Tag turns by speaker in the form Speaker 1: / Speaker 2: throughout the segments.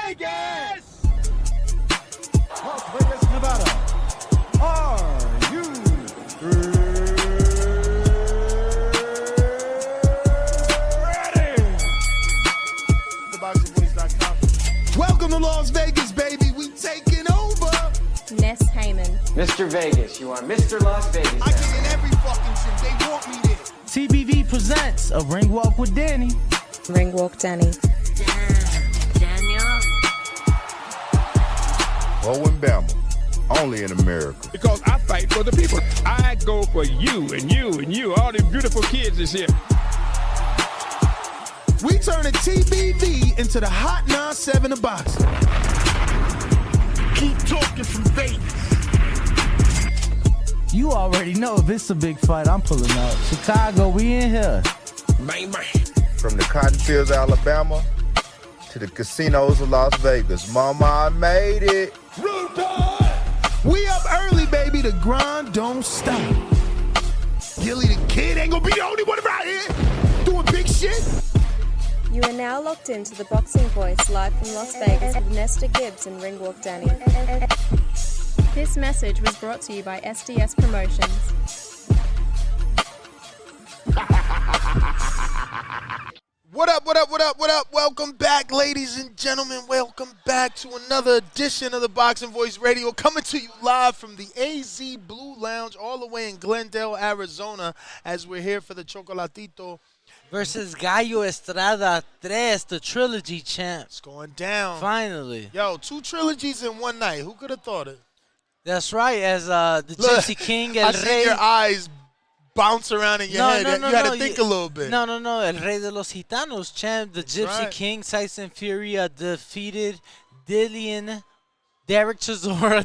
Speaker 1: Vegas!
Speaker 2: Las Vegas, Nevada. Are you ready? TheBoxingVoice.com. Welcome to Las Vegas, baby. We taking over.
Speaker 3: Ness Heyman.
Speaker 4: Mr. Vegas, you are Mr. Las Vegas.
Speaker 1: I get in every fucking shit. They want me there.
Speaker 5: TBV presents a ring walk with Danny.
Speaker 3: Ring Walk Danny.
Speaker 6: Daniel.
Speaker 7: Owen Bama, only in America.
Speaker 8: Because I fight for the people. I go for you and you and you. All these beautiful kids is here.
Speaker 2: We turning TBV into the Hot 9-7 of boxing.
Speaker 1: Keep talking from Vegas.
Speaker 5: You already know if it's a big fight, I'm pulling out. Chicago, we in here.
Speaker 8: Man.
Speaker 7: From the cotton fields of Alabama to the casinos of Las Vegas. Mama, I made it.
Speaker 2: We up early, baby. The grind don't stop. Gilly the Kid ain't gonna be the only one around here doing big shit.
Speaker 3: You are now locked into the Boxing Voice live from Las Vegas with Nesta Gibbs and Ring Walk Danny. This message was brought to you by SDS Promotions.
Speaker 2: What up, what up, what up, what up? Welcome back, ladies and gentlemen. Welcome back to another edition of the Boxing Voice Radio, coming to you live from the AZ Blue Lounge all the way in Glendale, Arizona, as we're here for the Chocolatito.
Speaker 9: Versus Juan Estrada 3, the trilogy champ.
Speaker 2: It's going down.
Speaker 9: Finally.
Speaker 2: Yo, 2 trilogies in one night. Who could have thought it?
Speaker 9: That's right, as the Gypsy King, El
Speaker 2: I see
Speaker 9: Rey.
Speaker 2: your eyes bounce around in your head. You had to think a little bit.
Speaker 9: No, El Rey de los Gitanos champ, the Gypsy
Speaker 2: right.
Speaker 9: King, Tyson Fury, defeated Dillian Derek Chisora.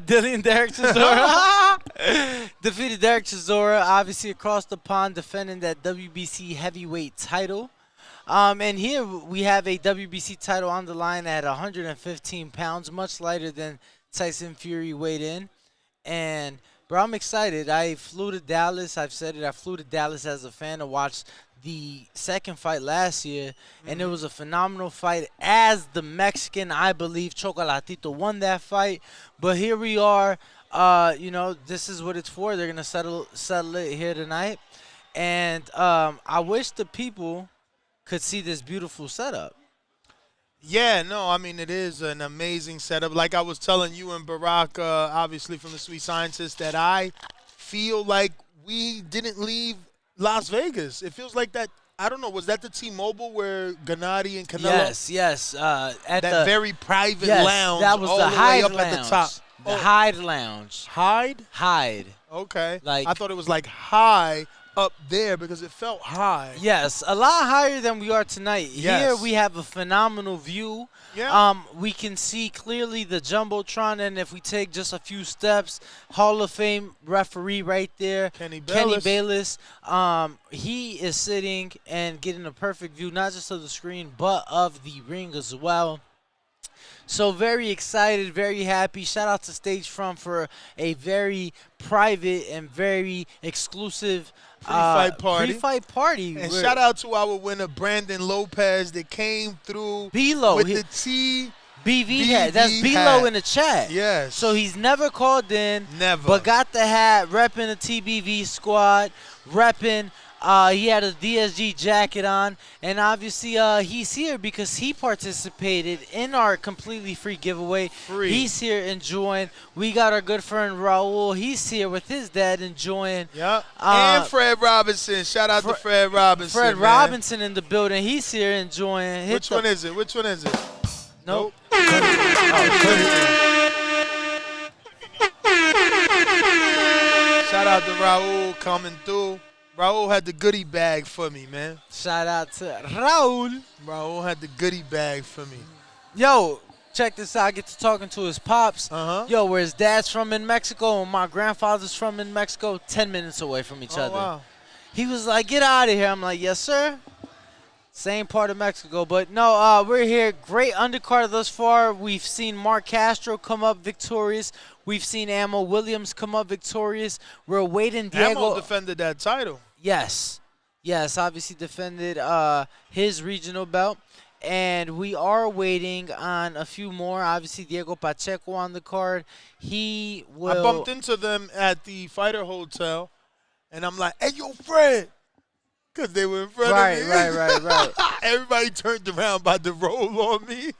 Speaker 9: Defeated Derek Chisora, obviously across the pond, defending that WBC heavyweight title. And here we have a WBC title on the line at 115 pounds, much lighter than Tyson Fury weighed in. And, bro, I'm excited. I flew to Dallas. I've said it. I flew to Dallas as a fan to watch the second fight last year, and it was a phenomenal fight. As the Mexican, I believe, Chocolatito won that fight. But here we are. You know, this is what it's for. They're going to settle it here tonight. And I wish the people could see this beautiful setup.
Speaker 2: Yeah, no, I mean, it is an amazing setup. Like I was telling you and Barack, obviously from the Sweet Scientist, that I feel like we didn't leave Las Vegas. It feels like that, I don't know, was that the T-Mobile where Gennady and Canelo?
Speaker 9: Yes. At
Speaker 2: that very private lounge.
Speaker 9: That was
Speaker 2: all
Speaker 9: the
Speaker 2: way
Speaker 9: Hyde
Speaker 2: up
Speaker 9: Lounge.
Speaker 2: at the top.
Speaker 9: The Hyde Lounge.
Speaker 2: Hyde? Okay.
Speaker 9: Like,
Speaker 2: I thought it was like high up there because it felt high.
Speaker 9: Yes, a lot higher than we are tonight.
Speaker 2: Yes.
Speaker 9: Here we have a phenomenal view.
Speaker 2: Yeah.
Speaker 9: We can see clearly the Jumbotron, and if we take just a few steps, Hall of Fame referee right there,
Speaker 2: Kenny
Speaker 9: Bayless. He is sitting and getting a perfect view, not just of the screen, but of the ring as well. So very excited, very happy. Shout out to Stage Front for a very private and very exclusive
Speaker 2: Pre-fight party. And shout out to our winner, Brandon Lopez, that came through
Speaker 9: B-Lo
Speaker 2: with the TBV
Speaker 9: hat. That's B-Lo in the chat.
Speaker 2: Yes.
Speaker 9: So he's never called in.
Speaker 2: Never.
Speaker 9: But got the hat, repping the TBV squad, repping. He had a DSG jacket on, and obviously he's here because he participated in our completely free giveaway. He's here enjoying. We got our good friend Raul. He's here with his dad enjoying.
Speaker 2: Yep. And Fred Robinson. Shout out to Fred Robinson.
Speaker 9: Fred Robinson in the building. He's here enjoying.
Speaker 2: Which one is it?
Speaker 9: Nope.
Speaker 2: Shout out to Raul coming through. Raul had the goodie bag for me, man.
Speaker 9: Shout out to Raul.
Speaker 2: Raul had the goodie bag for me.
Speaker 9: Yo, check this out. I get to talking to his pops.
Speaker 2: Uh-huh.
Speaker 9: Where his dad's from in Mexico and my grandfather's from in Mexico, 10 minutes away from each other.
Speaker 2: Wow.
Speaker 9: He was like, get out of here. I'm like, yes, sir. Same part of Mexico. But, no, we're here. Great undercard thus far. We've seen Mark Castro come up victorious. We've seen Ammo Williams come up victorious. We're awaiting Diego.
Speaker 2: Ammo defended that title.
Speaker 9: Yes. Obviously defended his regional belt. And we are waiting on a few more. Obviously, Diego Pacheco on the card. He will.
Speaker 2: I bumped into them at the Fighter Hotel, and I'm like, "Hey, yo, Fred," because they were in front of me.
Speaker 9: Right.
Speaker 2: Everybody turned around about to roll on me,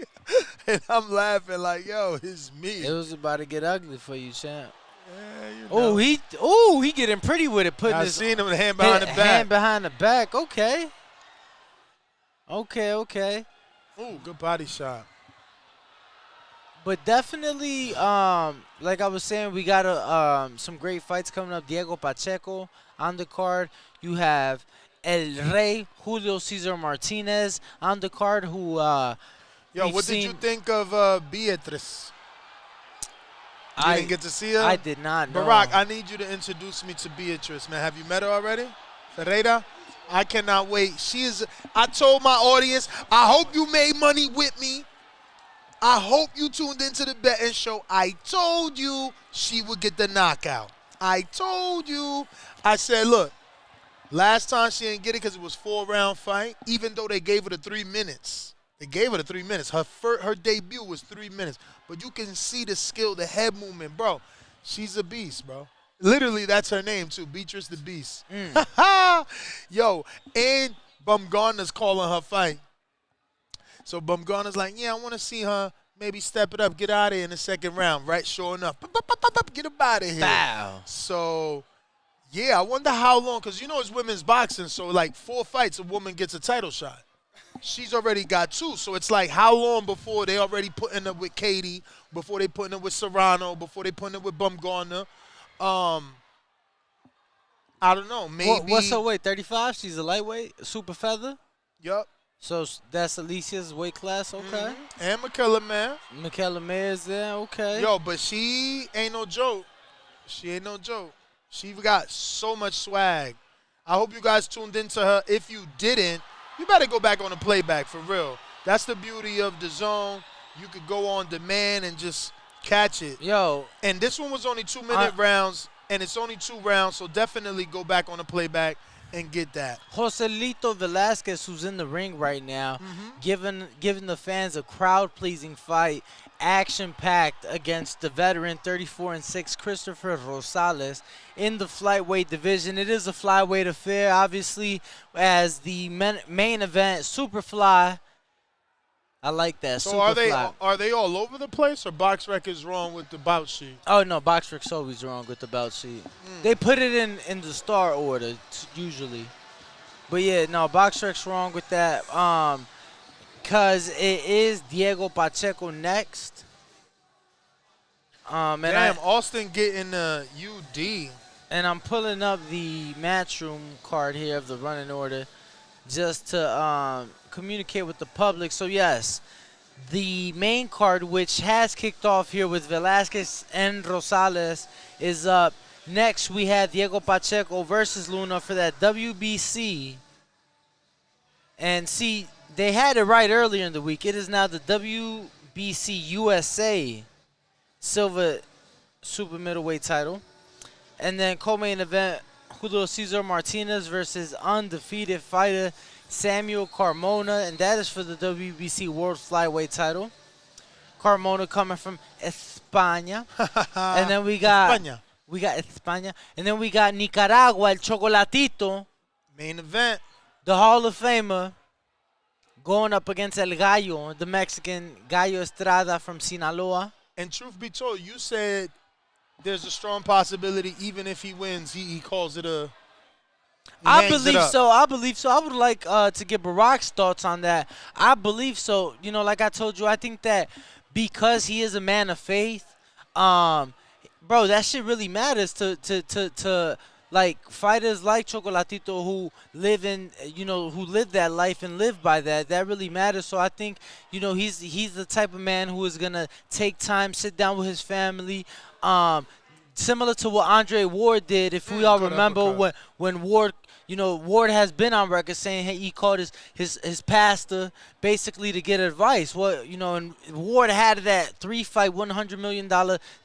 Speaker 2: and I'm laughing like, "Yo, it's me."
Speaker 9: It was about to get ugly for you, champ.
Speaker 2: Yeah, you know.
Speaker 9: He getting pretty with it. Putting
Speaker 2: I
Speaker 9: his
Speaker 2: seen him with a hand behind the back.
Speaker 9: Hand behind the back. Okay.
Speaker 2: Ooh, good body shot.
Speaker 9: But definitely, like I was saying, we got some great fights coming up. Diego Pacheco on the card. You have El Rey Julio Cesar Martinez on the card. Who?
Speaker 2: Yo,
Speaker 9: we've
Speaker 2: what did you
Speaker 9: seen-
Speaker 2: think of Beatrice? You didn't get to see her?
Speaker 9: I did not know.
Speaker 2: Barack, I need you to introduce me to Beatrice, man. Have you met her already? Ferreira? I cannot wait. I told my audience, I hope you made money with me. I hope you tuned into the betting show. I told you she would get the knockout. I told you. I said, look, last time she didn't get it because it was 4-round fight, even though they gave her the 3 minutes. They gave her the 3 minutes. Her debut was 3 minutes. But you can see the skill, the head movement. Bro, she's a beast, bro. Literally, that's her name, too. Beatrice the Beast. Yo, and Bumgarner's calling her fight. So Bumgarner's like, yeah, I want to see her maybe step it up, get out of here in the second round, right? Sure enough. Get up out of here.
Speaker 9: Bow.
Speaker 2: So, yeah, I wonder how long, because you know it's women's boxing, so like 4 fights a woman gets a title shot. She's already got 2, so it's like how long before they already putting her with Katie, before they putting her with Serrano, before they putting her with Bumgarner. I don't know, maybe.
Speaker 9: What's her weight? 35? She's a lightweight, a super feather.
Speaker 2: Yup.
Speaker 9: So that's Alicia's weight class, okay.
Speaker 2: And Michaela, man.
Speaker 9: Michaela Mayer's there, okay.
Speaker 2: Yo, but she ain't no joke. She ain't no joke. She got so much swag. I hope you guys tuned into her. If you didn't, you better go back on the playback for real. That's the beauty of the zone. You could go on demand and just catch it.
Speaker 9: Yo.
Speaker 2: And this one was only 2-minute rounds, and it's only 2 rounds, so definitely go back on the playback and get that.
Speaker 9: Joselito Velasquez, who's in the ring right now, giving the fans a crowd-pleasing fight, action-packed against the veteran 34-6 Christopher Rosales in the flyweight division. It is a flyweight affair, obviously, as the main event, Superfly. I like that.
Speaker 2: So
Speaker 9: Superfly.
Speaker 2: are they all over the place, or BoxRec is wrong with the bout sheet?
Speaker 9: Oh, no, BoxRec's always wrong with the bout sheet. They put it in the star order, usually. But, yeah, no, BoxRec's wrong with that because it is Diego Pacheco next.
Speaker 2: Damn, Austin getting the UD.
Speaker 9: And I'm pulling up the matchroom card here of the running order just to communicate with the public. So, yes, the main card, which has kicked off here with Velasquez and Rosales, is up. Next, we have Diego Pacheco versus Luna for that WBC. And see, they had it right earlier in the week. It is now the WBC USA Silver Super Middleweight title. And then co-main event, Julio Cesar Martinez versus undefeated fighter Samuel Carmona, and that is for the WBC World Flyweight title. Carmona coming from España. And then we got España. And then we got Nicaragua, El Chocolatito.
Speaker 2: Main event.
Speaker 9: The Hall of Famer going up against El Gallo, the Mexican Gallo Estrada from Sinaloa.
Speaker 2: And truth be told, you said there's a strong possibility even if he wins, he calls it a...
Speaker 9: I believe so. I would like to get Barack's thoughts on that. I believe so. You know, like I told you, I think that because he is a man of faith, bro, that shit really matters to like fighters like Chocolatito who live that life and live by that. That really matters. So I think, you know, he's the type of man who is gonna take time, sit down with his family. Similar to what Andre Ward did, if we all remember when Ward, Ward has been on record saying he called his pastor basically to get advice. Well, and Ward had that 3-fight, $100 million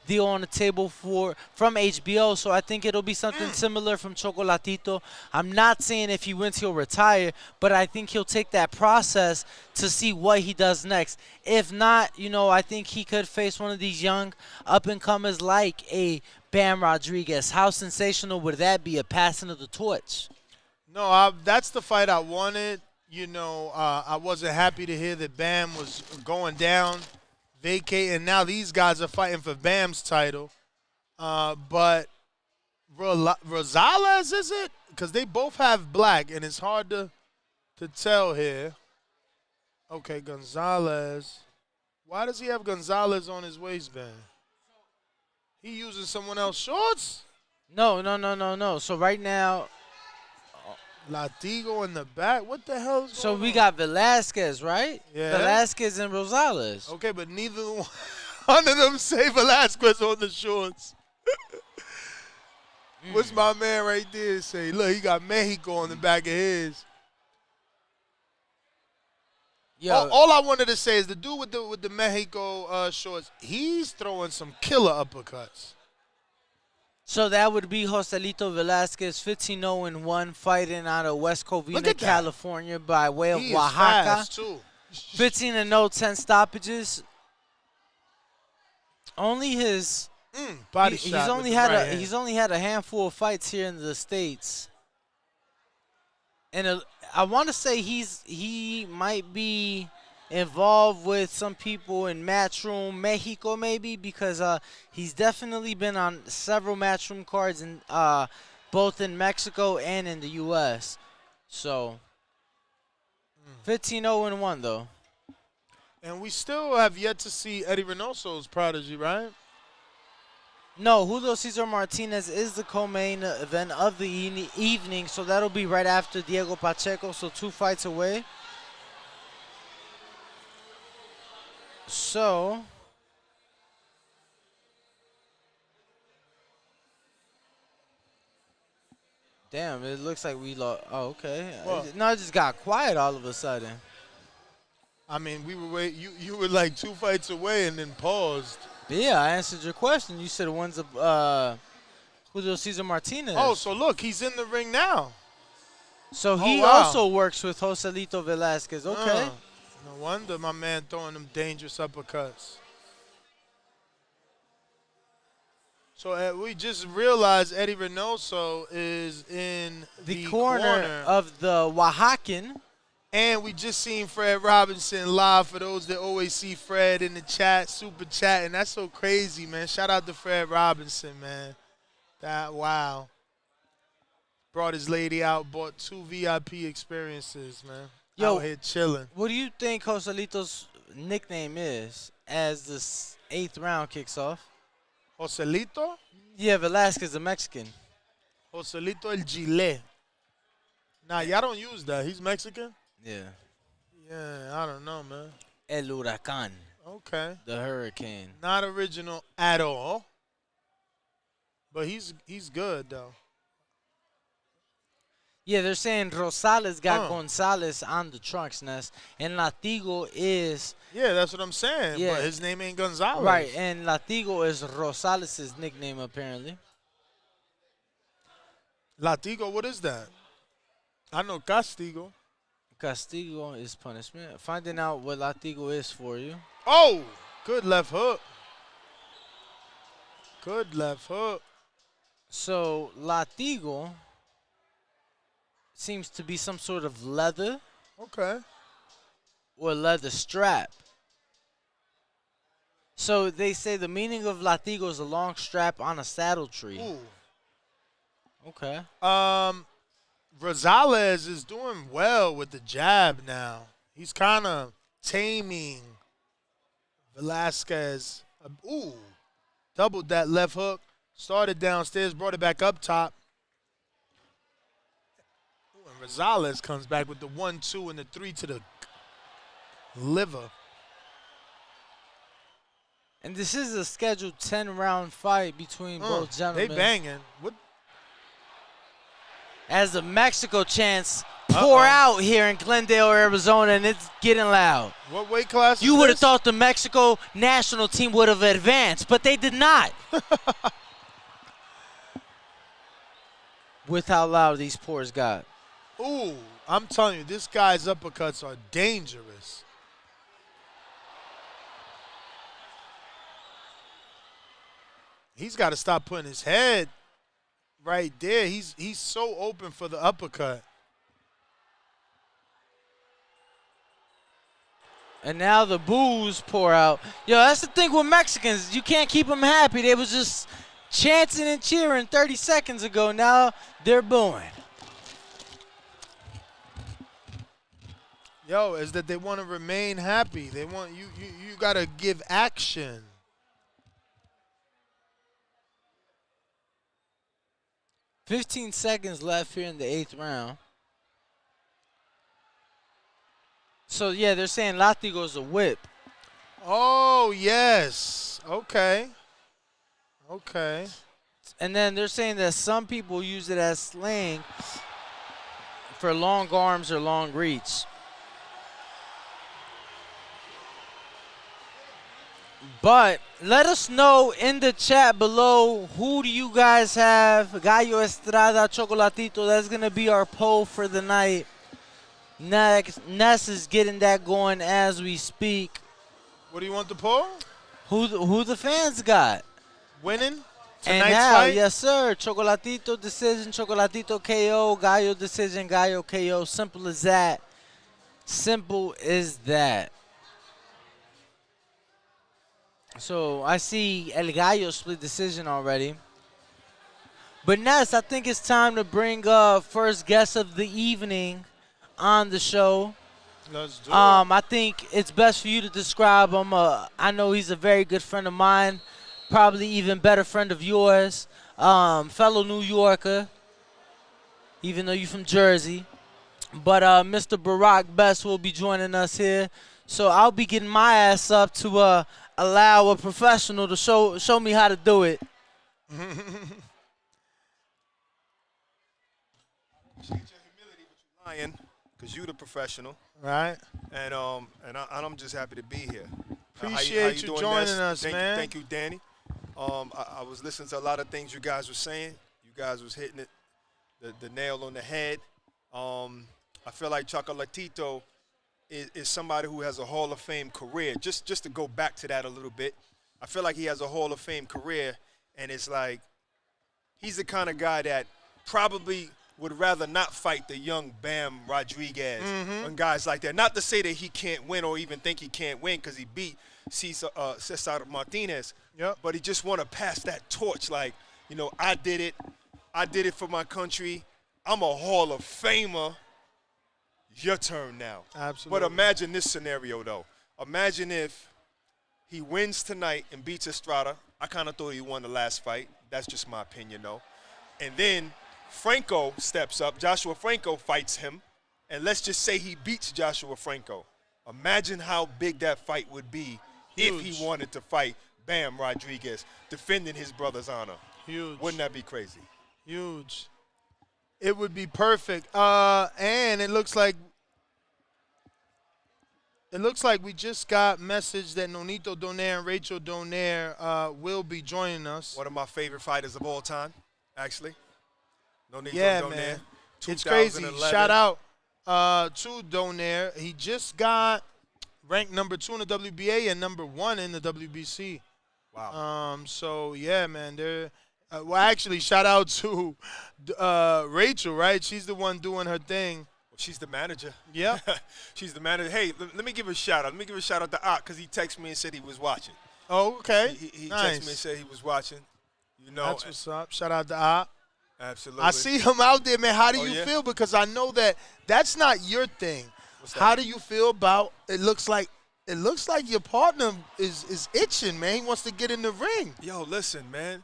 Speaker 9: deal on the table from HBO, so I think it'll be something similar from Chocolatito. I'm not saying if he wins he'll retire, but I think he'll take that process to see what he does next. If not, I think he could face one of these young up-and-comers like a Bam Rodriguez. How sensational would that be, a passing of the torch?
Speaker 2: No, that's the fight I wanted. I wasn't happy to hear that Bam was going down, vacating. Now these guys are fighting for Bam's title. But Rosales, is it? Because they both have black, and it's hard to tell here. Okay, Gonzalez. Why does he have Gonzalez on his waistband? He using someone else's shorts?
Speaker 9: No. So right now,
Speaker 2: Latigo in the back. What the hell is
Speaker 9: so
Speaker 2: going
Speaker 9: we
Speaker 2: on?
Speaker 9: got Velasquez, right?
Speaker 2: Yeah.
Speaker 9: Velasquez and Rosales.
Speaker 2: Okay, but neither one of them say Velasquez on the shorts. What's my man right there say? Look, he got Mexico on the back of his.
Speaker 9: Yo,
Speaker 2: All I wanted to say is the dude with the Mexico shorts, he's throwing some killer uppercuts.
Speaker 9: so that would be Joselito Velasquez, 15-0-1, fighting out of West
Speaker 2: Look
Speaker 9: Covina,
Speaker 2: at that.
Speaker 9: California, by way of
Speaker 2: He is
Speaker 9: Oaxaca.
Speaker 2: fast, too.
Speaker 9: 15-0, 10 stoppages. Only his
Speaker 2: Body
Speaker 9: he's
Speaker 2: shot
Speaker 9: only
Speaker 2: with the
Speaker 9: had
Speaker 2: right hand.
Speaker 9: he's only had a handful of fights here in the States. And I want to say he might be involved with some people in Matchroom Mexico, maybe, because he's definitely been on several Matchroom cards in both in Mexico and in the U.S. So 15-0-1 though.
Speaker 2: And we still have yet to see Eddie Reynoso's prodigy, right?
Speaker 9: No, Julio Cesar Martinez is the co-main event of the evening, so that'll be right after Diego Pacheco, so 2 fights away. So, damn, it looks like we lost. Oh, okay.
Speaker 2: What?
Speaker 9: No, it just got quiet all of a sudden.
Speaker 2: I mean, we were you were like 2 fights away and then paused.
Speaker 9: But yeah, I answered your question. You said one's Julio Cesar Martinez.
Speaker 2: Oh, so look, he's in the ring now.
Speaker 9: So he
Speaker 2: wow.
Speaker 9: also works with Joselito Velasquez. Okay.
Speaker 2: No wonder my man throwing them dangerous uppercuts. So we just realized Eddie Reynoso is in
Speaker 9: The corner of the Oaxacan.
Speaker 2: And we just seen Fred Robinson live. For those that always see Fred in the chat, super chat, and that's so crazy, man. Shout out to Fred Robinson, man. Wow. Brought his lady out, bought 2 VIP experiences, man.
Speaker 9: Yo,
Speaker 2: out here chilling.
Speaker 9: What do you think Joselito's nickname is as this 8th round kicks off?
Speaker 2: Joselito?
Speaker 9: Yeah, Velasquez, the Mexican.
Speaker 2: Joselito el Gilet. Nah, y'all don't use that. He's Mexican?
Speaker 9: Yeah.
Speaker 2: Yeah, I don't know, man.
Speaker 9: El Huracán,
Speaker 2: Okay.
Speaker 9: the hurricane.
Speaker 2: Not original at all. But he's good, though.
Speaker 9: Yeah, they're saying Rosales got Gonzalez on the trunks nest, and Latigo is
Speaker 2: Yeah, that's what I'm saying.
Speaker 9: Yeah.
Speaker 2: But his name ain't Gonzalez.
Speaker 9: right, and Latigo is Rosales' nickname apparently.
Speaker 2: Latigo, what is that? I know Castigo.
Speaker 9: Castigo is punishment. Finding out what Latigo is for you.
Speaker 2: Oh, good left hook. Good left hook.
Speaker 9: So Latigo seems to be some sort of leather
Speaker 2: Okay.
Speaker 9: or leather strap. So they say the meaning of Latigo is a long strap on a saddle tree.
Speaker 2: Ooh.
Speaker 9: Okay.
Speaker 2: Rosales is doing well with the jab now. He's kind of taming Velasquez. Ooh. Doubled that left hook. Started downstairs, brought it back up top. Ooh, and Rosales comes back with the 1-2 and the 3 to the liver.
Speaker 9: And this is a scheduled 10-round fight between both
Speaker 2: They
Speaker 9: gentlemen.
Speaker 2: banging. What?
Speaker 9: as the Mexico chants pour out here in Glendale, Arizona, and it's getting loud.
Speaker 2: What weight class
Speaker 9: You
Speaker 2: is
Speaker 9: would have
Speaker 2: this?
Speaker 9: thought the Mexico national team would have advanced, but they did not. With how loud these pours got.
Speaker 2: Ooh, I'm telling you, this guy's uppercuts are dangerous. He's got to stop putting his head right there. He's so open for the uppercut.
Speaker 9: And now the boos pour out. Yo, that's the thing with Mexicans. You can't keep them happy. They was just chanting and cheering 30 seconds ago. Now they're booing.
Speaker 2: Yo, is that they want to remain happy. They want you got to give action.
Speaker 9: $15 seconds left here in the 8th round. So, yeah, they're saying Látigo's a whip.
Speaker 2: Oh, yes. Okay. Okay.
Speaker 9: And then they're saying that some people use it as slang for long arms or long reach. But let us know in the chat below, who do you guys have? Gallo Estrada, Chocolatito. That's going to be our poll for the night. Ness is getting that going as we speak.
Speaker 2: What do you want the poll?
Speaker 9: Who the fans got?
Speaker 2: Winning?
Speaker 9: And
Speaker 2: Tonight's
Speaker 9: now,
Speaker 2: fight?
Speaker 9: yes, sir. Chocolatito decision, Chocolatito KO, Gallo decision, Gallo KO. Simple as that. Simple as that. So I see El Gallo split decision already. But Ness, I think it's time to bring first guest of the evening on the show.
Speaker 2: Let's do it.
Speaker 9: I think it's best for you to describe him. I know he's a very good friend of mine, probably even better friend of yours, fellow New Yorker, even though you're from Jersey. But Mr. Barack Best will be joining us here. So I'll be getting my ass up to allow a professional to show me how to do it.
Speaker 6: Appreciate your humility, but you're lying, because you're the professional.
Speaker 2: Right.
Speaker 6: And I'm just happy to be here.
Speaker 2: Appreciate you
Speaker 6: doing,
Speaker 2: joining
Speaker 6: Ness?
Speaker 2: us, man.
Speaker 6: Thank you, Danny. I was listening to a lot of things you guys were saying. You guys was hitting it, the nail on the head. I feel like Chocolatito is somebody who has a Hall of Fame career. Just to go back to that a little bit, I feel like he has a Hall of Fame career, and it's like he's the kind of guy that probably would rather not fight the young Bam Rodriguez and guys like that. Not to say that he can't win or even think he can't win, because he beat Cesar Martinez.
Speaker 2: Yep.
Speaker 6: But he just want to pass that torch like, you know, I did it. I did it for my country. I'm a Hall of Famer. Your turn now.
Speaker 2: Absolutely.
Speaker 6: But imagine this scenario, though. Imagine if he wins tonight and beats Estrada. I kind of thought he won the last fight. That's just my opinion, though. And then Franco steps up. Joshua Franco fights him. And let's just say he beats Joshua Franco. Imagine how big that fight would be if he wanted to fight Bam Rodriguez, defending his brother's honor.
Speaker 2: Huge.
Speaker 6: Wouldn't that be crazy?
Speaker 2: Huge. It would be perfect. And it looks like we just got message that Nonito Donaire and Rachel Donaire will be joining us.
Speaker 6: One of my favorite fighters of all time, actually. Nonito
Speaker 2: Yeah,
Speaker 6: Donaire,
Speaker 2: man. It's crazy.
Speaker 6: 2011.
Speaker 2: Shout out to Donaire. He just got ranked number 2 in the WBA and number 1 in the WBC.
Speaker 6: Wow.
Speaker 2: So, yeah, man, they're well, actually, shout out to Rachel, right? She's the one doing her thing.
Speaker 6: Well, she's the manager.
Speaker 2: Yeah.
Speaker 6: She's the manager. Hey, let me give a shout out. Let me give a shout out to Ott, because he texted me and said he was watching.
Speaker 2: Oh, okay.
Speaker 6: He
Speaker 2: nice.
Speaker 6: texted me and said he was watching. You know.
Speaker 2: That's what's up. Shout out to Op.
Speaker 6: Absolutely.
Speaker 2: I see him out there, man. How do you
Speaker 6: yeah?
Speaker 2: feel? Because I know that that's not your thing.
Speaker 6: What's that?
Speaker 2: How do you feel about it? Looks like your partner is itching, man. He wants to get in the ring.
Speaker 6: Yo, listen, man.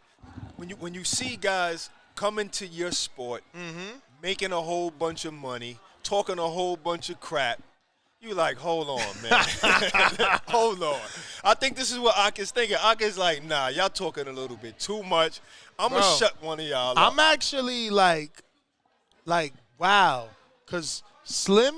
Speaker 6: When you see guys come into your sport, making a whole bunch of money, talking a whole bunch of crap, you like, hold on, man. Hold on. I think this is what Ak is thinking. Ak is like, nah, y'all talking a little bit too much. I'm going to shut one of y'all up.
Speaker 2: I'm actually like, Like, wow. Because Slim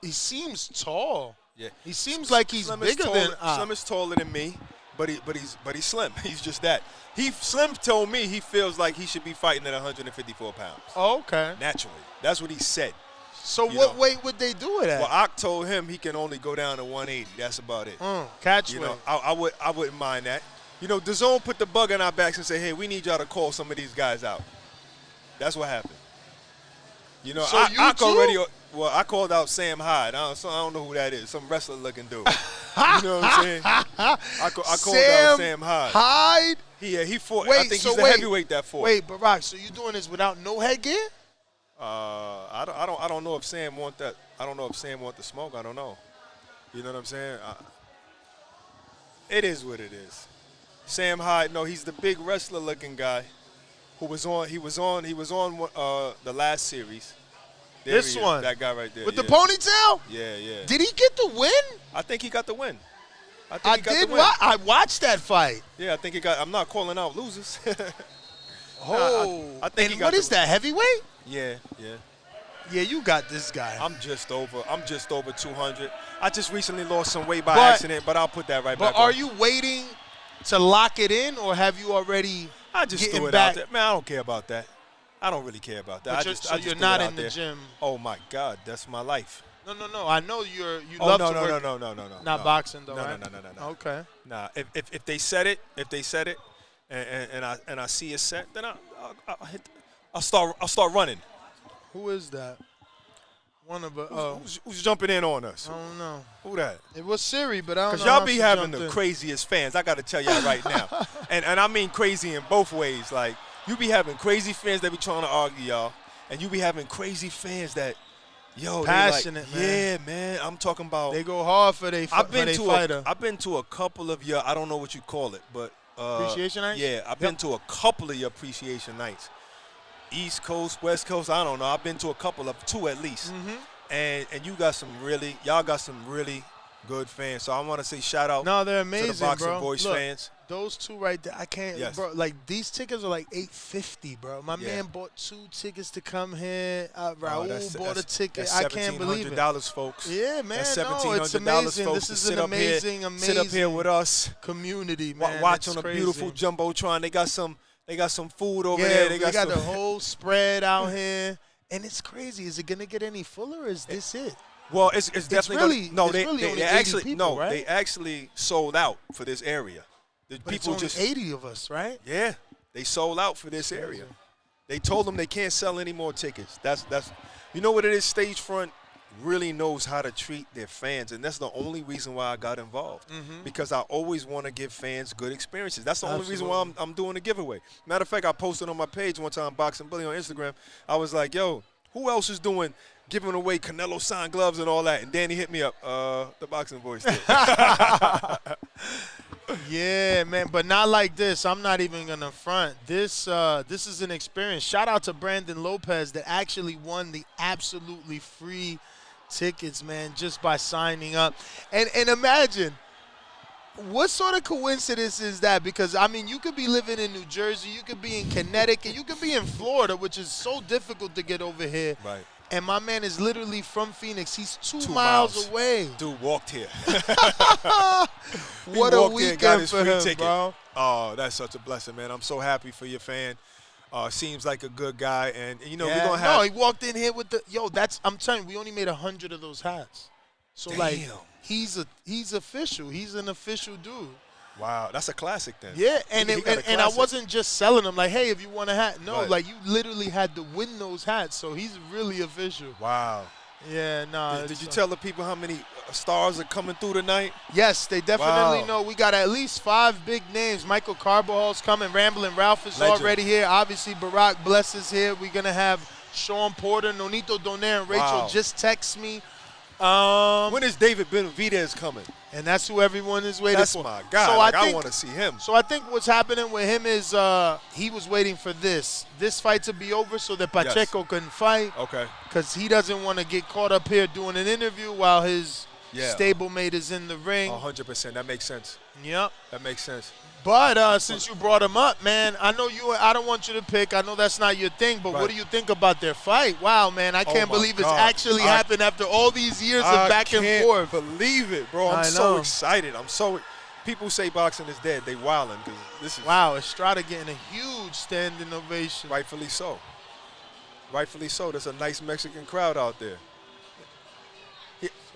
Speaker 2: he seems tall.
Speaker 6: Yeah.
Speaker 2: He seems like he's
Speaker 6: Slim is
Speaker 2: bigger
Speaker 6: taller,
Speaker 2: than
Speaker 6: Slim is taller than me, but he's slim. He's just that. Slim told me he feels like he should be fighting at 154 pounds.
Speaker 2: Oh, okay.
Speaker 6: Naturally. That's what he said.
Speaker 2: So
Speaker 6: You
Speaker 2: what
Speaker 6: know.
Speaker 2: weight would they do it at?
Speaker 6: Well, Ock told him he can only go down to 180. That's about it.
Speaker 2: Catch
Speaker 6: You
Speaker 2: weight.
Speaker 6: know, I wouldn't mind that. You know, DAZN put the bug in our backs and say, hey, we need y'all to call some of these guys out. That's what happened. You know,
Speaker 2: So you
Speaker 6: Ock
Speaker 2: too?
Speaker 6: already. Well, I called out Sam Hyde. I don't know who that is. Some wrestler-looking dude. You know what I'm saying? I called out Sam Hyde.
Speaker 2: Hyde?
Speaker 6: He fought.
Speaker 2: Wait,
Speaker 6: I think
Speaker 2: so
Speaker 6: he's the
Speaker 2: wait.
Speaker 6: heavyweight that fought.
Speaker 2: Wait, Barack, so you doing this without no headgear?
Speaker 6: I don't know if Sam want that. I don't know if Sam want the smoke. I don't know. You know what I'm saying? It is what it is. Sam Hyde, no, he's the big wrestler-looking guy who was on. He was on the last series. There
Speaker 2: This
Speaker 6: he is,
Speaker 2: one?
Speaker 6: that guy right there.
Speaker 2: With
Speaker 6: yeah.
Speaker 2: the ponytail?
Speaker 6: Yeah.
Speaker 2: Did he get the win?
Speaker 6: I think he got the win.
Speaker 2: I did. I watched that fight.
Speaker 6: Yeah, I think he got. I'm not calling out losers.
Speaker 2: Oh,
Speaker 6: I think he
Speaker 2: and
Speaker 6: got
Speaker 2: what
Speaker 6: the-
Speaker 2: is that, heavyweight?
Speaker 6: Yeah.
Speaker 2: Yeah, you got this guy.
Speaker 6: I'm just over 200. I just recently lost some weight by
Speaker 2: But-
Speaker 6: accident, but I'll put that right back
Speaker 2: But are
Speaker 6: on.
Speaker 2: you waiting to lock it in, or have you already
Speaker 6: I just
Speaker 2: getting
Speaker 6: threw it
Speaker 2: back?
Speaker 6: out there. Man, I don't care about that. I don't really care about that.
Speaker 2: But
Speaker 6: I
Speaker 2: you're-
Speaker 6: just,
Speaker 2: so
Speaker 6: I just
Speaker 2: you're
Speaker 6: threw
Speaker 2: not
Speaker 6: it out
Speaker 2: in the
Speaker 6: there.
Speaker 2: gym.
Speaker 6: Oh my God, that's my life.
Speaker 2: No. I know you
Speaker 6: Oh
Speaker 2: love
Speaker 6: no,
Speaker 2: to
Speaker 6: no,
Speaker 2: work.
Speaker 6: no.
Speaker 2: Not
Speaker 6: no.
Speaker 2: boxing though,
Speaker 6: No,
Speaker 2: right?
Speaker 6: no.
Speaker 2: Okay.
Speaker 6: Nah, if they said it, and I see it set, then I'll start running.
Speaker 2: Who is that? One of the.
Speaker 6: Who's jumping in on us?
Speaker 2: I don't know.
Speaker 6: Who that?
Speaker 2: It was Siri, but I don't know.
Speaker 6: Because y'all
Speaker 2: how
Speaker 6: be
Speaker 2: she
Speaker 6: having
Speaker 2: jumped
Speaker 6: the
Speaker 2: in.
Speaker 6: craziest fans. I got to tell y'all right now. and I mean crazy in both ways. Like, you be having crazy fans that be trying to argue y'all. And you be having crazy fans that, yo,
Speaker 2: Passionate,
Speaker 6: they like,
Speaker 2: man.
Speaker 6: yeah, man, I'm talking about.
Speaker 2: They go hard for they fighter.
Speaker 6: I've been to a couple of your, I don't know what you call it, but.
Speaker 2: Appreciation nights?
Speaker 6: Yeah, I've been to a couple of your appreciation nights. East Coast, West Coast, I don't know. I've been to a couple of, 2 at least. And you got y'all got some really good fans. So I want to say shout out
Speaker 2: No, they're amazing,
Speaker 6: to the Boxing
Speaker 2: bro.
Speaker 6: Voice
Speaker 2: Look,
Speaker 6: fans.
Speaker 2: Those two right there, I can't,
Speaker 6: Yes.
Speaker 2: bro. Like these tickets are like $850, bro. My
Speaker 6: Yeah.
Speaker 2: man bought 2 tickets to come here.
Speaker 6: Oh,
Speaker 2: Raul bought a ticket.
Speaker 6: That's
Speaker 2: I can't believe it.
Speaker 6: $1,700, folks.
Speaker 2: Yeah, man.
Speaker 6: That's
Speaker 2: No, it's
Speaker 6: $1,700,
Speaker 2: amazing.
Speaker 6: folks.
Speaker 2: This is
Speaker 6: to
Speaker 2: an
Speaker 6: sit up here,
Speaker 2: amazing
Speaker 6: sit up here with us.
Speaker 2: community, man.
Speaker 6: Watch
Speaker 2: It's
Speaker 6: on a
Speaker 2: crazy.
Speaker 6: beautiful jumbotron. They got some food over
Speaker 2: Yeah,
Speaker 6: there.
Speaker 2: they
Speaker 6: They
Speaker 2: got
Speaker 6: some,
Speaker 2: the whole spread out here, and it's crazy. Is it gonna get any fuller? Or is this it?
Speaker 6: Well, it's definitely
Speaker 2: really-
Speaker 6: no.
Speaker 2: it's
Speaker 6: They
Speaker 2: really only
Speaker 6: they
Speaker 2: 80
Speaker 6: actually
Speaker 2: people,
Speaker 6: no.
Speaker 2: right?
Speaker 6: They actually sold out for this area. The
Speaker 2: But
Speaker 6: people
Speaker 2: it's
Speaker 6: just
Speaker 2: only 80 of us, right?
Speaker 6: yeah. They sold out for this area. They told them they can't sell any more tickets. That's you know what it is. Stage Front really knows how to treat their fans, and that's the only reason why I got involved. Because I always want to give fans good experiences. That's the only reason why I'm doing a giveaway. Matter of fact, I posted on my page one time, Boxing Billy on Instagram. I was like, yo, who else is giving away Canelo signed gloves and all that? And Danny hit me up, the Boxing Voice did.
Speaker 2: Yeah, man, but not like this. I'm not even gonna front. This is an experience. Shout out to Brandon Lopez that actually won the absolutely free tickets, man, just by signing up. And imagine, what sort of coincidence is that? Because I mean, you could be living in New Jersey, you could be in Connecticut, you could be in Florida, which is so difficult to get over here.
Speaker 6: Right.
Speaker 2: And my man is literally from Phoenix. He's 2
Speaker 6: 2
Speaker 2: miles away.
Speaker 6: Dude walked here.
Speaker 2: What a
Speaker 6: walked here and got
Speaker 2: weekend
Speaker 6: his
Speaker 2: for
Speaker 6: free
Speaker 2: him,
Speaker 6: ticket.
Speaker 2: bro.
Speaker 6: Oh, that's such a blessing, man. I'm so happy for your fan. Seems like a good guy, and you know
Speaker 2: Yeah,
Speaker 6: we're gonna have.
Speaker 2: no, he walked in here with the I'm telling you, we only made 100 of those hats. So like,
Speaker 6: Damn.
Speaker 2: he's official. He's an official dude.
Speaker 6: Wow, that's a classic then.
Speaker 2: Yeah, and
Speaker 6: He got a
Speaker 2: and I
Speaker 6: classic.
Speaker 2: wasn't just selling them like, hey, if you want a hat. No,
Speaker 6: Right.
Speaker 2: like you literally had to win those hats. So he's really official.
Speaker 6: Wow.
Speaker 2: Yeah, nah.
Speaker 6: Did
Speaker 2: it's,
Speaker 6: you tell the people how many stars are coming through tonight?
Speaker 2: Yes, they definitely
Speaker 6: Wow.
Speaker 2: know. We got at least 5 big names. Michael Carbajal's coming. Ramblin' Ralph is
Speaker 6: Legend.
Speaker 2: already here. Obviously, Barack Bless is here. We're going to have Sean Porter, Nonito Donaire, and Rachel
Speaker 6: Wow.
Speaker 2: just text me.
Speaker 6: When is David Benavidez coming?
Speaker 2: And that's who everyone is waiting
Speaker 6: That's
Speaker 2: for.
Speaker 6: my guy.
Speaker 2: So
Speaker 6: Like, I
Speaker 2: think,
Speaker 6: want to see him.
Speaker 2: So I think what's happening with him is he was waiting for this fight to be over so that Pacheco can fight.
Speaker 6: Okay.
Speaker 2: Because he doesn't want to get caught up here doing an interview while his
Speaker 6: Yeah.
Speaker 2: stablemate is in the ring.
Speaker 6: 100%. That makes sense.
Speaker 2: Yep.
Speaker 6: That makes sense.
Speaker 2: But since you brought him up, man, I don't want you to pick. I know that's not your thing, but what do you think about their fight? Wow, man, I can't believe it's actually happened after all these years of back and forth.
Speaker 6: I can't believe it, bro. I'm so excited. People say boxing is dead. They wildin' because this is.
Speaker 2: Wow, Estrada getting a huge standing ovation.
Speaker 6: Rightfully so. Rightfully so. There's a nice Mexican crowd out there.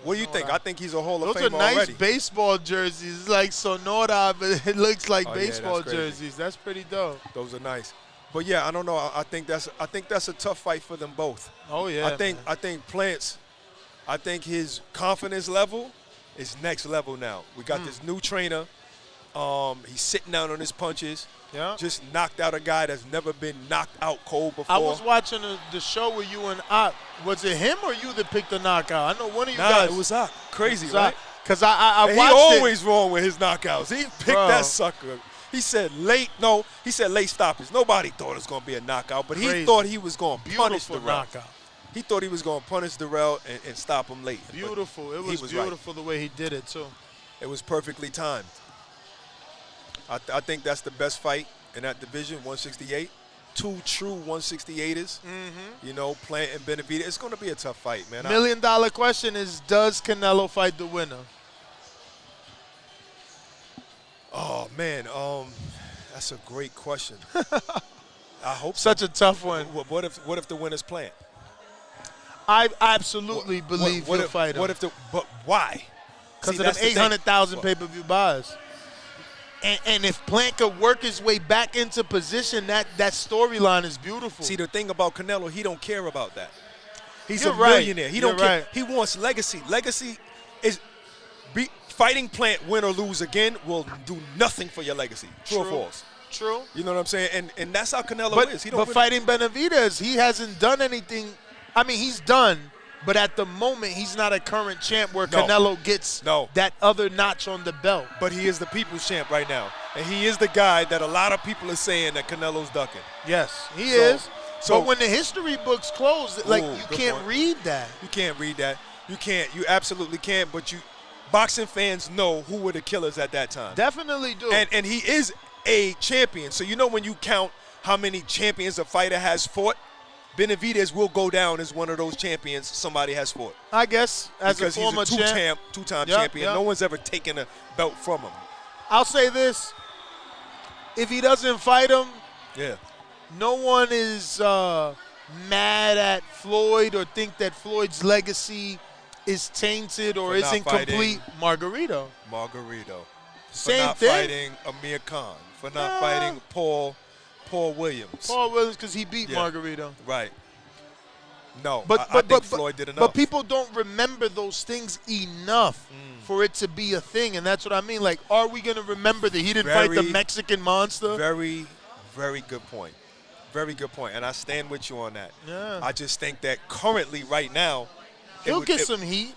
Speaker 6: What do you think? I think he's a Hall of Famer already.
Speaker 2: Those are nice baseball jerseys. It's like Sonora, but it looks like baseball jerseys. That's pretty dope.
Speaker 6: Those are nice. But yeah, I don't know. I think that's a tough fight for them both.
Speaker 2: Oh yeah.
Speaker 6: I think Plants. I think his confidence level is next level now. We got this new trainer. He's sitting down on his punches.
Speaker 2: Yeah.
Speaker 6: Just knocked out a guy that's never been knocked out cold before.
Speaker 2: I was watching the show with you and Ak. Was it him or you that picked the knockout? I know one of you guys.
Speaker 6: It was Ak. Crazy, right?
Speaker 2: Because I watched it.
Speaker 6: He always wrong with his knockouts. He picked that sucker. He said late stoppage. Nobody thought it was going to be a knockout, but he thought he was going to punish the knockout. He thought he was going to punish Darrell and stop him late.
Speaker 2: Beautiful. It was beautiful the way he did it, too.
Speaker 6: It was perfectly timed. I think that's the best fight in that division, 168. Two true 168ers, you know, Plant and Benavidez. It's going to be a tough fight, man.
Speaker 2: $1 million question is, does Canelo fight the winner?
Speaker 6: Oh, man, that's a great question. I hope
Speaker 2: Such a tough one.
Speaker 6: What if the winner's Plant?
Speaker 2: I absolutely believe he'll fight him.
Speaker 6: But why?
Speaker 2: Because of them 800,000 pay-per-view buys. And if Plant could work his way back into position, that storyline is beautiful.
Speaker 6: See, the thing about Canelo, he don't care about that. He's
Speaker 2: You're
Speaker 6: a
Speaker 2: right.
Speaker 6: millionaire. He don't care. He wants legacy. Legacy is fighting Plant, win or lose again, will do nothing for your legacy. True or false?
Speaker 2: True.
Speaker 6: You know what I'm saying? And that's how Canelo is.
Speaker 2: But fighting Benavidez, he hasn't done anything. I mean, he's done. But at the moment, he's not a current champ where Canelo gets that other notch on the belt.
Speaker 6: But he is the people's champ right now. And he is the guy that a lot of people are saying that Canelo's ducking.
Speaker 2: Yes, he is. So when the history books close, you can't read that.
Speaker 6: You can't read that. You can't. You absolutely can't. But boxing fans know who were the killers at that time.
Speaker 2: Definitely do.
Speaker 6: And he is a champion. So you know when you count how many champions a fighter has fought, Benavidez will go down as one of those champions somebody has fought.
Speaker 2: I guess as a former
Speaker 6: two-time champion. No one's ever taken a belt from him.
Speaker 2: I'll say this. If he doesn't fight him, no one is mad at Floyd or think that Floyd's legacy is tainted or isn't complete. Margarito.
Speaker 6: For not fighting Amir Khan. For not fighting Paul Williams.
Speaker 2: Because he beat Margarito.
Speaker 6: Right. No,
Speaker 2: but
Speaker 6: I think Floyd did enough.
Speaker 2: But people don't remember those things enough for it to be a thing, and that's what I mean. Like, are we going to remember that he didn't fight the Mexican monster?
Speaker 6: Very, very good point. Very good point, and I stand with you on that.
Speaker 2: Yeah.
Speaker 6: I just think that currently, right now,
Speaker 2: he'll get some heat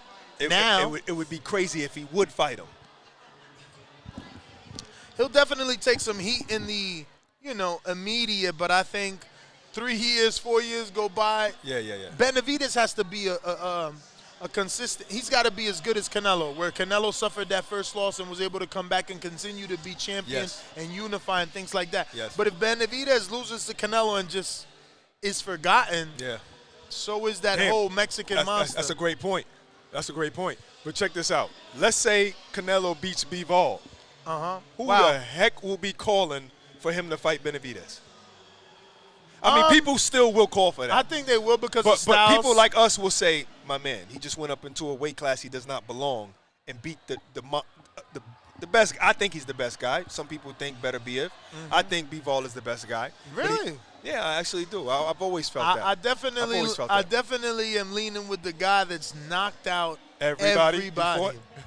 Speaker 2: now.
Speaker 6: It would be crazy if he would fight him.
Speaker 2: He'll definitely take some heat in the immediate, but I think 3 years, 4 years go by.
Speaker 6: Yeah.
Speaker 2: Benavidez has to be a consistent. He's got to be as good as Canelo, where Canelo suffered that first loss and was able to come back and continue to be champion and unify and things like that.
Speaker 6: Yes.
Speaker 2: But if Benavidez loses to Canelo and just is forgotten, so is that whole Mexican monster.
Speaker 6: That's a great point. But check this out. Let's say Canelo beats Bivol. Who the heck will be calling for him to fight Benavidez? I mean, people still will call for that.
Speaker 2: I think they will because of styles.
Speaker 6: But people like us will say, my man, he just went up into a weight class he does not belong and beat the best. I think he's the best guy. Some people think Beterbiev. I think Bivol is the best guy.
Speaker 2: Really?
Speaker 6: Yeah, I actually do. I've always felt that.
Speaker 2: I definitely am leaning with the guy that's knocked out
Speaker 6: everybody.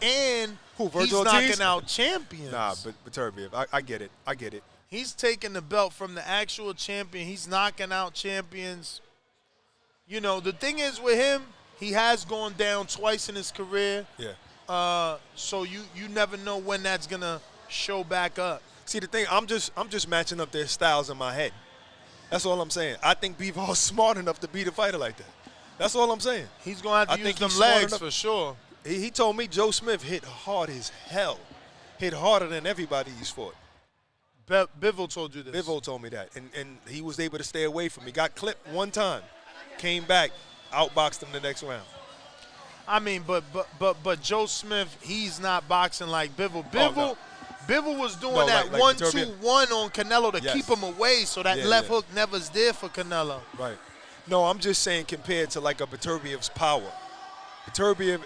Speaker 2: And he's
Speaker 6: Ortiz?
Speaker 2: knocking out champions.
Speaker 6: Nah, but Beterbiev, I get it.
Speaker 2: He's taking the belt from the actual champion. He's knocking out champions. You know, the thing is with him, he has gone down twice in his career.
Speaker 6: Yeah.
Speaker 2: So you never know when that's gonna show back up.
Speaker 6: See, the thing, I'm just matching up their styles in my head. That's all I'm saying. I think Bivol's smart enough to beat a fighter like that. That's all I'm saying.
Speaker 2: He's gonna have to use them legs for sure.
Speaker 6: He told me Joe Smith hit hard as hell, hit harder than everybody he's fought.
Speaker 2: Bivol told you this.
Speaker 6: Bivol told me that, and he was able to stay away from me. Got clipped one time, came back, outboxed him the next round.
Speaker 2: I mean, but Joe Smith, he's not boxing like Bivol. Bivol was doing that
Speaker 6: like
Speaker 2: 1-2-1 on Canelo to keep him away, so that left hook never's there for Canelo.
Speaker 6: Right. No, I'm just saying compared to like a Beterbiev's power. Beterbiev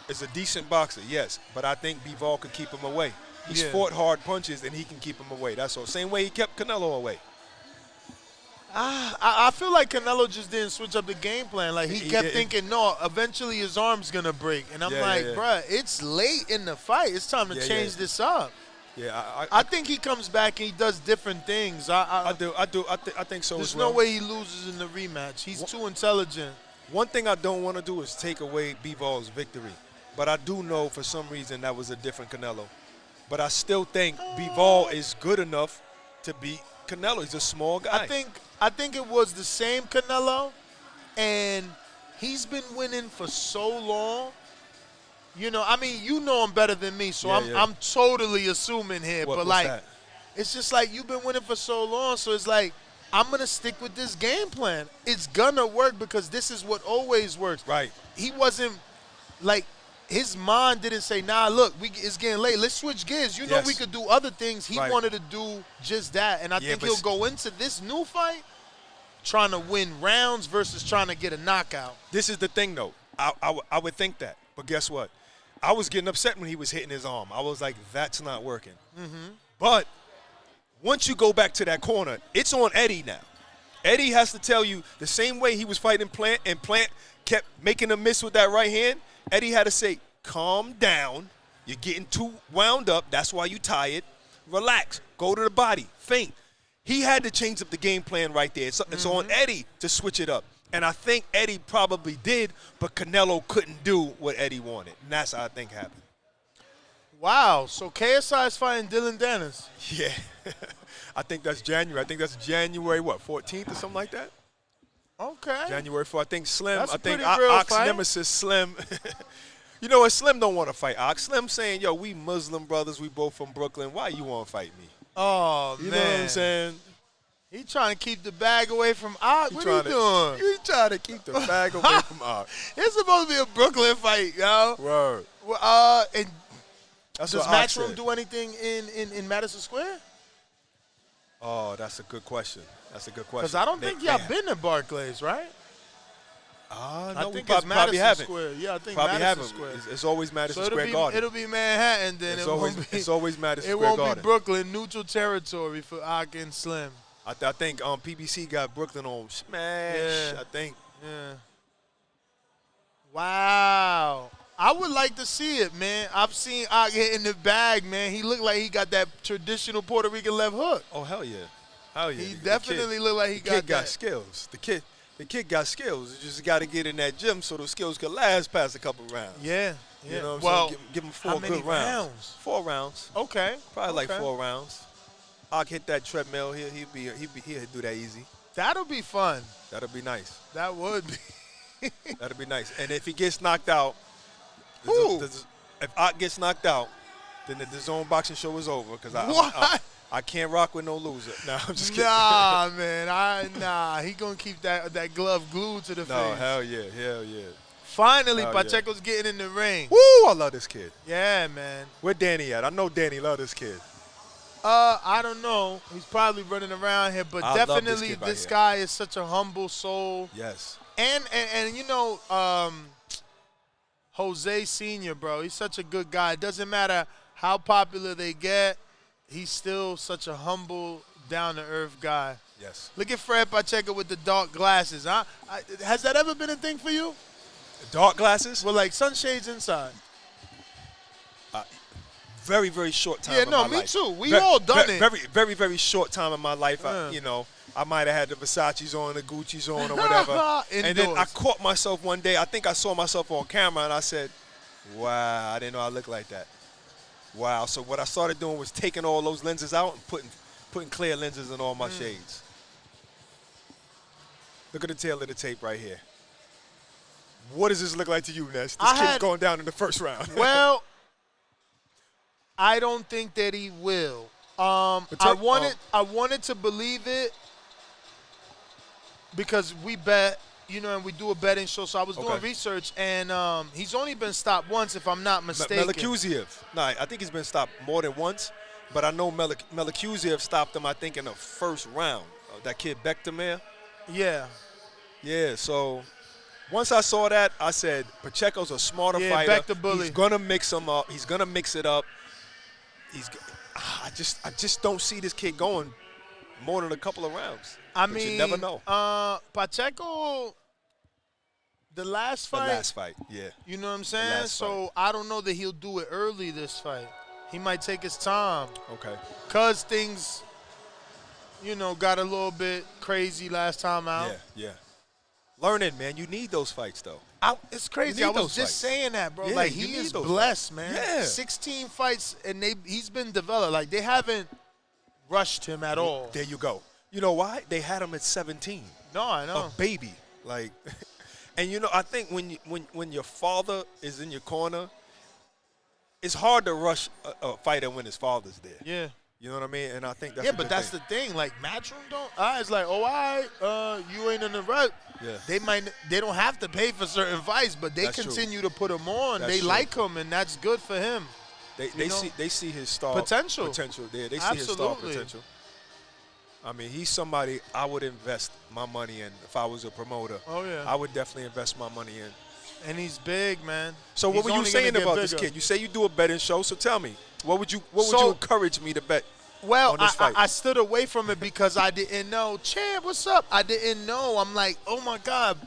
Speaker 6: is a decent boxer, yes, but I think Bivol could keep him away. He's fought hard punches, and he can keep him away. That's all. Same way he kept Canelo away.
Speaker 2: I feel like Canelo just didn't switch up the game plan. Like, he kept thinking, no, eventually his arm's going to break. And I'm bruh, it's late in the fight. It's time to change this up.
Speaker 6: Yeah,
Speaker 2: I think he comes back and he does different things. I
Speaker 6: think so
Speaker 2: There's
Speaker 6: as well.
Speaker 2: no way he loses in the rematch. He's too intelligent.
Speaker 6: One thing I don't want to do is take away Bivol's victory. But I do know for some reason that was a different Canelo. But I still think Bivol is good enough to beat Canelo. He's a small guy.
Speaker 2: I think it was the same Canelo, and he's been winning for so long. You know, I mean, you know him better than me, so I'm totally assuming here. But like,
Speaker 6: that?
Speaker 2: It's just like you've been winning for so long, so it's like I'm gonna stick with this game plan. It's gonna work because this is what always works.
Speaker 6: Right.
Speaker 2: He wasn't like. His mind didn't say, nah, look, it's getting late. Let's switch gears. You know we could do other things. He wanted to do just that. And I think he'll go into this new fight trying to win rounds versus trying to get a knockout.
Speaker 6: This is the thing, though. I would think that. But guess what? I was getting upset when he was hitting his arm. I was like, that's not working. But once you go back to that corner, it's on Eddie now. Eddie has to tell you the same way he was fighting Plant, and Plant kept making a miss with that right hand. Eddie had to say, calm down. You're getting too wound up. That's why you tired. Relax. Go to the body. Feint. He had to change up the game plan right there. It's on Eddie to switch it up. And I think Eddie probably did, but Canelo couldn't do what Eddie wanted. And that's how I think happened.
Speaker 2: Wow. So KSI is fighting Dylan Dennis.
Speaker 6: Yeah. I think that's January. I think that's January, 14th or something like that?
Speaker 2: Okay.
Speaker 6: January 4th. I think Slim.
Speaker 2: That's
Speaker 6: I think
Speaker 2: a pretty real
Speaker 6: Ox
Speaker 2: fight.
Speaker 6: nemesis Slim. You know what? Slim don't want to fight Ox. Slim saying, yo, we Muslim brothers. We both from Brooklyn. Why you want to fight me?
Speaker 2: Oh,
Speaker 6: You
Speaker 2: man.
Speaker 6: know what I'm saying?
Speaker 2: He trying to keep the bag away from Ock. What are you doing?
Speaker 6: You trying to keep the bag away from Ox.
Speaker 2: It's supposed to be a Brooklyn fight, yo.
Speaker 6: Word.
Speaker 2: And
Speaker 6: That's
Speaker 2: does
Speaker 6: what Ox
Speaker 2: Matchroom
Speaker 6: said.
Speaker 2: do anything in Madison Square?
Speaker 6: Oh, that's a good question. That's a good question.
Speaker 2: Because I don't think y'all been to Barclays, right?
Speaker 6: No,
Speaker 2: I
Speaker 6: we
Speaker 2: think
Speaker 6: probably
Speaker 2: it's Madison
Speaker 6: haven't.
Speaker 2: Square. Yeah, I think
Speaker 6: Probably
Speaker 2: Madison
Speaker 6: haven't.
Speaker 2: Square.
Speaker 6: It's always Madison
Speaker 2: So
Speaker 6: Square Garden.
Speaker 2: it'll be Manhattan then.
Speaker 6: It's always Madison
Speaker 2: It
Speaker 6: Square
Speaker 2: won't
Speaker 6: Garden.
Speaker 2: be Brooklyn. Neutral territory for Ock and Slim.
Speaker 6: I think PBC got Brooklyn on smash.
Speaker 2: Yeah.
Speaker 6: I think.
Speaker 2: Yeah. Wow. I would like to see it, man. I've seen Ock hit in the bag, man. He looked like he got that traditional Puerto Rican left hook.
Speaker 6: Oh hell yeah, hell yeah.
Speaker 2: He
Speaker 6: The
Speaker 2: definitely looked like he
Speaker 6: kid
Speaker 2: got
Speaker 6: got
Speaker 2: that.
Speaker 6: skills. The kid got skills. You just got to get in that gym so those skills could last past a couple rounds.
Speaker 2: Yeah.
Speaker 6: You know what I'm
Speaker 2: Well,
Speaker 6: saying? Give him
Speaker 2: how
Speaker 6: 4
Speaker 2: many
Speaker 6: good rounds.
Speaker 2: rounds?
Speaker 6: 4 rounds.
Speaker 2: Okay.
Speaker 6: Probably like
Speaker 2: Okay.
Speaker 6: 4 rounds. I'll hit that treadmill. He'll do that easy.
Speaker 2: That'll be fun.
Speaker 6: That'll be nice.
Speaker 2: That would be.
Speaker 6: That'll be nice. And if he gets knocked out,
Speaker 2: Who?
Speaker 6: if Ock gets knocked out, then the DAZN boxing show is over because
Speaker 2: What?
Speaker 6: I can't rock with no loser. No, I'm just kidding.
Speaker 2: Nah, man. He gonna keep that glove glued to the
Speaker 6: No,
Speaker 2: face.
Speaker 6: hell yeah.
Speaker 2: Finally,
Speaker 6: Hell yeah.
Speaker 2: Pacheco's getting in the ring.
Speaker 6: Woo, I love this kid.
Speaker 2: Yeah, man.
Speaker 6: Where Danny at? I know Danny love this kid.
Speaker 2: I don't know. He's probably running around here, but
Speaker 6: I love this
Speaker 2: definitely
Speaker 6: kid right
Speaker 2: this
Speaker 6: here.
Speaker 2: guy is such a humble soul.
Speaker 6: Yes.
Speaker 2: And you know, Jose Senior, bro, he's such a good guy. It doesn't matter how popular they get, he's still such a humble, down-to-earth guy.
Speaker 6: Yes.
Speaker 2: Look at Fred Pacheco with the dark glasses. Huh? Has that ever been a thing for you?
Speaker 6: Dark glasses?
Speaker 2: With like sunshades inside.
Speaker 6: Very, very short time
Speaker 2: Yeah,
Speaker 6: in
Speaker 2: no,
Speaker 6: my
Speaker 2: me
Speaker 6: life.
Speaker 2: too. We all done it.
Speaker 6: Very, very, very short time in my life.
Speaker 2: Yeah.
Speaker 6: I might have had the Versace's on, the Gucci's on, or whatever. And then I
Speaker 2: Indoors.
Speaker 6: caught myself one day. I think I saw myself on camera, and I said, wow, I didn't know I looked like that. Wow. So what I started doing was taking all those lenses out and putting clear lenses in all my shades. Look at the tail of the tape right here. What does this look like to you, Ness? This kid's going down in the first round.
Speaker 2: Well, I don't think that he will. I wanted to believe it because we bet, and we do a betting show. So I was doing research, and he's only been stopped once, if I'm not mistaken.
Speaker 6: Melakuziev. No, I think he's been stopped more than once, but I know Melakuziev stopped him, I think, in the first round. That kid Bektemir.
Speaker 2: Yeah.
Speaker 6: Yeah, so once I saw that, I said, Pacheco's a smarter fighter.
Speaker 2: Back the bully.
Speaker 6: He's going to mix him up. He's going to mix it up. I just don't see this kid going more than a couple of rounds. You never know.
Speaker 2: Pacheco, the last fight.
Speaker 6: Yeah.
Speaker 2: You know what I'm saying? So I don't know that he'll do it early this fight. He might take his time.
Speaker 6: Okay.
Speaker 2: Because things, got a little bit crazy last time out.
Speaker 6: Yeah. Learn it, man. You need those fights, though.
Speaker 2: It's crazy. I was just saying that, bro.
Speaker 6: Yeah,
Speaker 2: like, he is blessed, man.
Speaker 6: Yeah.
Speaker 2: 16 fights, and he's been developed. Like, they haven't rushed him at all.
Speaker 6: There you go. You know why? They had him at 17.
Speaker 2: No, I know.
Speaker 6: A baby. Like, and, I think when your father is in your corner, it's hard to rush a fighter when his father's there.
Speaker 2: Yeah.
Speaker 6: You know what I mean? And I think that's
Speaker 2: but that's the thing. Like, Matchroom don't. It's like, all right, you ain't in the rut.
Speaker 6: Yeah.
Speaker 2: They don't have to pay for certain fights, but they continue to put him on. They like him, and that's good for him.
Speaker 6: They see his star
Speaker 2: potential
Speaker 6: there. They see his star potential. I mean, he's somebody I would invest my money in if I was a promoter.
Speaker 2: Oh, yeah.
Speaker 6: I would definitely invest my money in.
Speaker 2: And he's big, man.
Speaker 6: So what were you saying about this kid? You say you do a betting show, so tell me, what would you encourage me to bet?
Speaker 2: Well,
Speaker 6: on this fight?
Speaker 2: I stood away from it because I didn't know. Champ, what's up? I didn't know. I'm like, oh my God,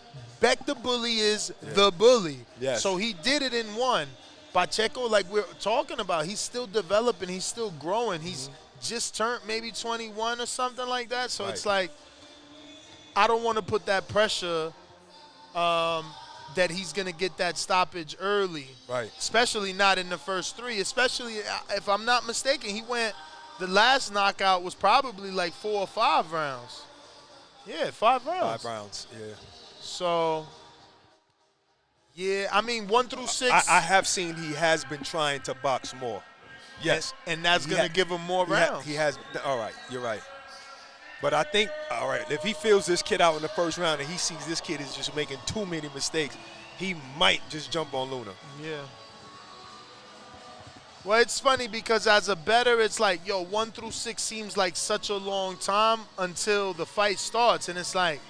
Speaker 2: Beck the Bully is the bully.
Speaker 6: Yes.
Speaker 2: So he did it in one. Pacheco, like we're talking about, he's still developing. He's still growing. He's just turned maybe 21 or something like that. So it's like, I don't want to put that pressure that he's going to get that stoppage early.
Speaker 6: Right.
Speaker 2: Especially not in the first three. Especially, if I'm not mistaken, the last knockout was probably like 4 or 5 rounds. Yeah, 5 rounds.
Speaker 6: 5 rounds, yeah.
Speaker 2: So, yeah, I mean, 1 through 6.
Speaker 6: I have seen he has been trying to box more. Yes.
Speaker 2: And that's going to give him more rounds.
Speaker 6: He has. All right, you're right. But I think, all right, if he feels this kid out in the first round and he sees this kid is just making too many mistakes, he might just jump on Luna.
Speaker 2: Yeah. Well, it's funny because as a bettor, it's like, 1 through 6 seems like such a long time until the fight starts. And it's like,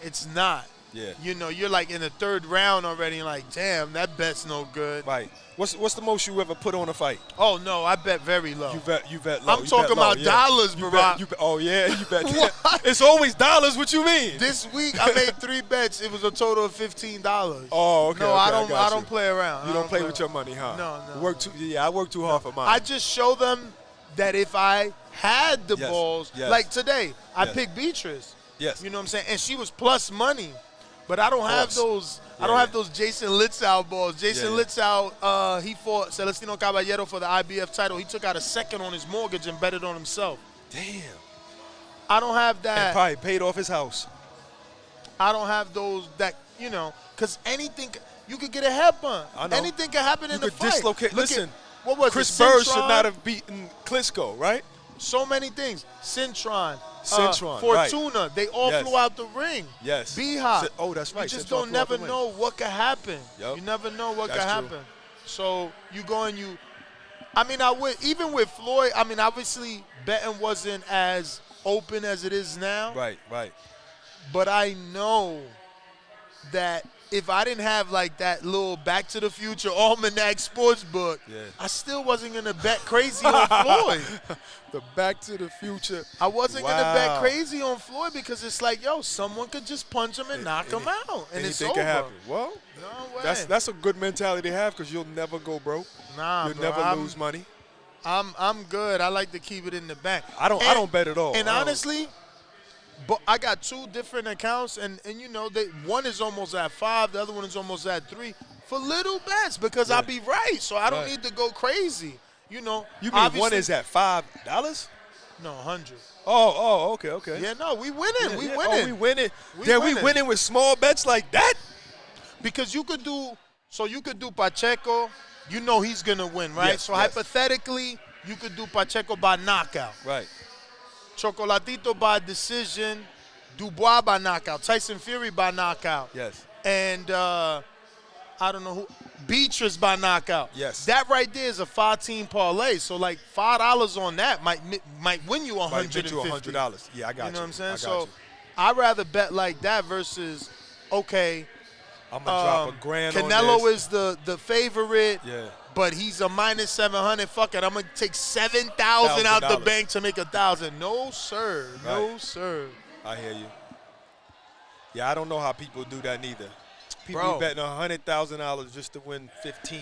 Speaker 2: it's not.
Speaker 6: Yeah.
Speaker 2: You're like in the 3rd round already and like, damn, that bet's no good.
Speaker 6: Right. What's the most you ever put on a fight?
Speaker 2: Oh, no, I bet very low.
Speaker 6: You bet low.
Speaker 2: I'm talking about dollars, bro.
Speaker 6: Oh, yeah, you bet. It's always dollars. What you mean?
Speaker 2: This week I made 3 bets. It was a total of $15.
Speaker 6: Oh, okay.
Speaker 2: No,
Speaker 6: okay,
Speaker 2: I don't play around.
Speaker 6: You don't play with your money, huh?
Speaker 2: No.
Speaker 6: I work too hard for mine.
Speaker 2: I just show them that if I had the balls, like today, I picked Beatrice.
Speaker 6: Yes.
Speaker 2: You know what I'm saying? And she was plus money. But I don't have those. I don't have those Jason Litzau balls. Jason Litzau, he fought Celestino Caballero for the IBF title. He took out a second on his mortgage and bet it on himself.
Speaker 6: Damn.
Speaker 2: I don't have that.
Speaker 6: And probably paid off his house.
Speaker 2: I don't have those that, because anything, you could get a headbutt.
Speaker 6: I know.
Speaker 2: Anything can happen in the fight.
Speaker 6: Dislocate. Listen,
Speaker 2: what was
Speaker 6: Chris
Speaker 2: it?
Speaker 6: Bird should not have beaten Klitschko, right?
Speaker 2: So many things. Cintron,
Speaker 6: right.
Speaker 2: Fortuna, they all flew out the ring.
Speaker 6: Yes.
Speaker 2: B-Hop.
Speaker 6: Oh, that's right.
Speaker 2: You just
Speaker 6: Cintron
Speaker 2: never know what could happen.
Speaker 6: Yep.
Speaker 2: You never know what
Speaker 6: That's
Speaker 2: could
Speaker 6: true.
Speaker 2: happen. So you go and I would, even with Floyd, obviously betting wasn't as open as it is now.
Speaker 6: Right.
Speaker 2: But I know that if I didn't have like that little Back to the Future Almanac sports book, I still wasn't going to bet crazy on Floyd.
Speaker 6: The Back to the Future.
Speaker 2: I wasn't going to bet crazy on Floyd because it's like, someone could just punch him and knock him out. And it's over.
Speaker 6: Anything can happen. Well,
Speaker 2: no way.
Speaker 6: that's a good mentality to have because you'll never go broke.
Speaker 2: Nah,
Speaker 6: You'll
Speaker 2: bro,
Speaker 6: never lose money.
Speaker 2: I'm good. I like to keep it in the bank.
Speaker 6: I don't bet at all.
Speaker 2: And honestly, but I got 2 different accounts, and one is almost at 5, the other one is almost at 3 for little bets because I'll be right, so I don't need to go crazy. You mean
Speaker 6: one is at $5?
Speaker 2: No, 100.
Speaker 6: Oh, okay.
Speaker 2: Yeah, no, we winning. We winning.
Speaker 6: Oh, we winning.
Speaker 2: We
Speaker 6: we winning with small bets like that?
Speaker 2: Because you could do Pacheco. He's gonna win, right?
Speaker 6: Yes,
Speaker 2: so hypothetically, you could do Pacheco by knockout.
Speaker 6: Right.
Speaker 2: Chocolatito by decision. Dubois by knockout. Tyson Fury by knockout.
Speaker 6: Yes.
Speaker 2: And I don't know who. Beatrice by knockout.
Speaker 6: Yes.
Speaker 2: That right there is a 5-team parlay. So like $5 on that might win you $150.
Speaker 6: Might get you $100. Yeah, I got you.
Speaker 2: You know what I'm saying?
Speaker 6: I got
Speaker 2: So
Speaker 6: you.
Speaker 2: I'd rather bet like that versus, okay,
Speaker 6: I'm gonna drop a grand on
Speaker 2: Canelo
Speaker 6: this.
Speaker 2: is the favorite.
Speaker 6: Yeah.
Speaker 2: But he's a minus 700. Fuck it, I'm gonna take 7,000 out the
Speaker 6: $1,000.
Speaker 2: bank to make 1,000. No sir, no
Speaker 6: Right.
Speaker 2: sir.
Speaker 6: I hear you. Yeah, I don't know how people do that neither. People
Speaker 2: Bro.
Speaker 6: be betting $100,000 just to win 15.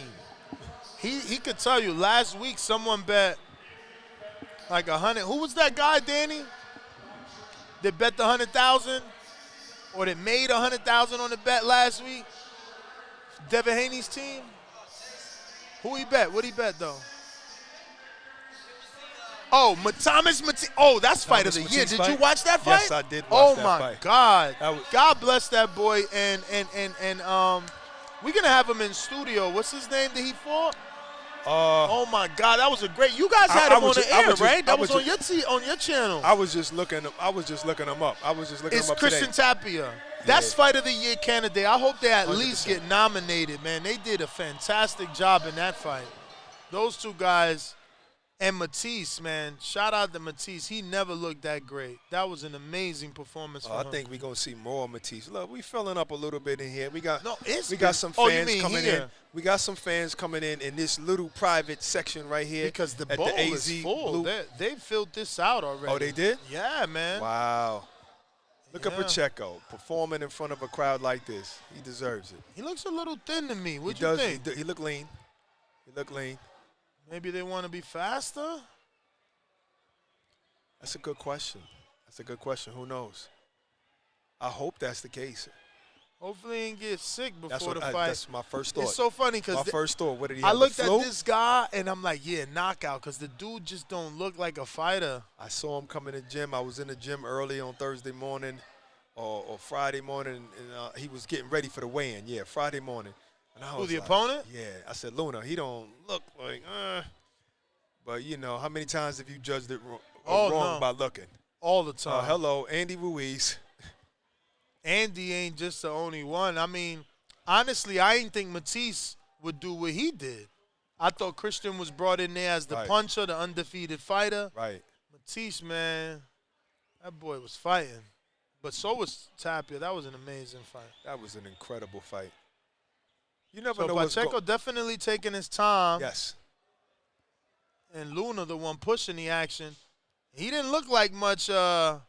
Speaker 2: He could tell you. Last week someone bet like 100. Who was that guy, Danny? That bet the 100,000, or that made 100,000 on the bet last week? Devin Haney's team. Who he bet? What he bet though? Oh, Thomas Matisse. Oh, that's fight of the year.
Speaker 6: Matisse
Speaker 2: Did
Speaker 6: fight?
Speaker 2: you watch that fight?
Speaker 6: Yes, I did watch
Speaker 2: Oh
Speaker 6: that
Speaker 2: my
Speaker 6: fight.
Speaker 2: God.
Speaker 6: That was-
Speaker 2: God bless that boy. And we're gonna have him in studio. What's his name that he fought? Oh my God, that was a great. You guys had him on the air, right? That was on your channel.
Speaker 6: I was just looking him up. I was just looking him
Speaker 2: It's
Speaker 6: up
Speaker 2: Christian
Speaker 6: today.
Speaker 2: Tapia. That's fight of the year candidate. I hope they at
Speaker 6: 100%.
Speaker 2: least get nominated, man. They did a fantastic job in that fight. Those two guys. And Matisse, man, shout out to Matisse. He never looked that great. That was an amazing performance for
Speaker 6: I
Speaker 2: him.
Speaker 6: think we're gonna see more of Matisse. Look, we filling up a little bit in here. We got some
Speaker 2: Oh, you
Speaker 6: fans
Speaker 2: mean
Speaker 6: coming
Speaker 2: here?
Speaker 6: in. We got some fans coming in this little private section right here.
Speaker 2: Because the
Speaker 6: at
Speaker 2: bowl
Speaker 6: the
Speaker 2: is
Speaker 6: AZ
Speaker 2: full.
Speaker 6: Blue.
Speaker 2: They filled this out already.
Speaker 6: Oh, they did?
Speaker 2: Yeah, man.
Speaker 6: Wow. Look at
Speaker 2: Yeah.
Speaker 6: Pacheco performing in front of a crowd like this. He deserves it.
Speaker 2: He looks a little thin to me. What
Speaker 6: He
Speaker 2: you
Speaker 6: does.
Speaker 2: think?
Speaker 6: He look lean. He look lean.
Speaker 2: Maybe they want to be faster?
Speaker 6: That's a good question. That's a good question. Who knows? I hope that's the case.
Speaker 2: Hopefully he didn't get sick
Speaker 6: That's
Speaker 2: before
Speaker 6: what
Speaker 2: the fight.
Speaker 6: that's my first thought.
Speaker 2: It's so funny
Speaker 6: my
Speaker 2: because
Speaker 6: first thought. What did he
Speaker 2: I
Speaker 6: have?
Speaker 2: looked
Speaker 6: the
Speaker 2: at
Speaker 6: flu?
Speaker 2: this guy and I'm like, yeah, knockout, because the dude just don't look like a fighter.
Speaker 6: I saw him come in the gym. I was in the gym early on Thursday morning or Friday morning, and he was getting ready for the weigh-in. Yeah, Friday morning. And I
Speaker 2: Who,
Speaker 6: was
Speaker 2: the
Speaker 6: like,
Speaker 2: opponent?
Speaker 6: Yeah. I said, Luna, he don't look like, But, you know, how many times have you judged it wrong
Speaker 2: no.
Speaker 6: by looking?
Speaker 2: All the time.
Speaker 6: Hello, Andy Ruiz.
Speaker 2: Andy ain't just the only one. I mean, honestly, I didn't think Matisse would do what he did. I thought Christian was brought in there as the
Speaker 6: Right.
Speaker 2: puncher, the undefeated fighter.
Speaker 6: Right.
Speaker 2: Matisse, man, that boy was fighting. But so was Tapia. That was an amazing fight.
Speaker 6: That was an incredible fight. You never
Speaker 2: So
Speaker 6: know what's
Speaker 2: Pacheco definitely taking his time.
Speaker 6: Yes.
Speaker 2: And Luna, the one pushing the action. He didn't look like much, but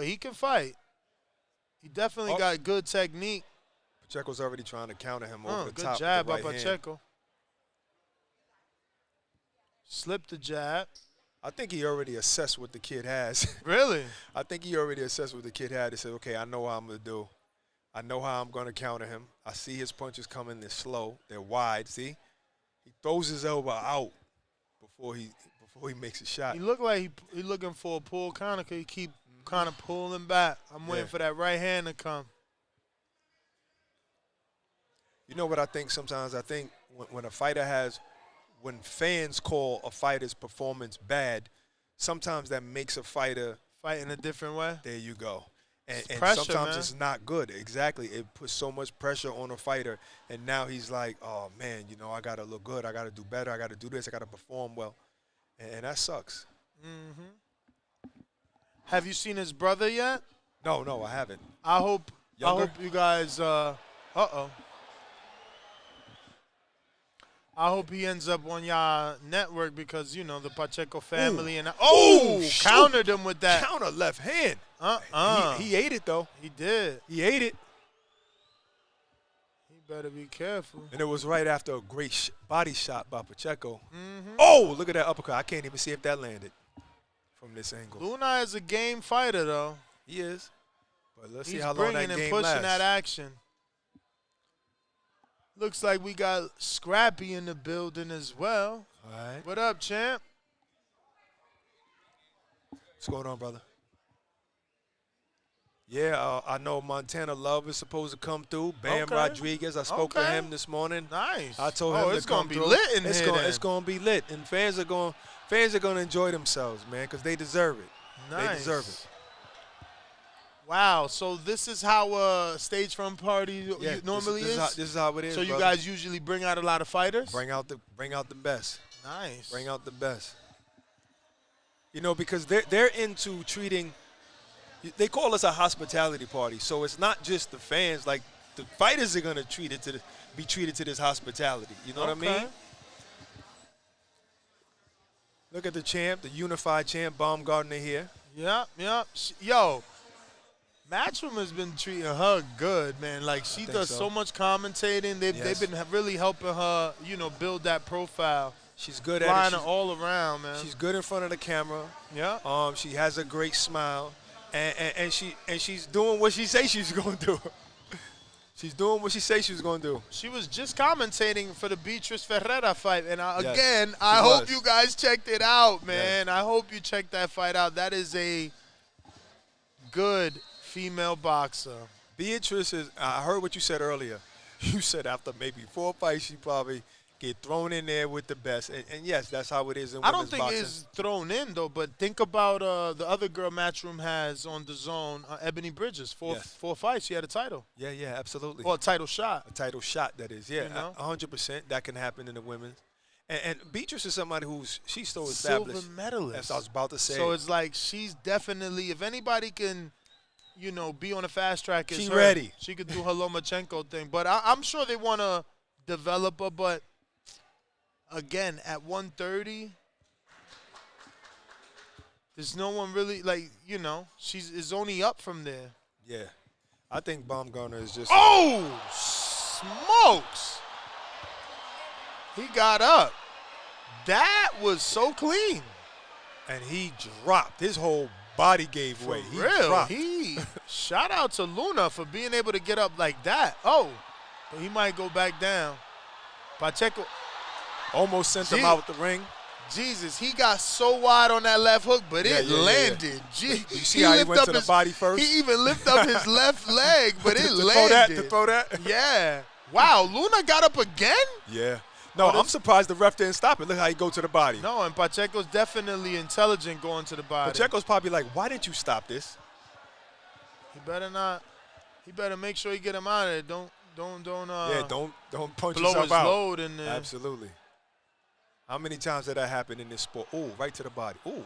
Speaker 2: he can fight. He definitely got good technique.
Speaker 6: Pacheco's already trying to counter him over the
Speaker 2: Good
Speaker 6: top.
Speaker 2: jab
Speaker 6: with
Speaker 2: by
Speaker 6: the right hand.
Speaker 2: Pacheco. Slipped the jab.
Speaker 6: I think he already assessed what the kid has.
Speaker 2: Really?
Speaker 6: I think he already assessed what the kid had. He said, okay, I know how I'm going to do. I know how I'm going to counter him. I see his punches coming. They're slow. They're wide. See? He throws his elbow out before he makes a shot.
Speaker 2: He looked like he looking for a pull counter. He keep kind of pulling back. I'm waiting for that right hand to come.
Speaker 6: You know what I think sometimes? I think when a fighter when fans call a fighter's performance bad, sometimes that makes a fighter
Speaker 2: fight in a different way.
Speaker 6: There you go. And
Speaker 2: pressure,
Speaker 6: sometimes
Speaker 2: man.
Speaker 6: it's not good. Exactly. It puts so much pressure on a fighter, and now he's like, oh, man, you know, I got to look good. I got to do better. I got to do this. I got to perform well. And that sucks.
Speaker 2: Mm-hmm. Have you seen his brother yet?
Speaker 6: No, I haven't.
Speaker 2: I hope
Speaker 6: Younger?
Speaker 2: you guys I hope he ends up on y'all network because, you know, the Pacheco family and countered him with that.
Speaker 6: Counter left hand. He ate it, though.
Speaker 2: He did.
Speaker 6: He ate it.
Speaker 2: He better be careful.
Speaker 6: And it was right after a great body shot by Pacheco.
Speaker 2: Mm-hmm.
Speaker 6: Oh, look at that uppercut. I can't even see if that landed from this angle.
Speaker 2: Luna is a game fighter, though.
Speaker 6: He is. But let's see
Speaker 2: He's
Speaker 6: how long
Speaker 2: bringing
Speaker 6: that
Speaker 2: and
Speaker 6: game
Speaker 2: pushing
Speaker 6: lasts.
Speaker 2: that action. Looks like we got Scrappy in the building as well.
Speaker 6: All right.
Speaker 2: What up, champ?
Speaker 6: What's going on, brother? Yeah, I know Montana Love is supposed to come through. Bam
Speaker 2: Okay.
Speaker 6: Rodriguez, I spoke to
Speaker 2: Okay.
Speaker 6: him this morning.
Speaker 2: Nice.
Speaker 6: I told him
Speaker 2: it's
Speaker 6: to come
Speaker 2: gonna be
Speaker 6: through.
Speaker 2: lit in
Speaker 6: it's
Speaker 2: here.
Speaker 6: gonna,
Speaker 2: then.
Speaker 6: it's gonna be lit, and fans are gonna enjoy themselves, man, because they deserve it.
Speaker 2: Nice.
Speaker 6: They deserve it.
Speaker 2: Wow. So this is how a stage front party
Speaker 6: Yeah,
Speaker 2: normally
Speaker 6: this
Speaker 2: is.
Speaker 6: is how it is.
Speaker 2: So you
Speaker 6: brother.
Speaker 2: guys usually bring out a lot of fighters.
Speaker 6: bring out the best.
Speaker 2: Nice.
Speaker 6: Bring out the best. You know, because they're into treating. They call us a hospitality party, so it's not just the fans. Like the fighters are gonna be treated to this hospitality. You know what I mean? Look at the champ, the unified champ, Baumgartner here.
Speaker 2: Yep. Yo, Matchroom has been treating her good, man. Like she
Speaker 6: think
Speaker 2: does
Speaker 6: so.
Speaker 2: so much commentating. They've
Speaker 6: Yes.
Speaker 2: been really helping her, build that profile.
Speaker 6: She's good at
Speaker 2: Flying
Speaker 6: it.
Speaker 2: her all around, man.
Speaker 6: She's good in front of the camera.
Speaker 2: Yeah.
Speaker 6: She has a great smile, and she's doing what she says she's going to do. She's doing what she says she's going to do.
Speaker 2: She was just commentating for the Beatrice Ferreira fight, and
Speaker 6: Yes,
Speaker 2: again,
Speaker 6: she
Speaker 2: I hope
Speaker 6: was.
Speaker 2: you guys checked it out, man. I hope you checked that fight out. That is a good female boxer.
Speaker 6: Beatrice is. I heard what you said earlier. You said after maybe 4 fights, she probably get thrown in there with the best. And yes, that's how it is in
Speaker 2: I
Speaker 6: women's
Speaker 2: don't think
Speaker 6: boxing.
Speaker 2: it's thrown in though, but think about the other girl Matchroom has on the zone, Ebony Bridges.
Speaker 6: Yes.
Speaker 2: Four fights, she had a title.
Speaker 6: Yeah, absolutely.
Speaker 2: Well, a title shot.
Speaker 6: A title shot, that is. Yeah,
Speaker 2: You know?
Speaker 6: 100%. That can happen in the women's. And Beatrice is somebody she's so established.
Speaker 2: Silver medalist.
Speaker 6: That's what I was about to say.
Speaker 2: So it's like she's definitely, if anybody can, be on a fast track, it's
Speaker 6: She
Speaker 2: her.
Speaker 6: ready.
Speaker 2: She could do her Lomachenko thing. But I'm sure they want to develop her. But again, at 130, there's no one really, is only up from there.
Speaker 6: Yeah. I think Baumgartner is just.
Speaker 2: Oh, smokes. He got up. That was so clean.
Speaker 6: And he dropped. His whole body gave way. He
Speaker 2: Real.
Speaker 6: dropped.
Speaker 2: Shout out to Luna for being able to get up like that. Oh, but he might go back down. Pacheco.
Speaker 6: Almost sent him out the ring.
Speaker 2: Jesus, he got so wide on that left hook, but it landed.
Speaker 6: You see how he went to the body first?
Speaker 2: He even lifted up his left leg, but it landed.
Speaker 6: To throw that?
Speaker 2: Yeah. Wow, Luna got up again?
Speaker 6: Yeah. No, I'm surprised the ref didn't stop it. Look how he go to the body.
Speaker 2: No, and Pacheco's definitely intelligent going to the body.
Speaker 6: Pacheco's probably like, why didn't you stop this?
Speaker 2: He better not. He better make sure he get him out of there. Don't punch
Speaker 6: blow
Speaker 2: his
Speaker 6: yourself out.
Speaker 2: load in there.
Speaker 6: Absolutely. How many times did that happen in this sport? Ooh, right to the body. Ooh.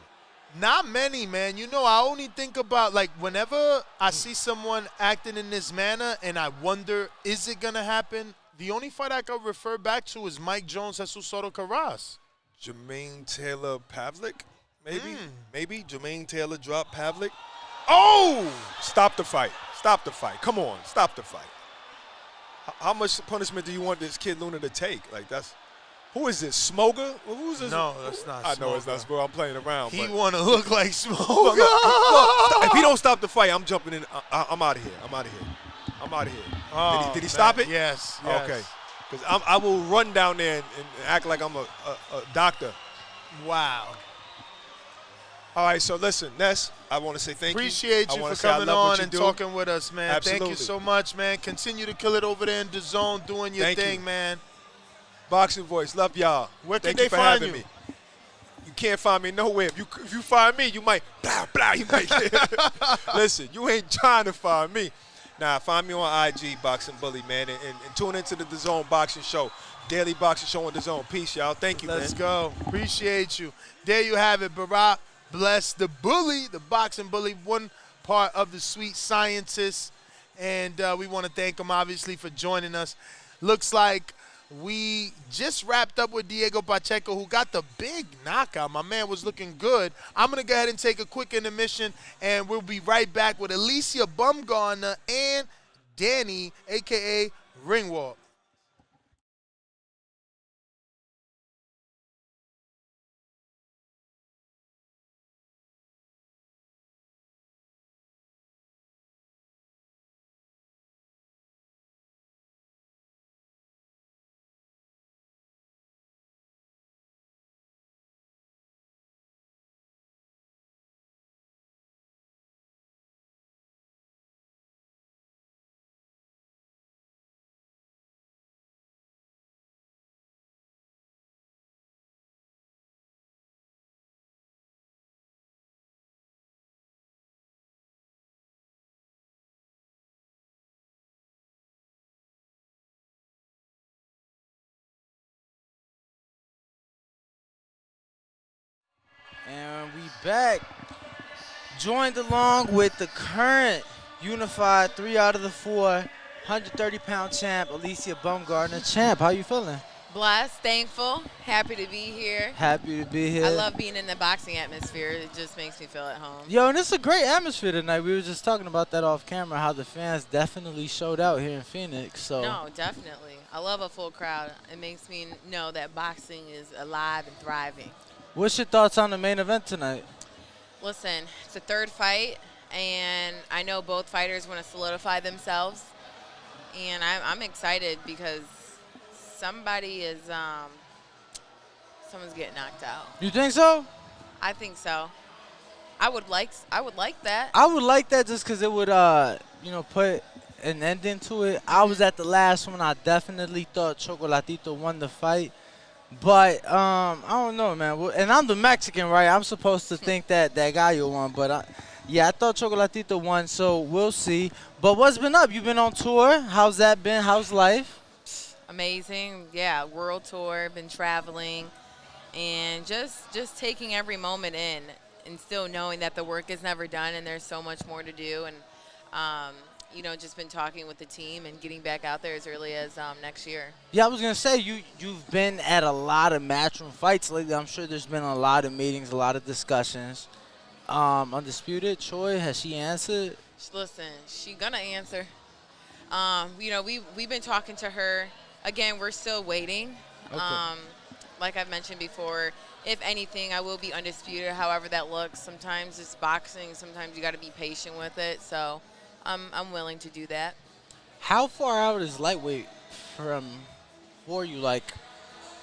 Speaker 2: Not many, man. I only think about, whenever I see someone acting in this manner and I wonder, is it going to happen? The only fight I can refer back to is Mike Jones, Jesus Soto Carras.
Speaker 6: Jermaine Taylor Pavlik, maybe? Maybe. Jermaine Taylor dropped Pavlik.
Speaker 2: Oh!
Speaker 6: Stop the fight. Stop the fight. Come on. Stop the fight. How much punishment do you want this kid Luna to take? Who is this, Smoger? Who's this?
Speaker 2: No, that's not
Speaker 6: I know it's
Speaker 2: Smoger.
Speaker 6: not Smoger. I'm playing around.
Speaker 2: He want to look like Smoker.
Speaker 6: Look, if he don't stop the fight, I'm jumping in. I'm out of here. I'm out of here.
Speaker 2: Oh,
Speaker 6: did he stop it?
Speaker 2: Yes.
Speaker 6: Okay. Because I will run down there and act like I'm a doctor.
Speaker 2: Wow.
Speaker 6: All right, so listen, Ness, I want to say thank
Speaker 2: Appreciate
Speaker 6: you.
Speaker 2: you
Speaker 6: I wanna
Speaker 2: for
Speaker 6: say I
Speaker 2: coming
Speaker 6: love what
Speaker 2: on
Speaker 6: you
Speaker 2: and
Speaker 6: do.
Speaker 2: talking with us, man. Thank you
Speaker 6: Absolutely.
Speaker 2: so much, man. Continue to kill it over there in the zone, doing your
Speaker 6: Thank
Speaker 2: thing,
Speaker 6: you.
Speaker 2: man.
Speaker 6: Boxing Voice, love y'all.
Speaker 2: Where can
Speaker 6: Thank
Speaker 2: they
Speaker 6: you for
Speaker 2: find
Speaker 6: having
Speaker 2: you?
Speaker 6: me. You can't find me nowhere. If you find me, you might blah blah. You might listen. You ain't trying to find me. Nah, find me on IG, Boxing Bully, man, and tune into the DAZN Boxing Show, daily boxing show on DAZN. Peace, y'all. Thank you,
Speaker 2: Let's
Speaker 6: man.
Speaker 2: go. Appreciate you. There you have it, Barack. Bless the bully, the boxing bully, one part of the Sweet Scientists. And we want to thank him, obviously, for joining us. Looks like we just wrapped up with Diego Pacheco, who got the big knockout. My man was looking good. I'm going to go ahead and take a quick intermission, and we'll be right back with Alicia Baumgartner and Danny, a.k.a. Ringwalk.
Speaker 9: back. Joined along with the current unified 3 out of the 4 130-pound champ, Alicia Bumgardner. Champ, how you feeling?
Speaker 10: Blessed, thankful, happy to be here.
Speaker 9: Happy to be here.
Speaker 10: I love being in the boxing atmosphere. It just makes me feel at home.
Speaker 9: Yo, and it's a great atmosphere tonight. We were just talking about that off camera, how the fans definitely showed out here in Phoenix. So
Speaker 10: No, definitely. I love a full crowd. It makes me know that boxing is alive and thriving.
Speaker 9: what's your thoughts on the main event tonight?
Speaker 10: Listen, it's the third fight, and I know both fighters want to solidify themselves. And I'm excited because somebody is, someone's getting knocked out.
Speaker 9: You think so?
Speaker 10: I think so. I would like that.
Speaker 9: I would like that just because it would, put an ending to it. I was at the last one. I definitely thought Chocolatito won the fight. But I don't know, man. And I'm the Mexican, right? I'm supposed to think that Gallo won. But, I thought Chocolatito won, so we'll see. But what's been up? You've been on tour. How's that been? How's life?
Speaker 10: Amazing. Yeah, world tour, been traveling, and just taking every moment in and still knowing that the work is never done and there's so much more to do. And, just been talking with the team and getting back out there as early as next year.
Speaker 9: Yeah, I was going to say, you've been at a lot of matchroom fights lately. I'm sure there's been a lot of meetings, a lot of discussions. Undisputed, Choi, has she answered?
Speaker 10: Listen, she gonna answer. We've been talking to her. Again, we're still waiting.
Speaker 9: Okay.
Speaker 10: Like I've mentioned before, if anything, I will be undisputed, however that looks. Sometimes it's boxing. Sometimes you got to be patient with it. So I'm willing to do that.
Speaker 9: How far out is lightweight for you? Like,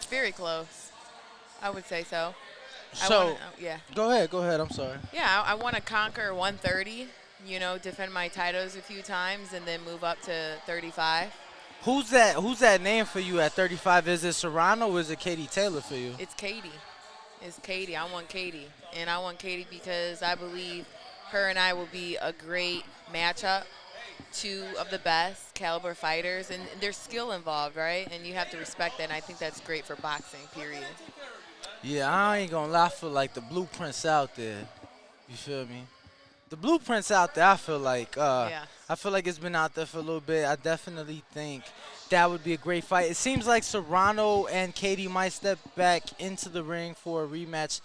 Speaker 10: Very close. I would say so.
Speaker 9: so
Speaker 10: Yeah.
Speaker 9: Go ahead. I'm sorry.
Speaker 10: Yeah, I want to conquer 130, defend my titles a few times, and then move up to 35.
Speaker 9: Who's that name for you at 35? Is it Serrano or is it Katie Taylor for you?
Speaker 10: It's Katie. It's Katie. I want Katie. And I want Katie because I believe her and I will be a great matchup. Two of the best caliber fighters, and there's skill involved, right? And you have to respect that, and I think that's great for boxing, period.
Speaker 9: Yeah, I ain't gonna lie, I feel like the blueprint's out there. You feel me? The blueprint's out there. I feel like I feel like it's been out there for a little bit. I definitely think that would be a great fight. It seems like Serrano and Katie might step back into the ring for a rematch.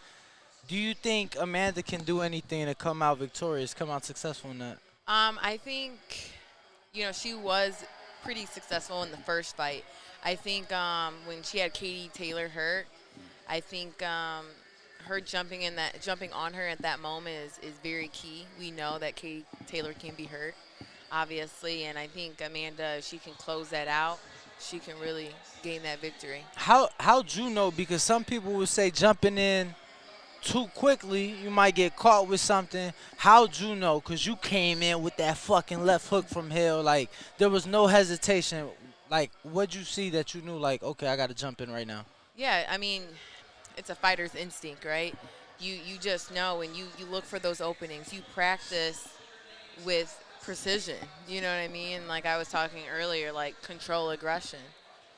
Speaker 9: Do you think Amanda can do anything to come out victorious, come out successful in that?
Speaker 10: I think, she was pretty successful in the first fight. I think when she had Katie Taylor hurt, I think her jumping on her at that moment is very key. We know that Katie Taylor can be hurt, obviously, and I think Amanda, if she can close that out, she can really gain that victory.
Speaker 9: How'd you know? Because some people would say jumping in too quickly, you might get caught with something. How'd you know? Because you came in with that fucking left hook from hell. Like, there was no hesitation. Like, what'd you see that you knew, like, okay, I got to jump in right now?
Speaker 10: Yeah, I mean, it's a fighter's instinct, right? You just know, and you look for those openings. You practice with precision, you know what I mean? Like I was talking earlier, like control aggression,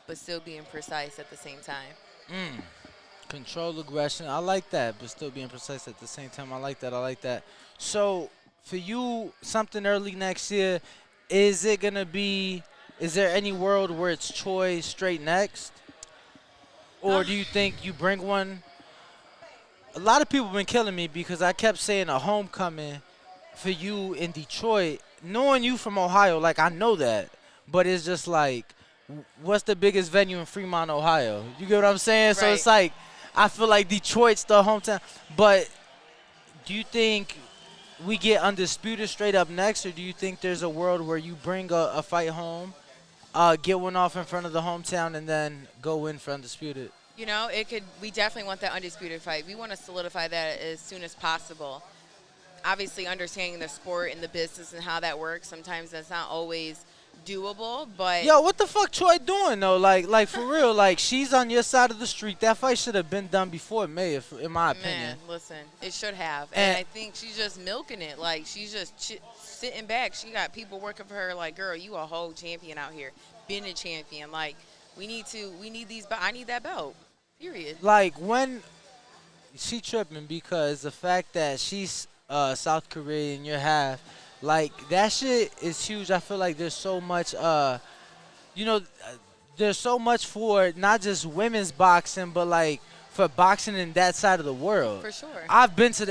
Speaker 10: but still being precise at the same time.
Speaker 9: Control aggression. I like that, but still being precise at the same time. I like that. So, for you, something early next year, is there any world where it's Choi straight next? Or do you think you bring one? A lot of people have been killing me because I kept saying a homecoming for you in Detroit. Knowing you from Ohio, like, I know that. But it's just like, what's the biggest venue in Fremont, Ohio? You get what I'm saying?
Speaker 10: Right.
Speaker 9: So it's like, I feel like Detroit's the hometown. But do you think we get Undisputed straight up next, or do you think there's a world where you bring a fight home, get one off in front of the hometown, and then go in for Undisputed?
Speaker 10: We definitely want that Undisputed fight. We want to solidify that as soon as possible. Obviously, understanding the sport and the business and how that works, sometimes that's not always doable, but
Speaker 9: yo, what the fuck Choi doing though? Like for real, like she's on your side of the street. That fight should have been done before May, in my opinion.
Speaker 10: Man, listen, it should have, and I think she's just milking it. Like she's just sitting back. She got people working for her. Like, girl, you a whole champion out here, been a champion. Like, we need these. I need that belt. Period.
Speaker 9: Like when she tripping because the fact that she's South Korean, you're half, like that shit is huge. I feel like there's so much, you know, there's so much for not just women's boxing, but like for boxing in that side of the world.
Speaker 10: For sure.
Speaker 9: I've been to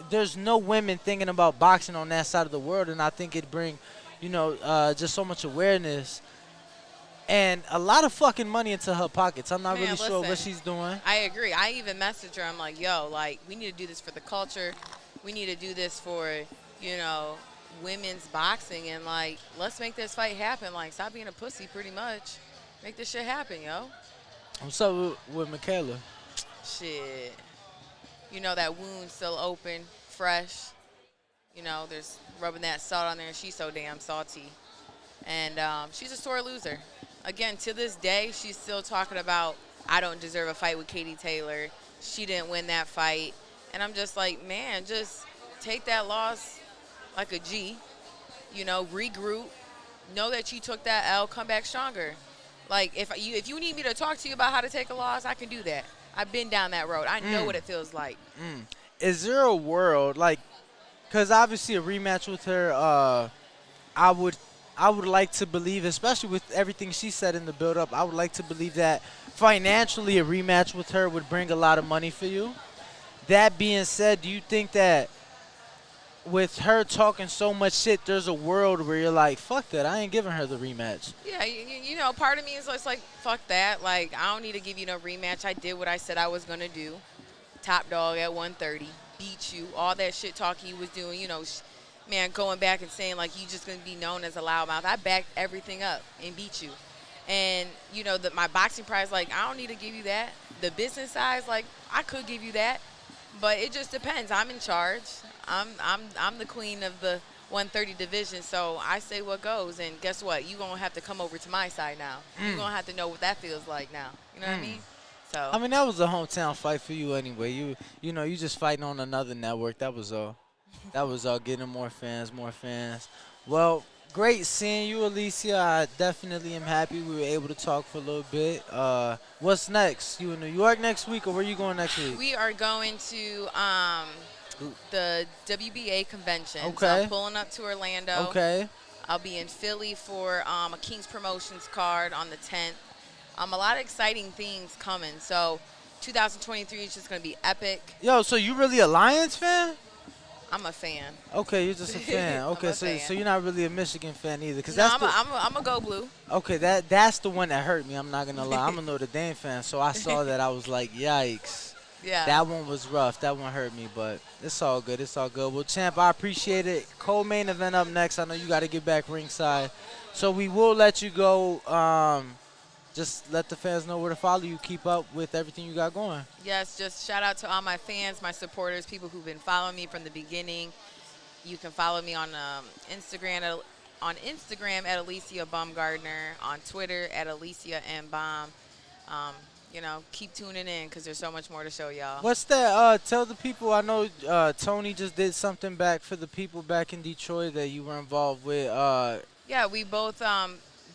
Speaker 9: there's no women thinking about boxing on that side of the world, and I think it bring, just so much awareness and a lot of fucking money into her pockets. I'm not
Speaker 10: Man,
Speaker 9: really sure what
Speaker 10: listen,
Speaker 9: she's doing.
Speaker 10: I agree. I even messaged her. I'm like, yo, like, we need to do this for the culture. We need to do this for, women's boxing. And, like, let's make this fight happen. Like, stop being a pussy pretty much. Make this shit happen, yo.
Speaker 9: What's up with Michaela?
Speaker 10: Shit. That wound still open, fresh. There's rubbing that salt on there. She's so damn salty. And she's a sore loser. Again, to this day, she's still talking about, I don't deserve a fight with Katie Taylor. She didn't win that fight. And I'm just like, man, just take that loss like a G. Regroup. Know that you took that L. Come back stronger. Like, if you need me to talk to you about how to take a loss, I can do that. I've been down that road. I know what it feels like.
Speaker 9: Is there a world, like, because obviously a rematch with her, I would like to believe, especially with everything she said in the build-up, I would like to believe that financially a rematch with her would bring a lot of money for you. That being said, do you think that with her talking so much shit, there's a world where you're like, fuck that, I ain't giving her the rematch?
Speaker 10: Yeah, part of me is just like, fuck that. Like, I don't need to give you no rematch. I did what I said I was going to do. Top dog at 130. Beat you. All that shit talking you was doing, man, going back and saying, like, you just going to be known as a loudmouth. I backed everything up and beat you. And, my boxing prize, like, I don't need to give you that. The business size, like, I could give you that. But it just depends. I'm in charge. I'm the queen of the 130 division, so I say what goes. And guess what? You're going to have to come over to my side now. You're going to have to know what that feels like now. You know what I mean? So
Speaker 9: I mean, that was a hometown fight for you anyway. You just fighting on another network. That was all. That was all, getting more fans. Well, great seeing you, Alicia. I definitely am happy we were able to talk for a little bit. What's next? You in New York next week, or where you going next week?
Speaker 10: we are going to the WBA convention.
Speaker 9: Okay.
Speaker 10: So I'm pulling up to Orlando.
Speaker 9: Okay.
Speaker 10: I'll be in Philly for a King's Promotions card on the 10th. A lot of exciting things coming. So 2023 is just going to be epic.
Speaker 9: Yo, so you really a Lions fan?
Speaker 10: I'm a fan.
Speaker 9: Okay, you're just a fan. Okay, so you're not really a Michigan fan either, because
Speaker 10: No, I'm a go blue.
Speaker 9: Okay, that's the one that hurt me. I'm not gonna lie. I'm a Notre Dame fan, so I saw that. I was like, yikes.
Speaker 10: Yeah.
Speaker 9: That one was rough. That one hurt me, but it's all good. It's all good. Well, champ, I appreciate it. Co-main event up next. I know you got to get back ringside, so we will let you go. Just let the fans know where to follow you. Keep up with everything you got going.
Speaker 10: Yes, just shout out to all my fans, my supporters, people who've been following me from the beginning. You can follow me on Instagram at Alicia Baumgardner, on Twitter at Alicia M. Baum. Keep tuning in because there's so much more to show y'all.
Speaker 9: What's that? Tell the people. I know Tony just did something back for the people back in Detroit that you were involved with.
Speaker 10: Yeah, we both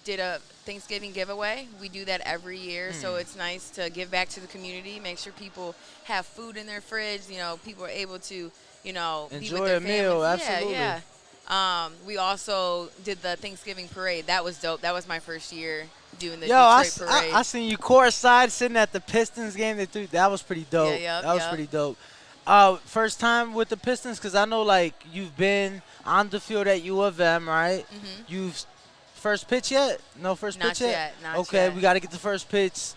Speaker 10: did a Thanksgiving giveaway. We do that every year, so it's nice to give back to the community, make sure people have food in their fridge, people are able to, be with
Speaker 9: enjoy
Speaker 10: their
Speaker 9: a meal.
Speaker 10: families.
Speaker 9: Absolutely.
Speaker 10: Yeah. We also did the Thanksgiving parade. That was dope. That was my first year doing the
Speaker 9: Yo,
Speaker 10: Detroit parade.
Speaker 9: I seen you courtside sitting at the Pistons game. That was pretty dope.
Speaker 10: Yeah,
Speaker 9: that was pretty dope. First time with the Pistons, because I know, like, you've been on the field at U of M, right?
Speaker 10: Mm-hmm.
Speaker 9: You've first pitch yet? No first
Speaker 10: Not
Speaker 9: pitch yet?
Speaker 10: yet, not
Speaker 9: okay,
Speaker 10: yet.
Speaker 9: we got to get the first pitch.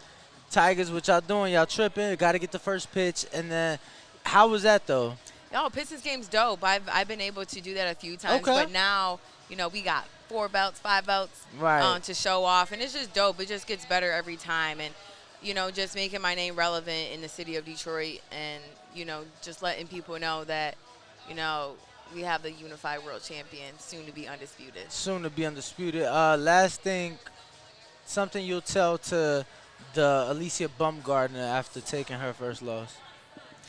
Speaker 9: Tigers, what y'all doing? Y'all tripping? Got to get the first pitch. And then, how was that, though?
Speaker 10: Oh, Pistons game's dope. I've been able to do that a few times.
Speaker 9: Okay.
Speaker 10: But now, we got 4 belts, 5 belts
Speaker 9: Right.
Speaker 10: to show off. And it's just dope. It just gets better every time. And, just making my name relevant in the city of Detroit and, just letting people know that, we have the unified world champion, soon to be undisputed.
Speaker 9: Soon to be undisputed. Last thing, something you'll tell to the Alicia Baumgardner after taking her first loss.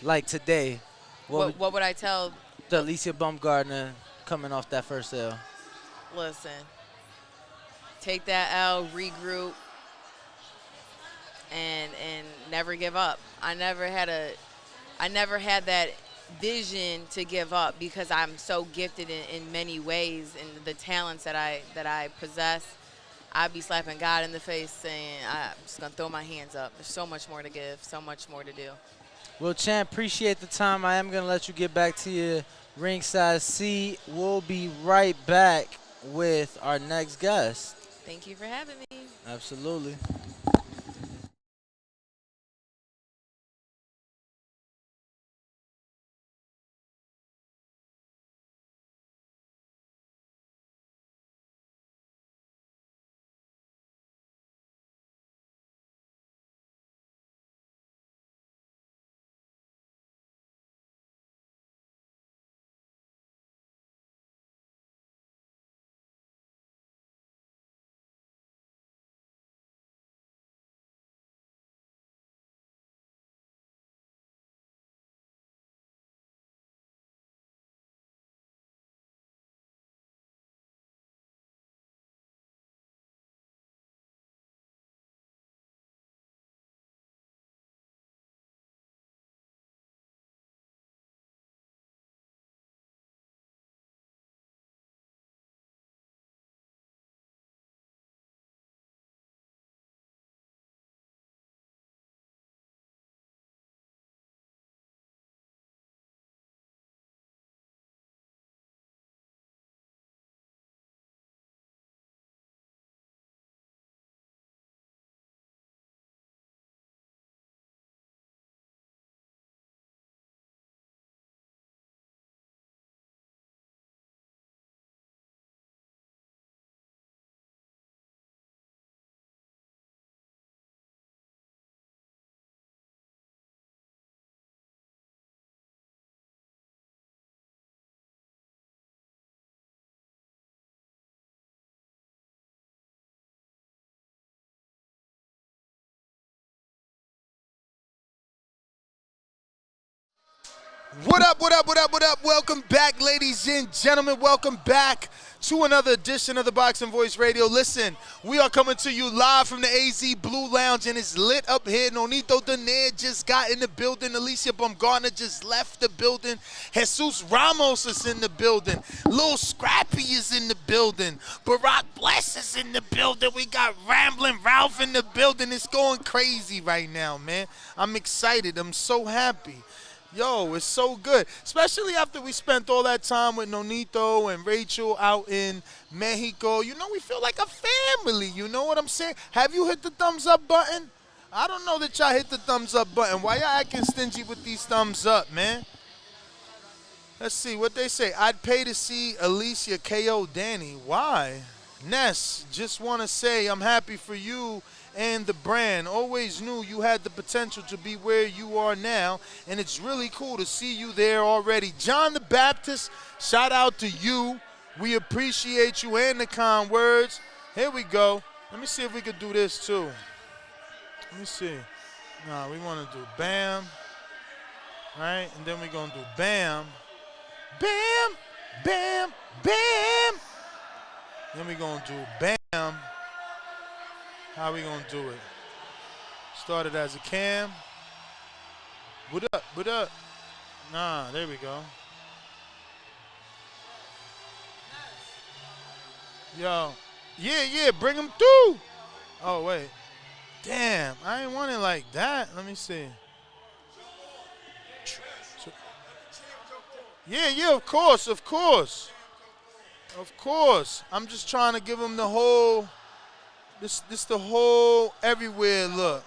Speaker 9: Like today.
Speaker 10: What would I tell?
Speaker 9: The Alicia Baumgardner coming off that first L.
Speaker 10: Listen, take that L, regroup, and never give up. I never had a I never had that vision to give up because I'm so gifted in many ways and the talents that I possess. I'd be slapping God in the face saying, I'm just going to throw my hands up. There's so much more to give, so much more to do.
Speaker 9: Well, champ, appreciate the time. I am going to let you get back to your ringside seat. We'll be right back with our next guest.
Speaker 10: Thank you for having me.
Speaker 9: Absolutely.
Speaker 2: What up, what up, what up, what up? Welcome back, ladies and gentlemen. Welcome back to another edition of the Boxing Voice Radio. Listen, we are coming to you live from the AZ Blue Lounge, and it's lit up here. Nonito Donaire just got in the building. Alicia Baumgartner just left the building. Jesus Ramos is in the building. Lil Scrappy is in the building. Barack Bless is in the building. We got Ramblin' Ralph in the building. It's going crazy right now, man. I'm excited. I'm so happy. Yo, it's so good, especially after we spent all that time with Nonito and Rachel out in Mexico. You know, we feel like a family. You know what I'm saying? Have you hit the thumbs up button? I don't know that y'all hit the thumbs up button. Why y'all acting stingy with these thumbs up, man? Let's see what they say. I'd pay to see Alicia KO Danny. Why? Ness, just want to say I'm happy for you and the brand. Always knew you had the potential to be where you are now, and it's really cool to see you there already. John the Baptist, shout out to you. We appreciate you and the kind words. Here we go. Let me see if we could do this too. Let me see. No, we want to do bam, right? And then we're going to do bam, bam, bam, bam. Then we're going to do bam. How we gonna do it? Started as a cam. What up? What up? Nah, there we go. Yo. Yeah, bring him through. Oh, wait. Damn, I ain't want it like that. Let me see. Yeah, of course. Of course. I'm just trying to give him the whole... This the whole everywhere look.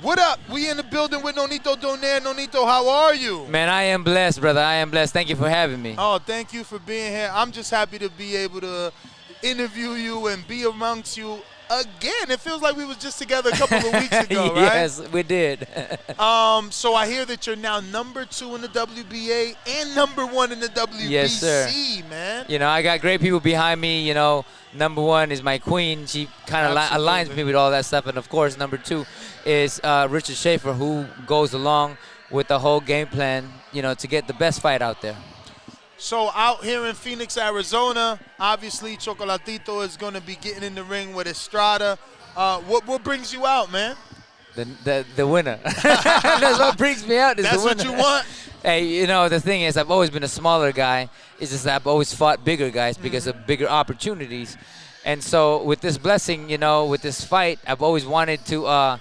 Speaker 2: What up? We in the building with Nonito Donaire. Nonito, how are you?
Speaker 11: Man, I am blessed, brother. I am blessed. Thank you for having me.
Speaker 2: Oh, thank you for being here. I'm just happy to be able to interview you and be amongst you again. It feels like we was just together a couple of weeks ago, right?
Speaker 11: Yes, we did.
Speaker 2: So I hear that you're now #2 in the WBA and #1 in the WBC,
Speaker 11: Yes, sir.
Speaker 2: man.
Speaker 11: You know, I got great people behind me. You know, #1 is my queen. She kind of aligns me with all that stuff. And, of course, #2 is Richard Schaefer, who goes along with the whole game plan, you know, to get the best fight out there.
Speaker 2: So out here in Phoenix, Arizona, obviously Chocolatito is going to be getting in the ring with Estrada. What brings you out, man?
Speaker 11: The winner. That's what freaks me out. Is
Speaker 2: That's
Speaker 11: the
Speaker 2: what
Speaker 11: winner.
Speaker 2: you want?
Speaker 11: Hey, you know, the thing is, I've always been a smaller guy. It's just that I've always fought bigger guys because of bigger opportunities. And so with this blessing, you know, with this fight, I've always wanted to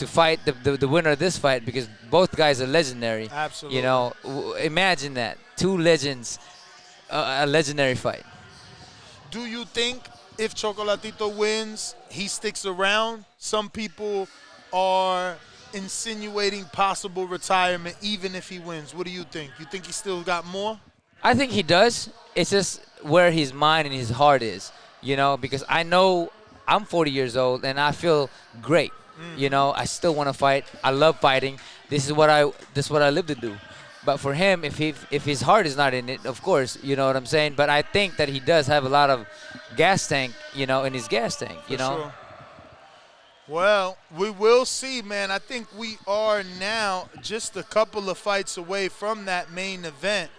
Speaker 11: fight the winner of this fight because both guys are legendary.
Speaker 2: Absolutely.
Speaker 11: You know, imagine that. Two legends, a legendary fight.
Speaker 2: Do you think if Chocolatito wins, he sticks around? Some people are insinuating possible retirement even if he wins. What do you think? You think he still got more?
Speaker 11: I think he does. It's just where his mind and his heart is, you know, because I know I'm 40 years old and I feel great. You know, I still want to fight. I love fighting. This is what I live to do. But for him, if his heart is not in it, of course, you know what I'm saying. But I think that he does have a lot of gas tank, you know, in his gas tank, you know.
Speaker 2: Sure. Well, we will see, man. I think we are now just a couple of fights away from that main event.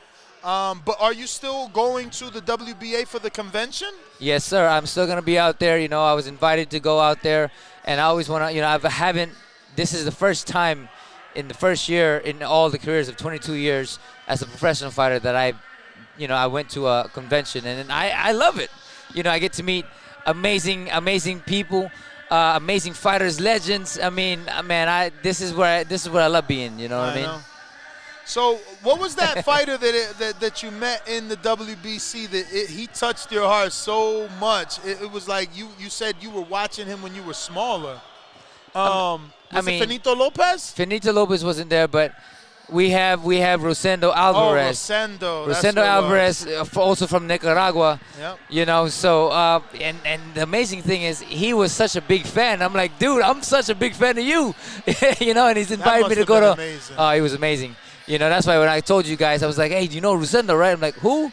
Speaker 2: But are you still going to the WBA for the convention?
Speaker 11: Yes, sir. I'm still going to be out there. You know, I was invited to go out there. And I always want to, you know, this is the first time in the first year in all the careers of 22 years as a professional fighter that I went to a convention. And I love it. You know, I get to meet amazing people, amazing fighters, legends. I mean, man, this is where I love being, you know what I mean?
Speaker 2: Know. So what was that fighter that you met in the WBC that he touched your heart so much? It was like you said you were watching him when you were smaller. Was it Finito Lopez?
Speaker 11: Finito Lopez wasn't there, but we have Rosendo Alvarez.
Speaker 2: Oh, Rosendo.
Speaker 11: Rosendo Alvarez, also from Nicaragua.
Speaker 2: Yep.
Speaker 11: You know, so and the amazing thing is he was such a big fan. I'm like, dude, I'm such a big fan of you. You know, and he's invited me to go to.
Speaker 2: Amazing.
Speaker 11: Oh, he was amazing. You know, that's why when I told you guys, I was like, hey, do you know Rosendo, right? I'm like, who?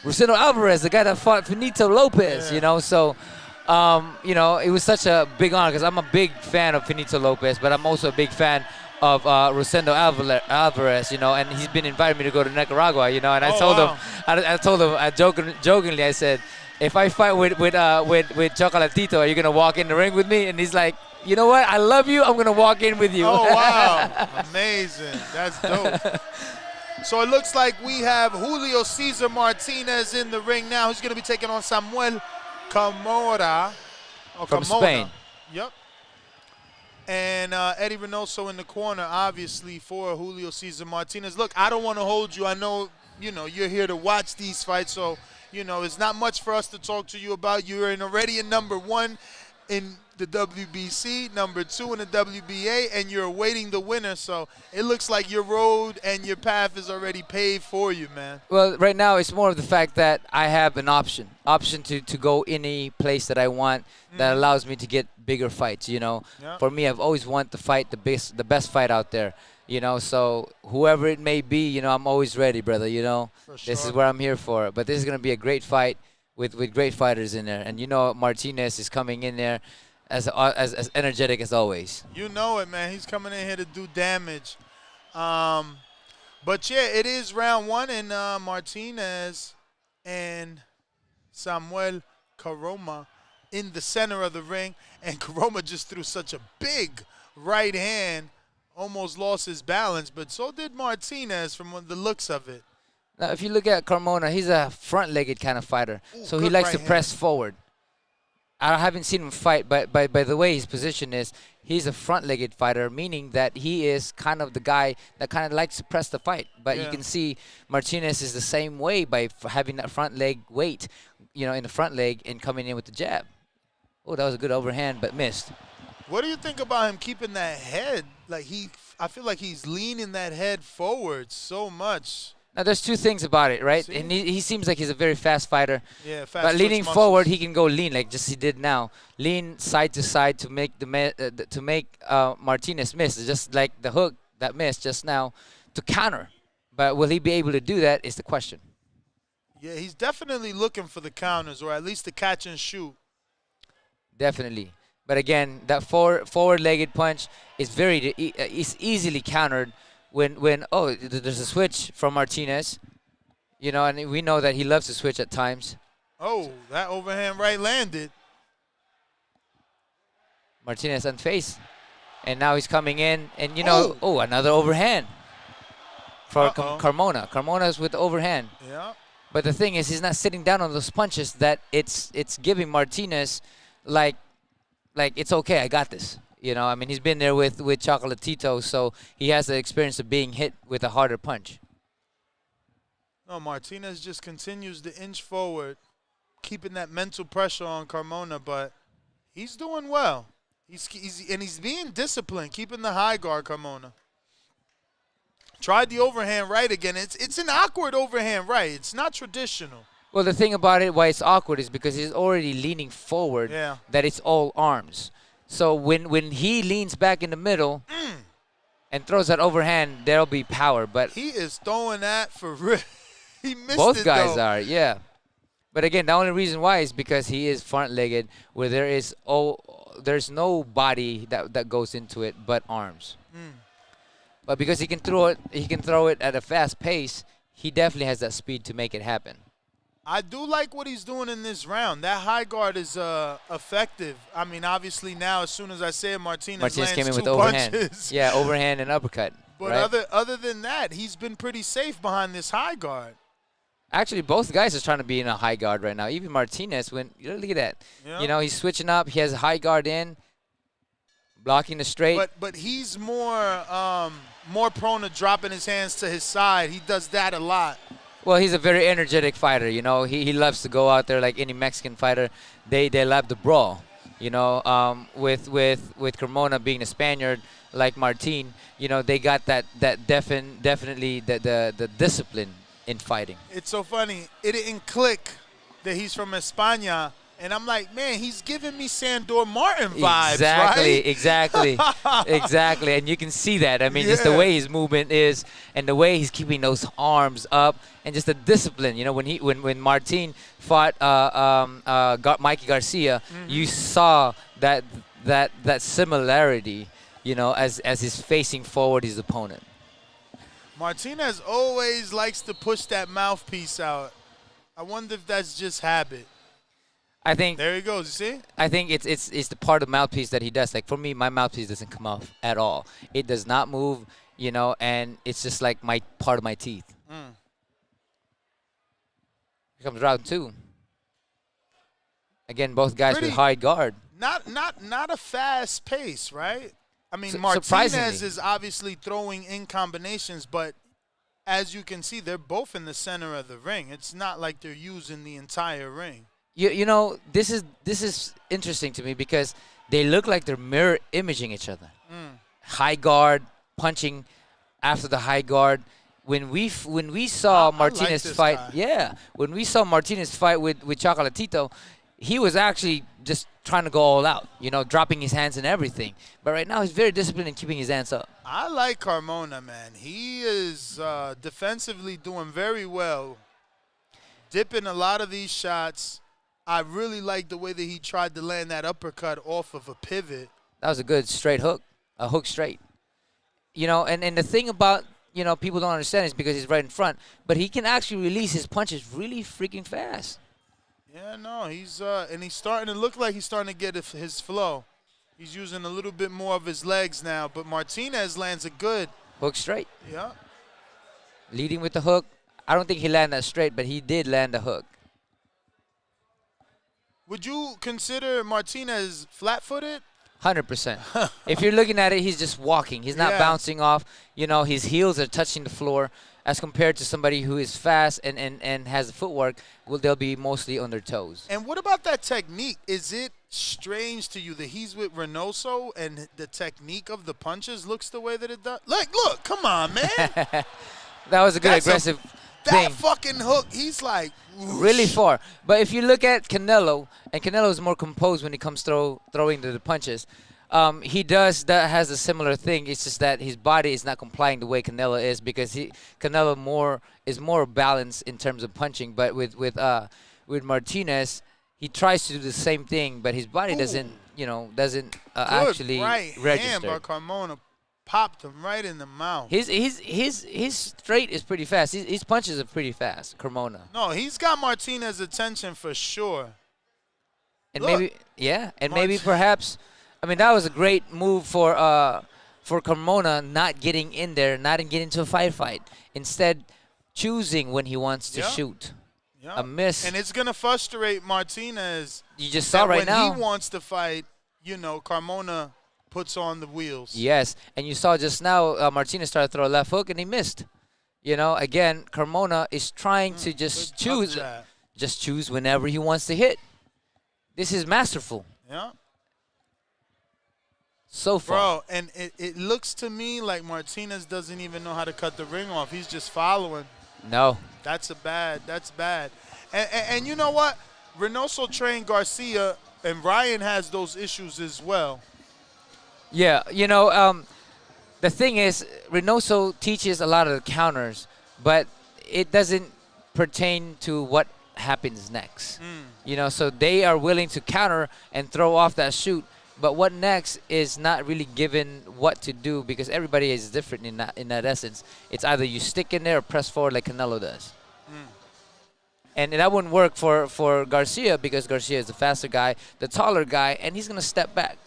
Speaker 11: Rosendo Alvarez, the guy that fought Finito Lopez, you know? So, you know, it was such a big honor because I'm a big fan of Finito Lopez, but I'm also a big fan of Rosendo Alvarez, you know, and he's been inviting me to go to Nicaragua, you know, and I told him jokingly, I said, if I fight with Chocolatito, are you going to walk in the ring with me? And he's like, you know what? I love you. I'm going to walk in with you.
Speaker 2: Oh, wow. Amazing. That's dope. So it looks like we have Julio Cesar Martinez in the ring now. He's going to be taking on Samuel Camora.
Speaker 11: From Spain.
Speaker 2: Yep. And Eddie Reynoso in the corner, obviously, for Julio Cesar Martinez. Look, I don't want to hold you. I know, you know, you're here to watch these fights, so, you know, it's not much for us to talk to you about. You're already in #1 in the WBC, #2 in the WBA, and you're awaiting the winner. So it looks like your road and your path is already paved for you, man.
Speaker 11: Well, right now it's more of the fact that I have an option to go any place that I want that allows me to get bigger fights, you know.
Speaker 2: Yeah.
Speaker 11: For me, I've always wanted to fight the best fight out there, you know. So whoever it may be, you know, I'm always ready, brother, you know.
Speaker 2: For sure.
Speaker 11: This is what I'm here for. But this is going to be a great fight with great fighters in there. And you know Martinez is coming in there as energetic as always.
Speaker 2: You know it, man. He's coming in here to do damage. But, yeah, it is round 1, and Martinez and Samuel Caroma in the center of the ring. And Caroma just threw such a big right hand, almost lost his balance. But so did Martinez from the looks of it.
Speaker 11: Now, if you look at Carmona, he's a front-legged kind of fighter.
Speaker 2: Ooh,
Speaker 11: so he likes to press forward. I haven't seen him fight, but by the way his position is, he's a front-legged fighter, meaning that he is kind of the guy that kind of likes to press the fight. But you can see Martinez is the same way by having that front leg weight, you know, in the front leg and coming in with the jab. Oh, that was a good overhand, but missed.
Speaker 2: What do you think about him keeping that head? Like I feel like he's leaning that head forward so much.
Speaker 11: Now, there's two things about it, right? And he seems like he's a very fast fighter.
Speaker 2: Yeah, fast.
Speaker 11: But leaning forward, he can go lean like just he did now. Lean side to side to make Martinez miss, just like the hook that missed just now to counter. But will he be able to do that is the question.
Speaker 2: Yeah, he's definitely looking for the counters, or at least the catch and shoot.
Speaker 11: Definitely. But again, that forward-legged punch is is easily countered when there's a switch from Martinez, you know, and we know that he loves to switch at times.
Speaker 2: Oh, that overhand right landed.
Speaker 11: Martinez unfaced. And now he's coming in, and another overhand for Carmona. Carmona's with the overhand.
Speaker 2: Yeah.
Speaker 11: But the thing is, he's not sitting down on those punches that it's giving Martinez like it's okay, I got this. I mean, he's been there with Chocolatito, so he has the experience of being hit with a harder punch.
Speaker 2: No, Martinez just continues to inch forward, keeping that mental pressure on Carmona, but he's doing well. He's being disciplined, keeping the high guard, Carmona. Tried the overhand right again. It's an awkward overhand right. It's not traditional.
Speaker 11: Well, the thing about it, why it's awkward, is because he's already leaning forward.
Speaker 2: Yeah.
Speaker 11: That it's all arms. So when he leans back in the middle and throws that overhand, there'll be power. But
Speaker 2: he is throwing that for real. He missed it,
Speaker 11: both guys
Speaker 2: though.
Speaker 11: are, yeah. But again, the only reason why is because he is front-legged, where there's no body that goes into it but arms. But because he can throw it at a fast pace, he definitely has that speed to make it happen.
Speaker 2: I do like what he's doing in this round. That high guard is effective. I mean, obviously now, as soon as I say it, Martinez lands
Speaker 11: came in with
Speaker 2: two
Speaker 11: overhand.
Speaker 2: punches.
Speaker 11: Yeah, overhand and uppercut.
Speaker 2: But
Speaker 11: right?
Speaker 2: other than that, he's been pretty safe behind this high guard.
Speaker 11: Actually, both guys are trying to be in a high guard right now. Even Martinez, look at that.
Speaker 2: Yeah.
Speaker 11: He's switching up. He has a high guard in, blocking the straight.
Speaker 2: But he's more prone to dropping his hands to his side. He does that a lot.
Speaker 11: Well, he's a very energetic fighter. He loves to go out there like any Mexican fighter. They love the brawl. With Carmona being a Spaniard like Martin, they got that definitely the discipline in fighting.
Speaker 2: It's so funny. It didn't click that he's from España. And I'm like, man, he's giving me Sandor Martin vibes, right?
Speaker 11: Exactly. And you can see that. I mean, just the way his movement is and the way he's keeping those arms up and just the discipline. When Martin fought Mikey Garcia, you saw that similarity, as he's facing forward his opponent.
Speaker 2: Martinez always likes to push that mouthpiece out. I wonder if that's just habit.
Speaker 11: I think
Speaker 2: there he goes. You see?
Speaker 11: I think it's the part of the mouthpiece that he does. Like for me, my mouthpiece doesn't come off at all. It does not move, and it's just like my part of my teeth. Here comes round 2. Again, both guys with high guard.
Speaker 2: Not a fast pace, right? I mean,
Speaker 11: Surprisingly.
Speaker 2: Martinez is obviously throwing in combinations, but as you can see, they're both in the center of the ring. It's not like they're using the entire ring.
Speaker 11: This is interesting to me because they look like they're mirror imaging each other. High guard, punching after the high guard. When we saw Martinez fight, when we saw Martinez fight with Chocolatito, he was actually just trying to go all out, dropping his hands and everything. But right now he's very disciplined in keeping his hands up.
Speaker 2: I like Carmona, man. He is defensively doing very well, dipping a lot of these shots. I really like the way that he tried to land that uppercut off of a pivot.
Speaker 11: That was a good straight hook, a hook straight. And the thing about, people don't understand is because he's right in front, but he can actually release his punches really freaking fast.
Speaker 2: Yeah, no, he's starting to look like he's starting to get his flow. He's using a little bit more of his legs now, but Martinez lands a good
Speaker 11: hook straight.
Speaker 2: Yeah.
Speaker 11: Leading with the hook. I don't think he landed that straight, but he did land a hook.
Speaker 2: Would you consider Martinez flat-footed?
Speaker 11: 100%. If you're looking at it, he's just walking. He's not bouncing off. His heels are touching the floor as compared to somebody who is fast and has the footwork. Well, they'll be mostly on their toes.
Speaker 2: And what about that technique? Is it strange to you that he's with Reynoso and the technique of the punches looks the way that it does? Look, come on, man.
Speaker 11: That was a good aggressive thing.
Speaker 2: That fucking hook, he's like whoosh.
Speaker 11: Really far. But if you look at Canelo, and Canelo is more composed when it comes throwing the punches, he has a similar thing. It's just that his body is not complying the way Canelo is because Canelo is more balanced in terms of punching. But with Martinez, he tries to do the same thing, but his body doesn't actually
Speaker 2: right
Speaker 11: register.
Speaker 2: Hand by Carmona popped him right in the mouth.
Speaker 11: His straight is pretty fast. His punches are pretty fast, Carmona.
Speaker 2: No, he's got Martinez's attention for sure.
Speaker 11: And maybe perhaps I mean, that was a great move for Carmona, not getting in there, not getting into a fight. Instead, choosing when he wants to shoot.
Speaker 2: Yeah.
Speaker 11: A miss.
Speaker 2: And it's going to frustrate Martinez.
Speaker 11: You just saw right now.
Speaker 2: When he wants to fight, you know, Carmona puts on the wheels.
Speaker 11: Yes, and you saw just now Martinez started to throw a left hook, and he missed. You know, again, Carmona is trying to just choose whenever he wants to hit. This is masterful.
Speaker 2: Yeah.
Speaker 11: So far.
Speaker 2: Bro, and it looks to me like Martinez doesn't even know how to cut the ring off. He's just following.
Speaker 11: No.
Speaker 2: That's bad. And you know what? Reynoso trained Garcia, and Ryan has those issues as well.
Speaker 11: Yeah, you know, the thing is, Reynoso teaches a lot of the counters, but it doesn't pertain to what happens next. You know, so they are willing to counter and throw off that shoot, but what next is not really given what to do because everybody is different in that essence. It's either you stick in there or press forward like Canelo does. And that wouldn't work for Garcia because Garcia is the faster guy, the taller guy, and he's going to step back.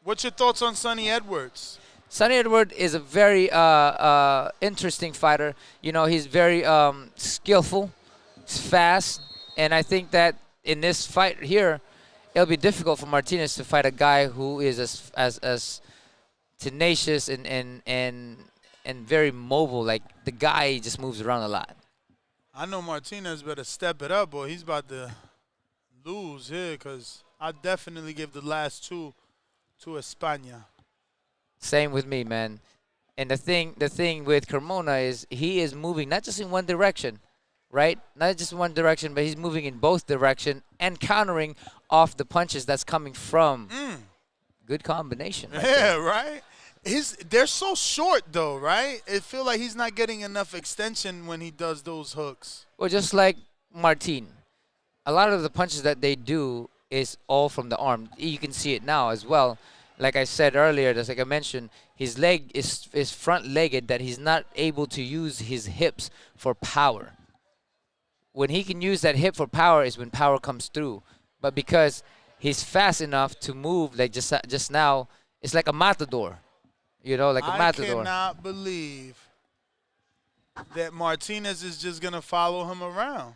Speaker 2: What's your thoughts on Sonny Edwards?
Speaker 11: Sonny Edwards is a very interesting fighter. You know, he's very skillful, he's fast, and I think that in this fight here, it'll be difficult for Martinez to fight a guy who is as tenacious and very mobile. Like, the guy just moves around a lot.
Speaker 2: I know Martinez better step it up, boy. He's about to lose here because I definitely give the last two to España.
Speaker 11: Same with me, man. And the thing with Carmona is he is moving not just in one direction, right? Not just one direction, but he's moving in both directions and countering off the punches that's coming from. Good combination. Right there.
Speaker 2: Right? They're so short, though, right? It feels like he's not getting enough extension when he does those hooks.
Speaker 11: Well, just like Martin, a lot of the punches that they do is all from the arm. You can see it now as well. Like I said earlier, just like I mentioned, his leg is front-legged, that he's not able to use his hips for power. When he can use that hip for power is when power comes through. But because he's fast enough to move, like just now, it's like a matador. You know, like a matador.
Speaker 2: I cannot believe that Martinez is just going to follow him around.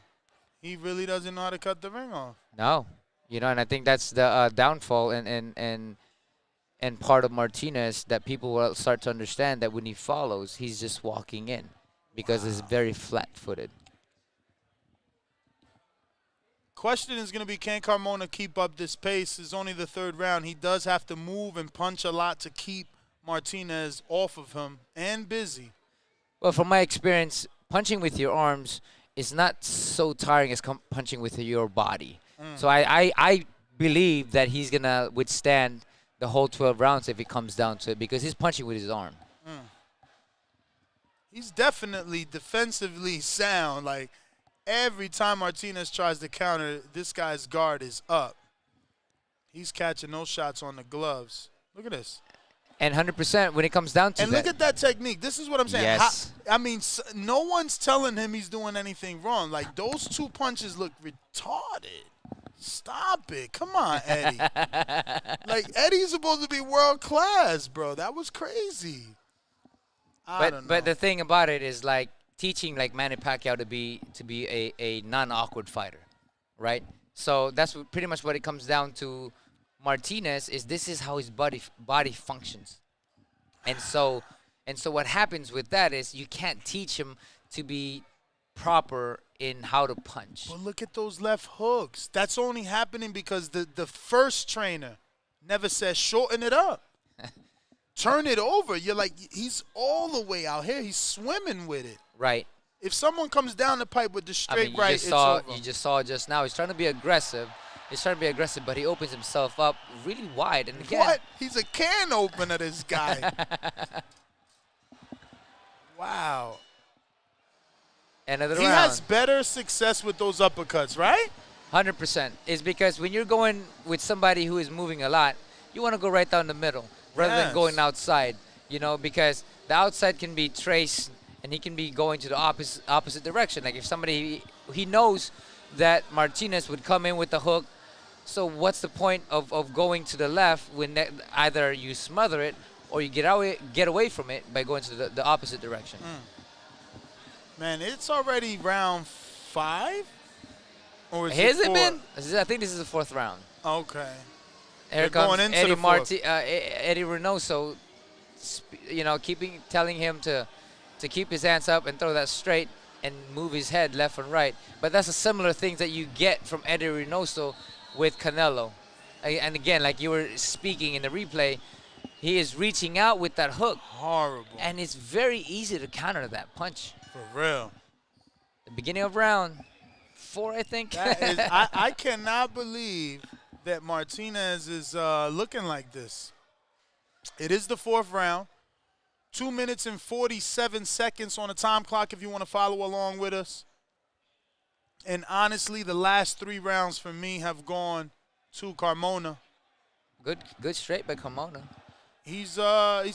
Speaker 2: He really doesn't know how to cut the ring off.
Speaker 11: No. You know, and I think that's the downfall and part of Martinez, that people will start to understand that when he follows, he's just walking in because he's very flat-footed.
Speaker 2: Question is going to be, can Carmona keep up this pace? It's only the third round. He does have to move and punch a lot to keep Martinez off of him and busy.
Speaker 11: Well, from my experience, punching with your arms is not so tiring as punching with your body. So I believe that he's going to withstand the whole 12 rounds if it comes down to it because he's punching with his arm.
Speaker 2: He's definitely defensively sound. Like, every time Martinez tries to counter, this guy's guard is up. He's catching those shots on the gloves. Look at this.
Speaker 11: And 100% when it comes down to
Speaker 2: and look at that technique. This is what I'm saying.
Speaker 11: Yes.
Speaker 2: I mean, no one's telling him he's doing anything wrong. Like, those two punches look retarded. Stop it. Come on, Eddie. Like, Eddie's supposed to be world class, bro. That was crazy. I don't know.
Speaker 11: But the thing about it is, like, teaching like Manny Pacquiao to be a non-awkward fighter, right? So that's pretty much what it comes down to. Martinez is this is how his body functions, and so what happens with that is you can't teach him to be proper in how to punch.
Speaker 2: But look at those left hooks. That's only happening because the first trainer never says shorten it up. Turn it over. You're like, he's all the way out here. He's swimming with it.
Speaker 11: Right.
Speaker 2: If someone comes down the pipe with the straight right, it's over.
Speaker 11: You just saw just now. He's trying to be aggressive. But he opens himself up really wide. And again,
Speaker 2: what? He's a can opener, this guy. Wow.
Speaker 11: Another
Speaker 2: round. He has better success with those uppercuts, right?
Speaker 11: 100%. It's because when you're going with somebody who is moving a lot, you want to go right down the middle rather than going outside, you know, because the outside can be traced and he can be going to the opposite direction. Like if somebody, he knows that Martinez would come in with the hook So what's the point of going to the left when either you smother it or you get away from it by going to the opposite direction?
Speaker 2: Man, it's already round 5? Or is
Speaker 11: Has
Speaker 2: it
Speaker 11: it
Speaker 2: 4?
Speaker 11: been? I think this is the 4th round.
Speaker 2: Okay.
Speaker 11: Here
Speaker 2: They're
Speaker 11: comes
Speaker 2: going into
Speaker 11: Eddie
Speaker 2: the fourth.
Speaker 11: Eddie Reynoso, telling him to keep his hands up and throw that straight and move his head left and right. But that's a similar thing that you get from Eddie Reynoso with Canelo. And again, like you were speaking in the replay, he is reaching out with that hook.
Speaker 2: Horrible.
Speaker 11: And it's very easy to counter that punch.
Speaker 2: For real.
Speaker 11: The beginning of round 4, I think.
Speaker 2: That is, I cannot believe that Martinez is looking like this. It is the 4th round. 2 minutes and 47 seconds on the time clock if you want to follow along with us. And honestly, the last 3 rounds for me have gone to Carmona.
Speaker 11: Good straight by Carmona.
Speaker 2: He's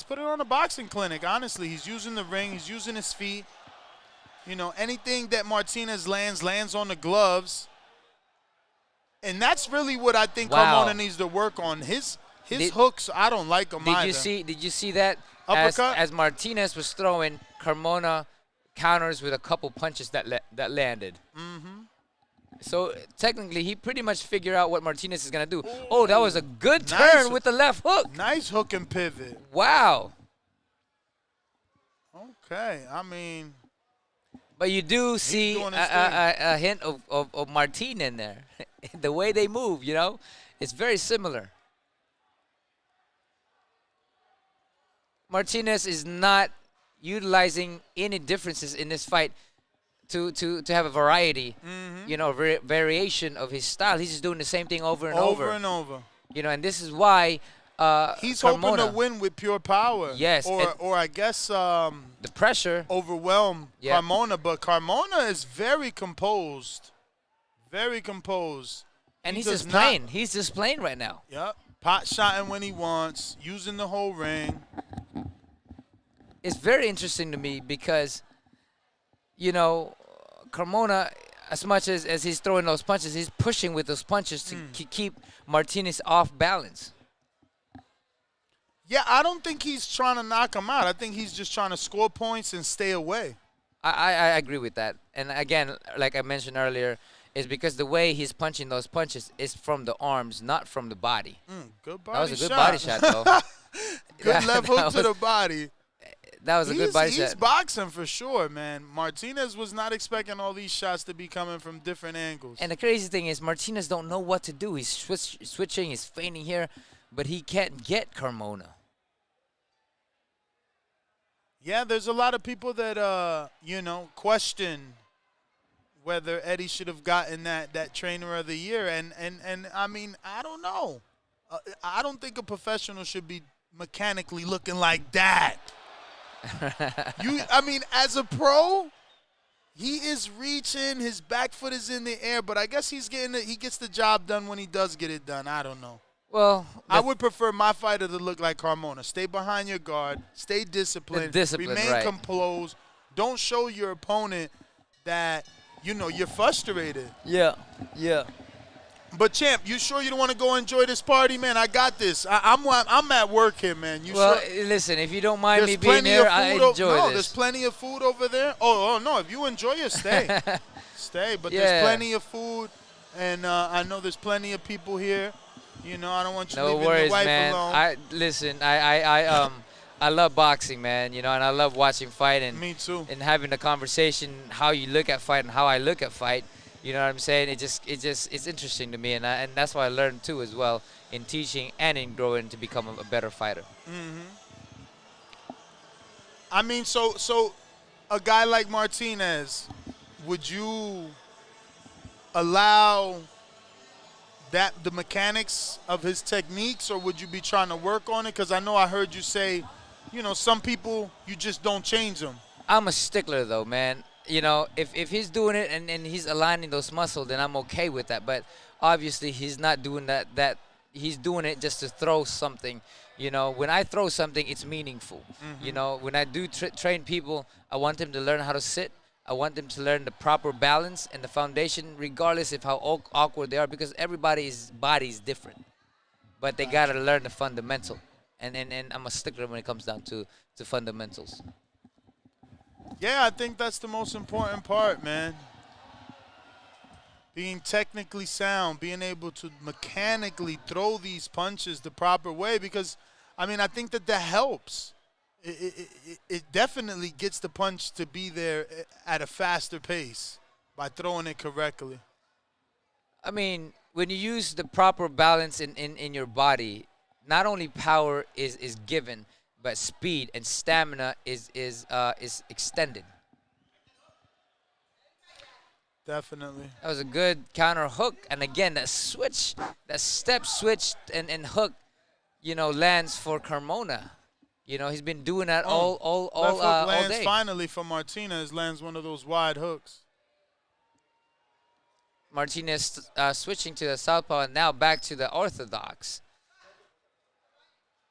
Speaker 2: putting on a boxing clinic, honestly. He's using the ring. He's using his feet. Anything that Martinez lands on the gloves. And that's really what I think Carmona needs to work on. His hooks, I don't like them either.
Speaker 11: Did you see that?
Speaker 2: Uppercut?
Speaker 11: As Martinez was throwing, Carmona counters with a couple punches that landed.
Speaker 2: Mm-hmm.
Speaker 11: So technically, he pretty much figured out what Martinez is gonna do. Oh, that was a good turn with the left hook.
Speaker 2: Nice hook and pivot.
Speaker 11: Wow.
Speaker 2: Okay, I mean.
Speaker 11: But you do see a hint of Martin in there. The way they move, it's very similar. Martinez is not utilizing any differences in this fight to have a variety, variation of his style. He's just doing the same thing over and over.
Speaker 2: Over and over.
Speaker 11: And this is why
Speaker 2: he's
Speaker 11: Carmona,
Speaker 2: hoping to win with pure power.
Speaker 11: Yes.
Speaker 2: Or I guess
Speaker 11: the pressure
Speaker 2: overwhelm Carmona, but Carmona is very composed. Very composed.
Speaker 11: And he's just playing. He's just playing right now.
Speaker 2: Yep. Pot shotting when he wants, using the whole ring.
Speaker 11: It's very interesting to me because, Carmona, as much as he's throwing those punches, he's pushing with those punches to keep Martinez off balance.
Speaker 2: Yeah, I don't think he's trying to knock him out. I think he's just trying to score points and stay away.
Speaker 11: I agree with that. And again, like I mentioned earlier, is because the way he's punching those punches is from the arms, not from the body.
Speaker 2: Good body shot.
Speaker 11: That was a good body shot, though.
Speaker 2: Good left hook to the body.
Speaker 11: That was a good body shot.
Speaker 2: He's boxing for sure, man. Martinez was not expecting all these shots to be coming from different angles.
Speaker 11: And the crazy thing is Martinez don't know what to do. He's switching, he's feigning here, but he can't get Carmona.
Speaker 2: Yeah, there's a lot of people that, question whether Eddie should have gotten that trainer of the year. And I mean, I don't know. I don't think a professional should be mechanically looking like that. I mean, as a pro, he is reaching. His back foot is in the air, but I guess he gets the job done when he does get it done. I don't know.
Speaker 11: Well,
Speaker 2: I would prefer my fighter to look like Carmona. Stay behind your guard. Stay disciplined. Remain composed. Don't show your opponent that, you're frustrated.
Speaker 11: Yeah.
Speaker 2: But, Champ, you sure you don't want to go enjoy this party, man? I got this. I'm at work here, man.
Speaker 11: Listen, if you don't mind me being here, I enjoy this.
Speaker 2: There's plenty of food over there. Oh, no, if you enjoy it, stay. Stay, but there's plenty of food, and I know there's plenty of people here. I don't want you leaving your wife alone.
Speaker 11: I love boxing, man, and I love watching fight and
Speaker 2: me too.
Speaker 11: And having a conversation how you look at fight and how I look at fight. You know what I'm saying? It's interesting to me, and that's what I learned too as well in teaching and in growing to become a better fighter.
Speaker 2: I mean, so a guy like Martinez, would you allow the mechanics of his techniques, or would you be trying to work on it? Because I know I heard you say, some people you just don't change them.
Speaker 11: I'm a stickler though, man. If he's doing it and he's aligning those muscles, then I'm okay with that. But obviously he's not doing that. He's doing it just to throw something. When I throw something, it's meaningful. When I do train people, I want them to learn how to sit. I want them to learn the proper balance and the foundation, regardless of how awkward they are, because everybody's body is different. But they got to learn the fundamental. And I'm a stickler when it comes down to fundamentals.
Speaker 2: Yeah, I think that's the most important part, man. Being technically sound, being able to mechanically throw these punches the proper way, because, I mean, I think that helps. It definitely gets the punch to be there at a faster pace by throwing it correctly.
Speaker 11: I mean, when you use the proper balance in your body, not only power is given, but speed and stamina is extended.
Speaker 2: Definitely.
Speaker 11: That was a good counter hook, and again, that switch, that step switch and hook, lands for Carmona. He's been doing that all
Speaker 2: lands
Speaker 11: day.
Speaker 2: Finally for Martinez, lands one of those wide hooks.
Speaker 11: Martinez switching to the southpaw and now back to the orthodox.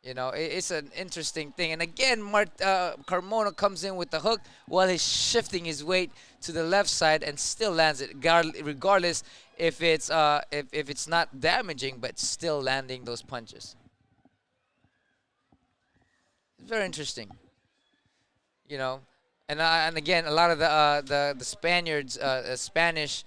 Speaker 11: It's an interesting thing. And again, Carmona comes in with the hook while he's shifting his weight to the left side and still lands it, regardless if it's not damaging, but still landing those punches. It's very interesting. And again, a lot of the Spaniards, Spanish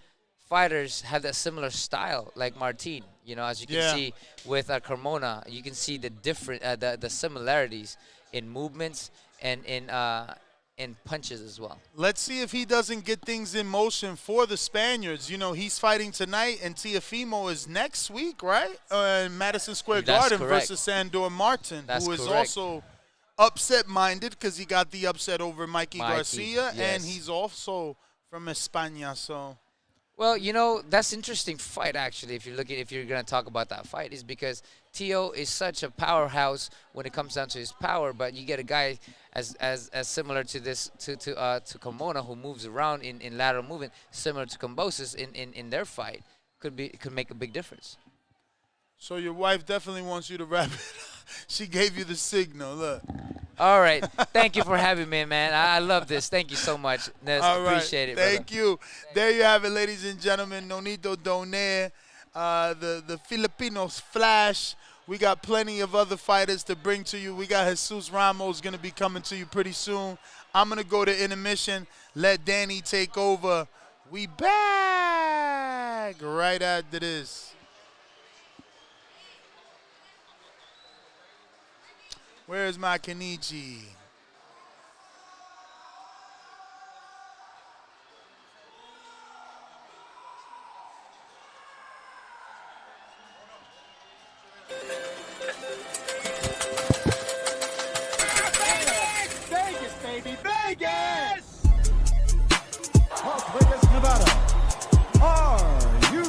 Speaker 11: fighters have that similar style, like Martin. As you can see with Carmona, you can see the different, the similarities in movements and in punches as well.
Speaker 2: Let's see if he doesn't get things in motion for the Spaniards. He's fighting tonight, and Teofimo is next week, right? In Madison Square Garden versus Sandor Martin, who is also upset-minded because he got the upset over Mikey Garcia, and he's also from España, so.
Speaker 11: Well, that's interesting fight actually. If you're gonna talk about that fight, is because Tio is such a powerhouse when it comes down to his power, but you get a guy as similar to this to Carmona, who moves around in lateral movement, similar to Kambosos in their fight, could make a big difference.
Speaker 2: So your wife definitely wants you to wrap it up. She gave you the signal. Look.
Speaker 11: All right. Thank you for having me, man. I love this. Thank you so much.
Speaker 2: All right.
Speaker 11: Appreciate it,
Speaker 2: Thank you. There you have it, ladies and gentlemen. Nonito Donaire, the Filipinos Flash. We got plenty of other fighters to bring to you. We got Jesus Ramos going to be coming to you pretty soon. I'm going to go to intermission. Let Danny take over. We back right after this. Where's my Kenichi?
Speaker 1: Vegas, baby, Vegas!
Speaker 5: Las Vegas, Nevada. Are you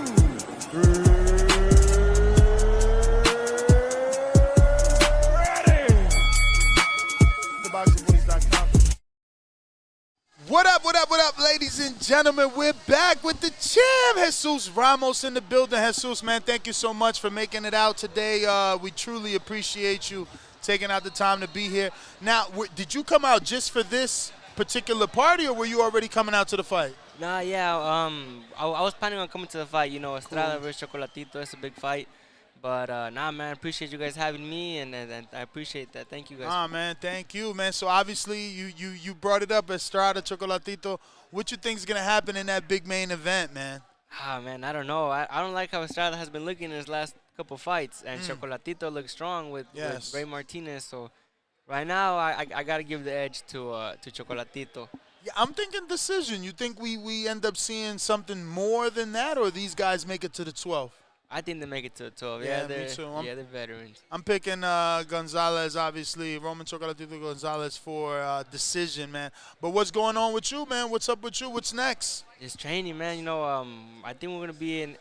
Speaker 2: What up, ladies and gentlemen? We're back with the champ, Jesus Ramos in the building. Jesus, man, thank you so much for making it out today. We truly appreciate you taking out the time to be here. Now, did you come out just for this particular party, or were you already coming out to the fight?
Speaker 12: Nah, yeah, I was planning on coming to the fight. Estrada versus Chocolatito, it's a big fight. But, nah, man, appreciate you guys having me, and I appreciate that. Thank you, guys.
Speaker 2: Ah, man, thank you, man. So, obviously, you brought it up, Estrada, Chocolatito. What you think is going to happen in that big main event, man?
Speaker 12: Ah, man, I don't know. I don't like how Estrada has been looking in his last couple fights, and Chocolatito looks strong with Ray Martinez. So, right now, I got to give the edge to Chocolatito.
Speaker 2: Yeah, I'm thinking decision. You think we end up seeing something more than that, or these guys make it to the 12th?
Speaker 12: I think they make it to the 12.
Speaker 2: Yeah,
Speaker 12: me
Speaker 2: too.
Speaker 12: They're veterans.
Speaker 2: I'm picking Gonzalez, obviously, Roman Chocolatito Gonzalez for decision, man. But what's going on with you, man? What's up with you? What's next?
Speaker 12: Just training, man. I think we're going to be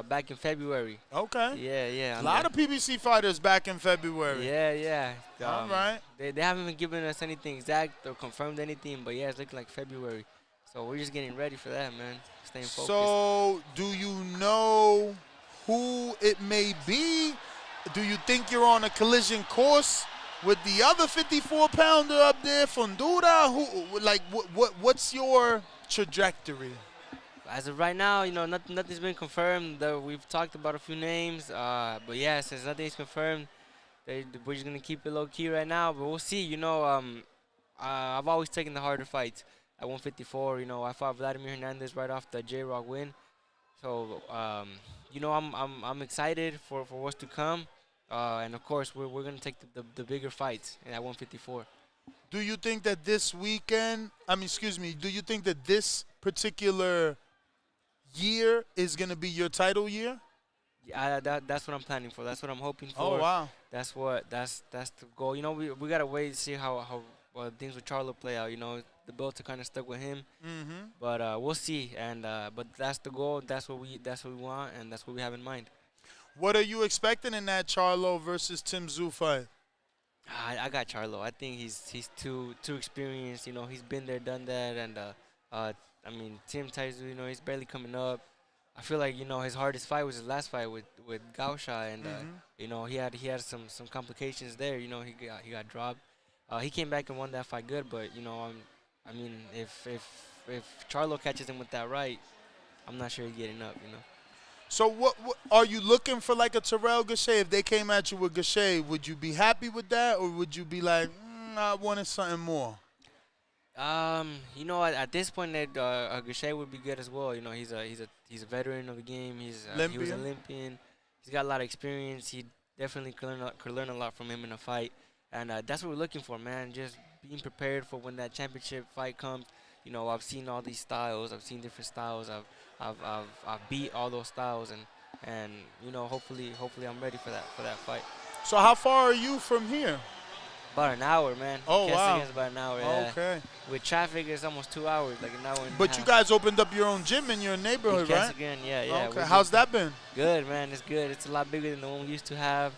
Speaker 12: back in February.
Speaker 2: Okay.
Speaker 12: Yeah.
Speaker 2: A lot of PBC fighters back in February.
Speaker 12: Yeah.
Speaker 2: All right.
Speaker 12: They haven't even given us anything exact or confirmed anything, but, yeah, it's looking like February. So we're just getting ready for that, man. Staying focused.
Speaker 2: So do you know who it may be? Do you think you're on a collision course with the other 54-pounder up there, Fundura? What's your trajectory?
Speaker 12: As of right now, nothing's been confirmed. We've talked about a few names, but yeah, since nothing's confirmed, we're just gonna keep it low key right now. But we'll see. I've always taken the harder fights. At 154, I fought Vladimir Hernandez right off the J-Rock win. So, I'm excited for what's to come, and of course we're gonna take the bigger fights at 154.
Speaker 2: Do you think that this weekend? Do you think that this particular year is gonna be your title year?
Speaker 12: Yeah, that's what I'm planning for. That's what I'm hoping for.
Speaker 2: Oh wow.
Speaker 12: That's the goal. We gotta wait to see how things with Charlo play out. The belts are kind of stuck with him.
Speaker 2: Mm-hmm.
Speaker 12: But we'll see. But that's the goal. That's what we want, and that's what we have in mind.
Speaker 2: What are you expecting in that Charlo versus Tim Tszyu fight?
Speaker 12: I got Charlo. I think he's too experienced. He's been there, done that, and Tim Tszyu, he's barely coming up. I feel like his hardest fight was his last fight with Gausha, and he had some complications there. He got dropped. He came back and won that fight good, but if Charlo catches him with that right, I'm not sure he's getting up.
Speaker 2: So what are you looking for, like a Terrell Gausha? If they came at you with Gausha, would you be happy with that, or would you be like, I wanted something more?
Speaker 12: At this point, that Gausha would be good as well. He's a veteran of the game. He was Olympian. He's got a lot of experience. He definitely could learn a lot from him in a fight, and that's what we're looking for, man. Just being prepared for when that championship fight comes. I've seen all these styles. I've seen different styles. I've beat all those styles, and hopefully I'm ready for that fight.
Speaker 2: So how far are you from here?
Speaker 12: About an hour, man.
Speaker 2: Oh, wow.
Speaker 12: It's about an hour, yeah.
Speaker 2: Okay.
Speaker 12: With traffic, it's almost 2 hours, like an hour and a
Speaker 2: But
Speaker 12: half.
Speaker 2: You guys opened up your own gym in your neighborhood, right?
Speaker 12: Again, yeah.
Speaker 2: Okay. How's that been?
Speaker 12: Good, man. It's good. It's a lot bigger than the one we used to have.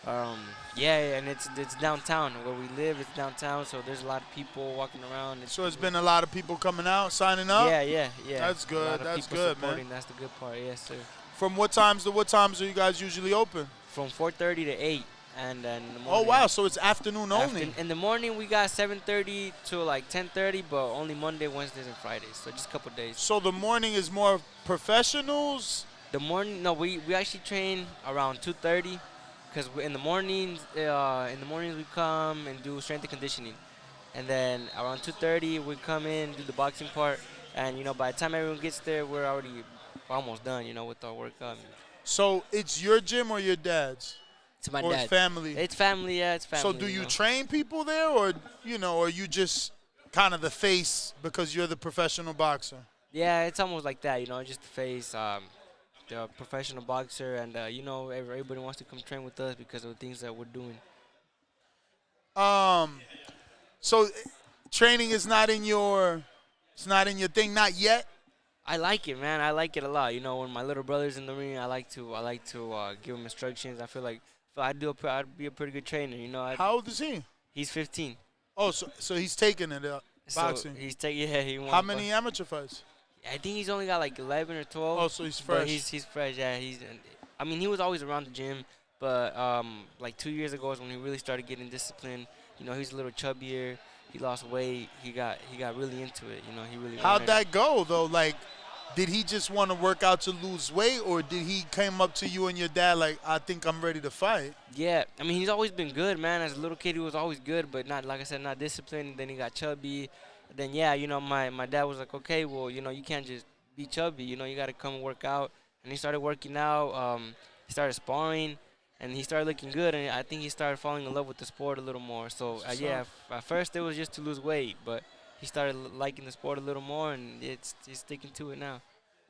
Speaker 12: And it's downtown. Where we live, it's downtown, so there's a lot of people walking around.
Speaker 2: So it's been a lot of people coming out, signing up?
Speaker 12: Yeah.
Speaker 2: That's good. That's good, man.
Speaker 12: That's the good part, yes, sir.
Speaker 2: From what times to what times are you guys usually open?
Speaker 12: From 4:30 to 8. And then in the morning.
Speaker 2: Oh, wow. So it's afternoon only.
Speaker 12: In the morning, we got 7:30 to like 10:30, but only Monday, Wednesdays, and Fridays. So just a couple days.
Speaker 2: So the morning is more professionals?
Speaker 12: The morning, no, we actually train around 2:30, because in the mornings we come and do strength and conditioning, and then around 2:30 we come in, do the boxing part, and by the time everyone gets there, we're almost done, with our workout.
Speaker 2: So it's your gym or your dad's?
Speaker 12: It's my
Speaker 2: or
Speaker 12: dad.
Speaker 2: It's family?
Speaker 12: It's family, yeah, it's family.
Speaker 2: So do you train people there, or are you just kind of the face because you're the professional boxer?
Speaker 12: Yeah, it's almost like that, just the face, the professional boxer, and everybody wants to come train with us because of the things that we're doing.
Speaker 2: So training is not in your thing, not yet.
Speaker 12: I like it, man. I like it a lot. When my little brother's in the ring, I like to give him instructions. I feel like I'd be a pretty good trainer.
Speaker 2: How old is he?
Speaker 12: He's 15.
Speaker 2: Oh, so he's taking it boxing.
Speaker 12: So he's taking, yeah. He won.
Speaker 2: How many amateur fights?
Speaker 12: I think he's only got like 11 or 12.
Speaker 2: Oh, so he's fresh.
Speaker 12: But he's fresh, yeah. He was always around the gym, but like 2 years ago is when he really started getting disciplined. He was a little chubbier. He lost weight. He got really into it. He really.
Speaker 2: How'd that go though? Like, did he just want to work out to lose weight, or did he came up to you and your dad like, I think I'm ready to fight?
Speaker 12: Yeah, he's always been good, man. As a little kid, he was always good, but not, like I said, not disciplined. Then he got chubby. Then my dad was like, okay, well, you can't just be chubby. You got to come and work out. And he started working out. He started sparring, and he started looking good. And I think he started falling in love with the sport a little more. So at first it was just to lose weight, but he started liking the sport a little more, and he's sticking to it now.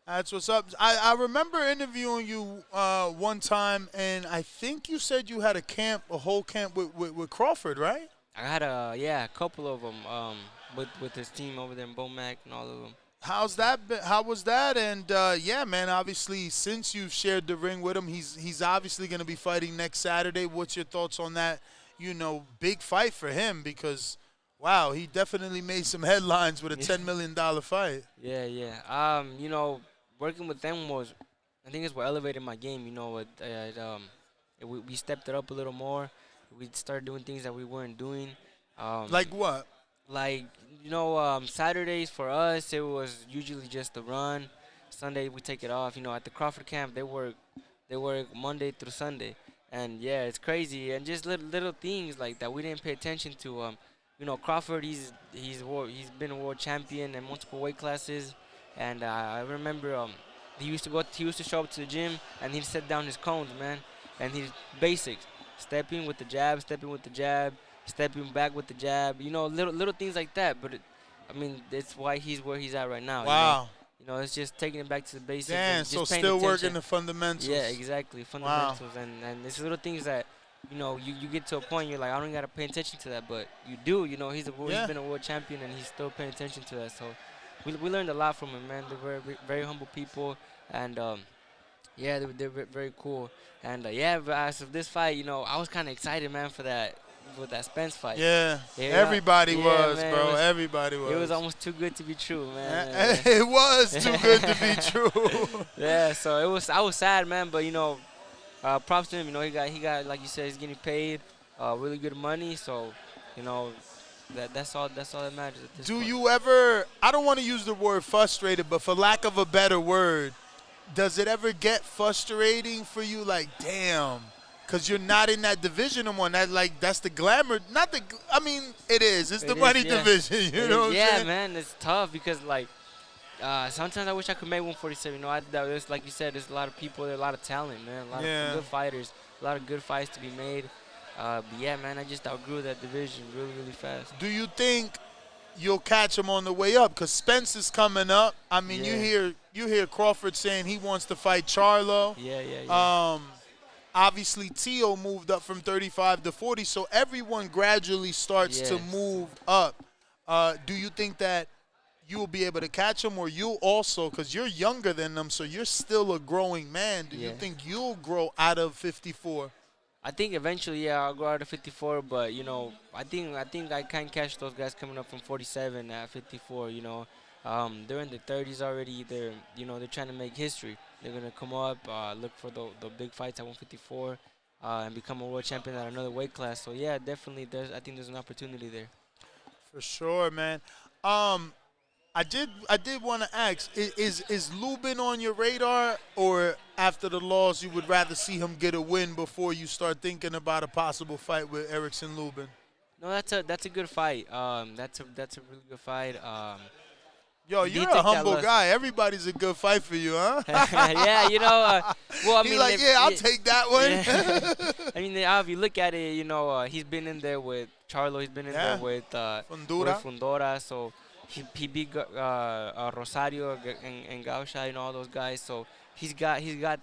Speaker 2: That's what's up. I remember interviewing you one time, and I think you said you had a whole camp with Crawford, right?
Speaker 12: I had a couple of them with his team over there in Bomac and all of them.
Speaker 2: How's that been? How was that? And yeah, man, obviously since you've shared the ring with him, he's obviously going to be fighting next Saturday. What's your thoughts on that? Big fight for him because. Wow, he definitely made some headlines with a $10 million fight.
Speaker 12: Yeah. Working with them I think it's what elevated my game. We stepped it up a little more. We started doing things that we weren't doing.
Speaker 2: Like what?
Speaker 12: like Saturdays for us it was usually just the run. Sunday we take it off. At the Crawford camp they work Monday through Sunday, and yeah, it's crazy. And just little things like that we didn't pay attention to. Crawford, he's been a world champion in multiple weight classes, and I remember he used to show up to the gym and he'd set down his cones, man, and he's basics, stepping with the jab, stepping back with the jab, little things like that. But that's why he's where he's at right now.
Speaker 2: Wow.
Speaker 12: It's just taking it back to the basics.
Speaker 2: Damn,
Speaker 12: and
Speaker 2: so
Speaker 12: just paying
Speaker 2: still
Speaker 12: attention.
Speaker 2: working the fundamentals.
Speaker 12: Yeah, exactly, fundamentals, and it's little things that you get to a point you're like, I don't gotta pay attention to that, but you do. He's been a world champion and he's still paying attention to that. So we learned a lot from him, man. They're very very humble people, and yeah, they're very cool. And yeah, but as of this fight, I was kind of excited, man, for that Spence fight.
Speaker 2: Yeah, everybody was,
Speaker 12: man,
Speaker 2: bro. Everybody was.
Speaker 12: It was almost too good to be true, man.
Speaker 2: It was too good to be true.
Speaker 12: Yeah, so I was sad, man, but props to him. He got like you said, he's getting paid really good money. So, that's all that matters at this point.
Speaker 2: Do you ever? I don't want to use the word frustrated, but for lack of a better word, does it ever get frustrating for you? Like, damn. Because you're not in that division anymore. That's the glamour. It is. It's the money division. You know what I'm saying?
Speaker 12: Yeah, man. It's tough because, sometimes I wish I could make 147. There's, like you said, there's a lot of people. There's a lot of talent, man. A lot of good fighters. A lot of good fights to be made. But, yeah, man, I just outgrew that division really, really fast.
Speaker 2: Do you think you'll catch him on the way up? Because Spence is coming up. You hear Crawford saying he wants to fight Charlo.
Speaker 12: Yeah.
Speaker 2: Obviously, Tio moved up from 35 to 40, so everyone gradually starts to move up. Do you think that you will be able to catch him, or you also, because you're younger than them, so you're still a growing man, do you think you'll grow out of 54?
Speaker 12: I think eventually, I'll go out of 54, but, I think I can catch those guys coming up from 47 at 54, They're in their 30s already. They're trying to make history. They're going to come up, look for the big fights at 154, and become a world champion at another weight class. So, yeah, definitely, I think there's an opportunity there.
Speaker 2: For sure, man. I did want to ask, is Lubin on your radar, or after the loss you would rather see him get a win before you start thinking about a possible fight with Erickson Lubin?
Speaker 12: No, that's a good fight. That's a really good fight.
Speaker 2: Yo, you're a humble guy. Everybody's a good fight for you, huh?
Speaker 12: Yeah, well,
Speaker 2: He's like, I'll take that one.
Speaker 12: Yeah. If you look at it, he's been in there with Charlo. He's been in there with Fundora. So he beat Rosario and Gausha, all those guys. So he's got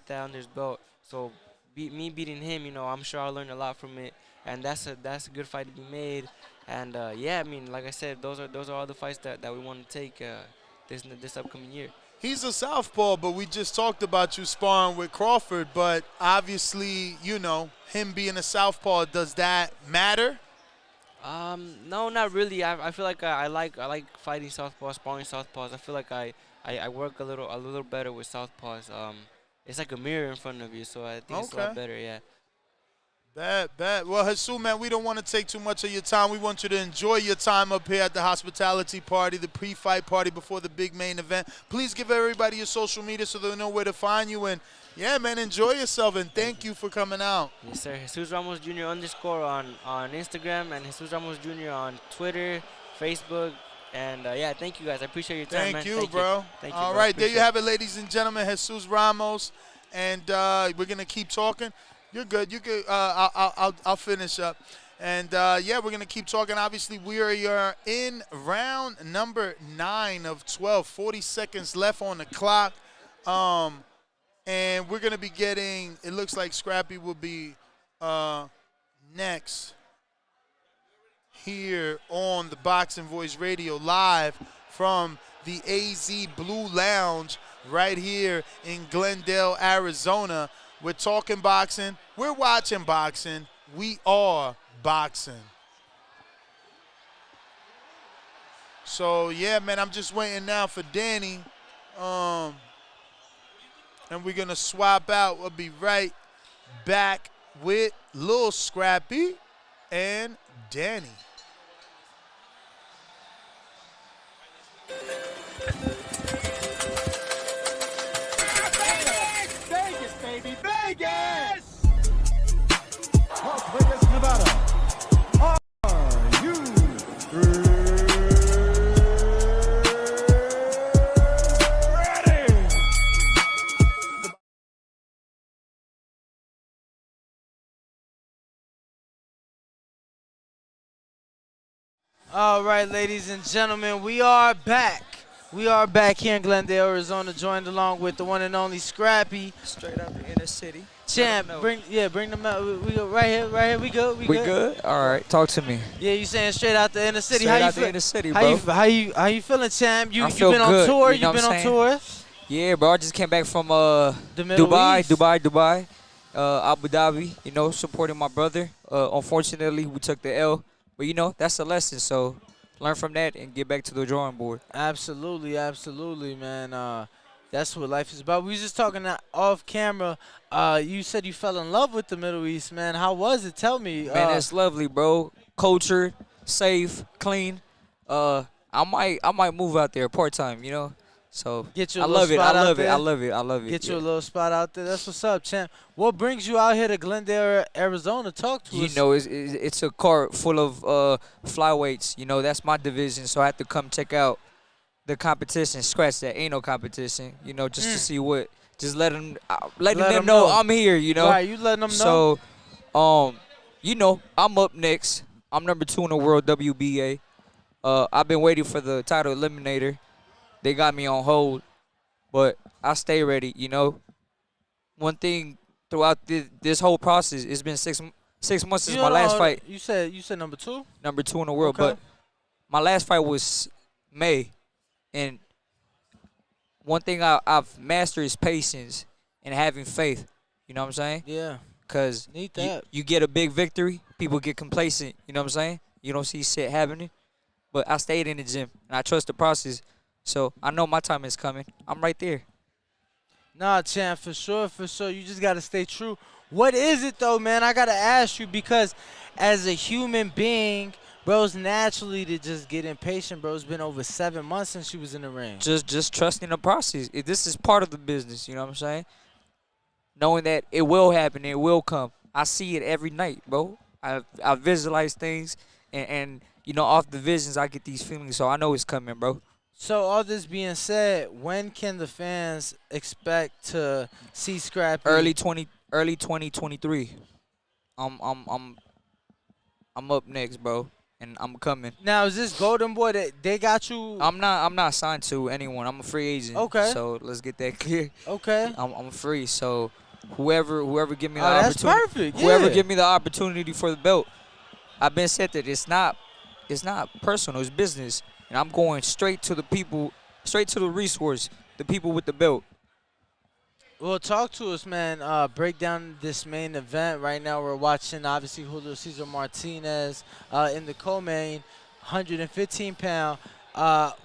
Speaker 12: that under his belt. So me beating him, I'm sure I'll learn a lot from it. And that's a good fight to be made. And yeah, like I said, those are all the fights that we want to take this upcoming year.
Speaker 2: He's a southpaw, but we just talked about you sparring with Crawford. But obviously, him being a southpaw, does that matter?
Speaker 12: No, not really. I feel like I like fighting southpaws, sparring southpaws. I feel like I work a little better with southpaws. It's like a mirror in front of you, so I think it's a lot better. Yeah.
Speaker 2: Bad. Well, Jesus, man, we don't want to take too much of your time. We want you to enjoy your time up here at the hospitality party, the pre-fight party before the big main event. Please give everybody your social media so they know where to find you. And, yeah, man, enjoy yourself, and thank you for coming out.
Speaker 12: Yes, sir. Jesus Ramos Jr. _ on Instagram, and Jesus Ramos Jr. on Twitter, Facebook. And, yeah, thank you, guys. I appreciate your time, man.
Speaker 2: Thank you, bro.
Speaker 12: Thank you,
Speaker 2: All right, there you have it, ladies and gentlemen. Jesus Ramos. And we're going to keep talking. You're good. You good. I'll finish up. And, yeah, we're going to keep talking. Obviously, we are in round number 9 of 12. 40 seconds left on the clock. And we're going to be getting, it looks like Scrappy will be next here on the Boxing Voice Radio live from the AZ Blue Lounge right here in Glendale, Arizona. We're talking boxing. We're watching boxing. We are boxing. So, yeah, man, I'm just waiting now for Danny. And we're going to swap out. We'll be right back with Lil Scrappy and Danny.
Speaker 9: All right, ladies and gentlemen, we are back. We are back here in Glendale, Arizona, joined along with the one and only Scrappy.
Speaker 13: Straight out the inner city.
Speaker 9: Champ, bring them out. We go right here. We good.
Speaker 13: All right, talk to me.
Speaker 9: Yeah, you saying straight out the inner city.
Speaker 13: Straight
Speaker 9: how
Speaker 13: out
Speaker 9: you
Speaker 13: the inner city, bro.
Speaker 9: How you feeling, Champ? You
Speaker 13: feel
Speaker 9: been on
Speaker 13: good,
Speaker 9: tour?
Speaker 13: you know
Speaker 9: You been
Speaker 13: what
Speaker 9: on
Speaker 13: I'm
Speaker 9: tour?
Speaker 13: Yeah, bro. I just came back from
Speaker 9: Middle East.
Speaker 13: Dubai, Abu Dhabi. You know, supporting my brother. Unfortunately, we took the L, but you know that's a lesson. So learn from that and get back to the drawing board.
Speaker 9: Absolutely, man. That's what life is about. We was just talking off camera. You said you fell in love with the Middle East, man. How was it? Tell me.
Speaker 13: Man, it's lovely, bro. Cultured, safe, clean. I might move out there part time. You know. So
Speaker 9: Get you a
Speaker 13: I
Speaker 9: little
Speaker 13: love it.
Speaker 9: spot
Speaker 13: I
Speaker 9: out
Speaker 13: love it.
Speaker 9: there?
Speaker 13: I love it. I love it.
Speaker 9: Get you
Speaker 13: yeah.
Speaker 9: a little spot out there. That's what's up, champ. What brings you out here to Glendale, Arizona? Talk to us.
Speaker 13: You know, it's a car full of flyweights. You know, that's my division, so I have to come check out the competition. Scratch that, ain't no competition. You know, just to see what. Just letting them know I'm here. You know,
Speaker 9: Right, you letting them know.
Speaker 13: So, you know, I'm up next. I'm number 2 in the world WBA. I've been waiting for the title eliminator. They got me on hold, but I stay ready. You know, one thing throughout this whole process, it's been 6 months since my last fight.
Speaker 9: You said number 2.
Speaker 13: Number 2 in the world,
Speaker 9: Okay.
Speaker 13: but my last fight was May, and one thing I've mastered is patience and having faith. You know what I'm saying?
Speaker 9: Yeah.
Speaker 13: Cause
Speaker 9: Need that.
Speaker 13: you get a big victory, people get complacent. You know what I'm saying? You don't see shit happening, but I stayed in the gym and I trust the process. So I know my time is coming. I'm right there.
Speaker 9: Nah, champ, for sure. You just got to stay true. What is it, though, man? I got to ask you because as a human being, bro's naturally to just get impatient, bro. It's been over 7 months since she was in the ring.
Speaker 13: Just trusting the process. This is part of the business, you know what I'm saying? Knowing that it will happen, it will come. I see it every night, bro. I visualize things, and you know, off the visions, I get these feelings, so I know it's coming, bro.
Speaker 9: So all this being said, when can the fans expect to see Scrappy?
Speaker 13: Early 2023. I'm up next, bro, and I'm coming.
Speaker 9: Now is this Golden Boy that they got you?
Speaker 13: I'm not signed to anyone. I'm a free agent.
Speaker 9: Okay.
Speaker 13: So let's get that clear.
Speaker 9: Okay.
Speaker 13: I'm free. So whoever give me the
Speaker 9: that's
Speaker 13: opportunity,
Speaker 9: perfect.
Speaker 13: whoever
Speaker 9: Yeah.
Speaker 13: give me the opportunity for the belt, I've been said that it's not personal. It's business. And I'm going straight to the people, straight to the resource, the people with the belt.
Speaker 9: Well, talk to us, man. Break down this main event. Right now we're watching, obviously, Julio Cesar Martinez in the co-main, 115-pound.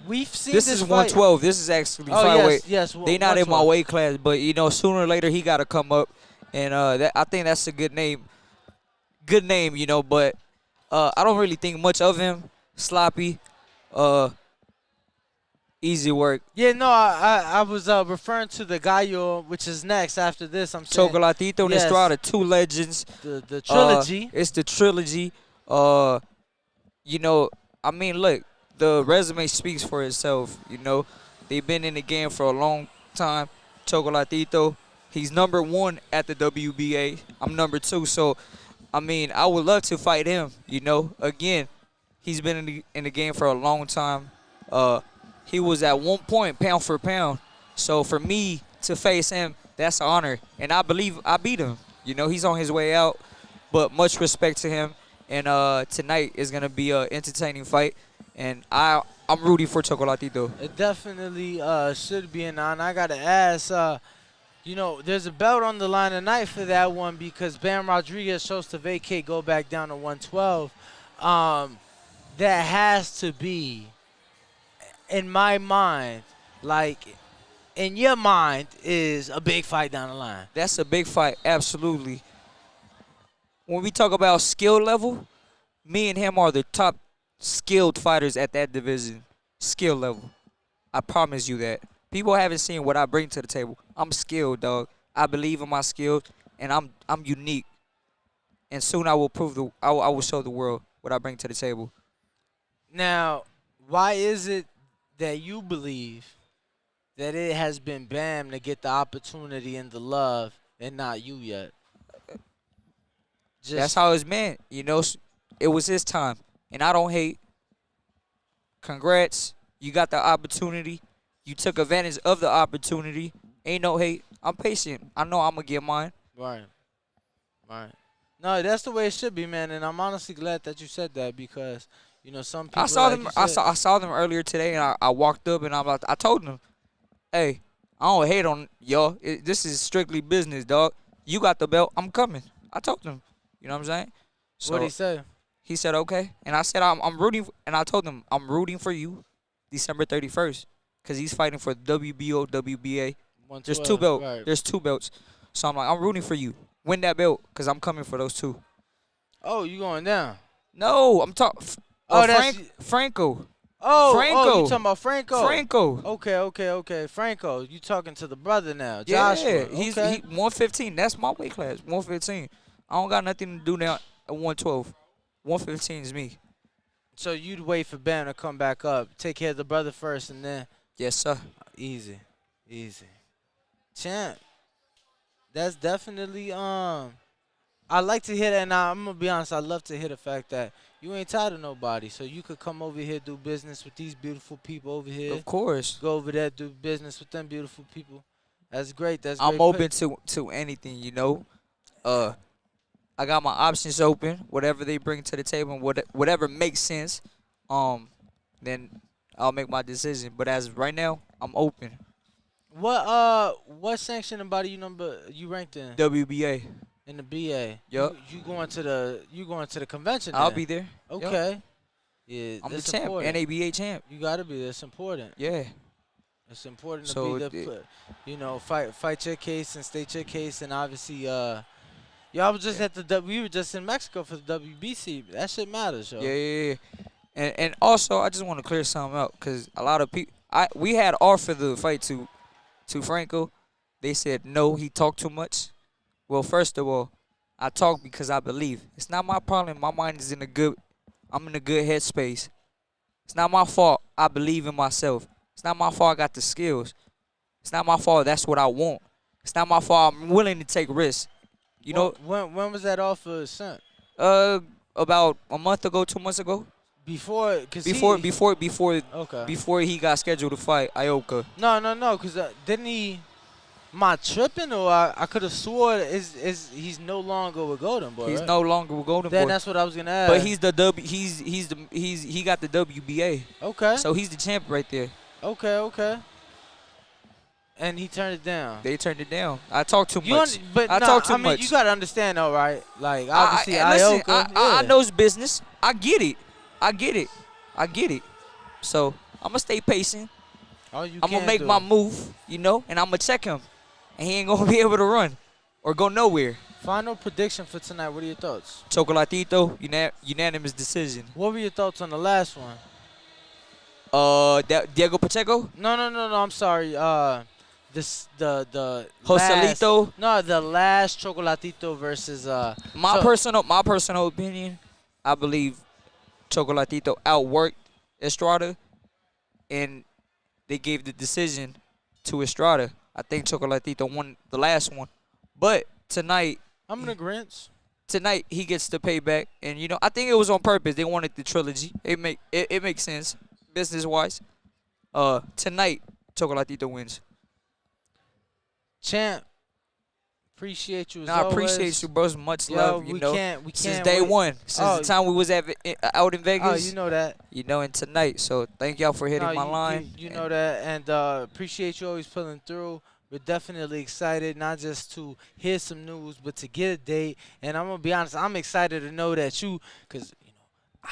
Speaker 9: We've seen
Speaker 13: This is 112. This is actually flyweight.
Speaker 9: Yes.
Speaker 13: They not in my weight class, but, you know, sooner or later he got to come up. And I think that's a good name. Good name, you know, but I don't really think much of him. Sloppy. Easy work.
Speaker 9: Yeah, no, I was referring to the Gallo, which is next after this. I'm saying
Speaker 13: Chocolatito and Estrada, 2 legends.
Speaker 9: The trilogy.
Speaker 13: It's the trilogy. You know, I mean, look, the resume speaks for itself. You know, they've been in the game for a long time. Chocolatito, he's number 1 at the WBA. I'm number 2, so I mean, I would love to fight him. You know, again. He's been in the game for a long time. He was at one point pound for pound. So for me to face him, that's an honor. And I believe I beat him. You know, he's on his way out. But much respect to him. And tonight is going to be an entertaining fight. And I'm rooting for Chocolatito.
Speaker 9: It definitely should be an honor. I got to ask, you know, there's a belt on the line tonight for that one because Bam Rodriguez chose to vacate, go back down to 112. That has to be, in my mind, like, in your mind, is a big fight down the line.
Speaker 13: That's a big fight, absolutely. When we talk about skill level, me and him are the top skilled fighters at that division. Skill level. I promise you that. People haven't seen what I bring to the table. I'm skilled, dog. I believe in my skills, and I'm unique. And soon I will I will show the world what I bring to the table.
Speaker 9: Now, why is it that you believe that it has been Bam to get the opportunity and the love and not you yet?
Speaker 13: That's how it's meant. You know, it was his time. And I don't hate. Congrats. You got the opportunity. You took advantage of the opportunity. Ain't no hate. I'm patient. I know I'm going to get mine.
Speaker 9: Right. Right. No, that's the way it should be, man. And I'm honestly glad that you said that because, you know, some people.
Speaker 13: I saw
Speaker 9: like
Speaker 13: them.
Speaker 9: you
Speaker 13: I
Speaker 9: said-
Speaker 13: saw them earlier today, and I walked up and I told them, "Hey, I don't hate on y'all. This is strictly business, dog. You got the belt. I'm coming." I told them. You know what I'm saying? So
Speaker 9: What'd he say?
Speaker 13: he said okay, and I said I'm rooting, and I told him I'm rooting for you, December 31st, because he's fighting for the WBO, WBA. There's 2 belts.
Speaker 9: Right.
Speaker 13: There's 2 belts. So I'm like, I'm rooting for you. Win that belt, because I'm coming for those 2.
Speaker 9: Oh, you going down?
Speaker 13: No, I'm talking.
Speaker 9: Oh, that's
Speaker 13: Franco.
Speaker 9: Oh,
Speaker 13: Franco.
Speaker 9: you talking about Franco?
Speaker 13: Franco.
Speaker 9: Okay. Franco, you talking to the brother now,
Speaker 13: Yeah,
Speaker 9: Joshua.
Speaker 13: he's
Speaker 9: Okay.
Speaker 13: 115. That's my weight class, 115. I don't got nothing to do now at 112. 115 is me.
Speaker 9: So you'd wait for Bam to come back up, take care of the brother first, and then.
Speaker 13: Yes, sir.
Speaker 9: Easy. Champ. That's definitely I like to hear that, and I'm gonna be honest. I love to hear the fact that you ain't tired of nobody, so you could come over here do business with these beautiful people over here.
Speaker 13: Of course.
Speaker 9: Go over there, do business with them beautiful people. That's great.
Speaker 13: I'm open to anything, you know. I got my options open. Whatever they bring to the table, whatever makes sense, then I'll make my decision. But as of right now, I'm open.
Speaker 9: What sanctioning body you ranked in?
Speaker 13: WBA.
Speaker 9: In the BA.
Speaker 13: Yup.
Speaker 9: You going to the convention?
Speaker 13: I'll
Speaker 9: then?
Speaker 13: be there.
Speaker 9: Okay.
Speaker 13: Yep.
Speaker 9: Yeah,
Speaker 13: I'm the
Speaker 9: that's
Speaker 13: champ,
Speaker 9: important.
Speaker 13: NABA champ.
Speaker 9: You gotta be. That's important.
Speaker 13: Yeah.
Speaker 9: It's important to
Speaker 13: So
Speaker 9: be the, fight your case and state your case, and obviously, y'all was just we were just in Mexico for the WBC. That shit matters, yo.
Speaker 13: Yeah. And also, I just want to clear something out because a lot of people, we had offered the fight to Franco. They said no, he talked too much. Well, first of all, I talk because I believe. It's not my problem. My mind is I'm in a good headspace. It's not my fault. I believe in myself. It's not my fault I got the skills. It's not my fault that's what I want. It's not my fault I'm willing to take risks. You know.
Speaker 9: When was that offer sent?
Speaker 13: About a month ago, 2 months ago.
Speaker 9: Before
Speaker 13: he got scheduled to fight Ioka.
Speaker 9: No, because didn't he? Am I tripping, or I could have swore he's no longer with Golden Boy.
Speaker 13: He's
Speaker 9: right?
Speaker 13: no longer with Golden Boy.
Speaker 9: Then that's what I was gonna ask.
Speaker 13: But he got the WBA.
Speaker 9: Okay.
Speaker 13: So he's the champ right there.
Speaker 9: Okay. And he turned it down.
Speaker 13: They turned it down. I talk too much.
Speaker 9: I
Speaker 13: talk too
Speaker 9: mean,
Speaker 13: much.
Speaker 9: you gotta understand though, right? Like obviously,
Speaker 13: listen,
Speaker 9: Ioka.
Speaker 13: I know his business. I get it. So I'm gonna stay patient. I'm gonna make my move, you know, and I'm gonna check him, and he ain't gonna be able to run or go nowhere.
Speaker 9: Final prediction for tonight. What are your thoughts?
Speaker 13: Chocolatito, unanimous decision.
Speaker 9: What were your thoughts on the last one?
Speaker 13: Diego Pacheco?
Speaker 9: No. I'm sorry. The
Speaker 13: Joselito?
Speaker 9: The last Chocolatito versus
Speaker 13: My personal opinion, I believe Chocolatito outworked Estrada, and they gave the decision to Estrada. I think Chocolatito won the last one, but tonight
Speaker 9: I'm in agreement.
Speaker 13: Tonight he gets the payback, and you know I think it was on purpose. They wanted the trilogy. It makes sense business wise. Tonight Chocolatito wins.
Speaker 9: Champ, appreciate you as
Speaker 13: I
Speaker 9: always.
Speaker 13: appreciate you, bros. Much love. You know, since day
Speaker 9: wait.
Speaker 13: one, since the time we was out in Vegas.
Speaker 9: Oh, you know that.
Speaker 13: You know, and tonight. So thank y'all for hitting my line.
Speaker 9: You know that, and appreciate you always pulling through. We're definitely excited, not just to hear some news, but to get a date. And I'm gonna be honest, I'm excited to know that because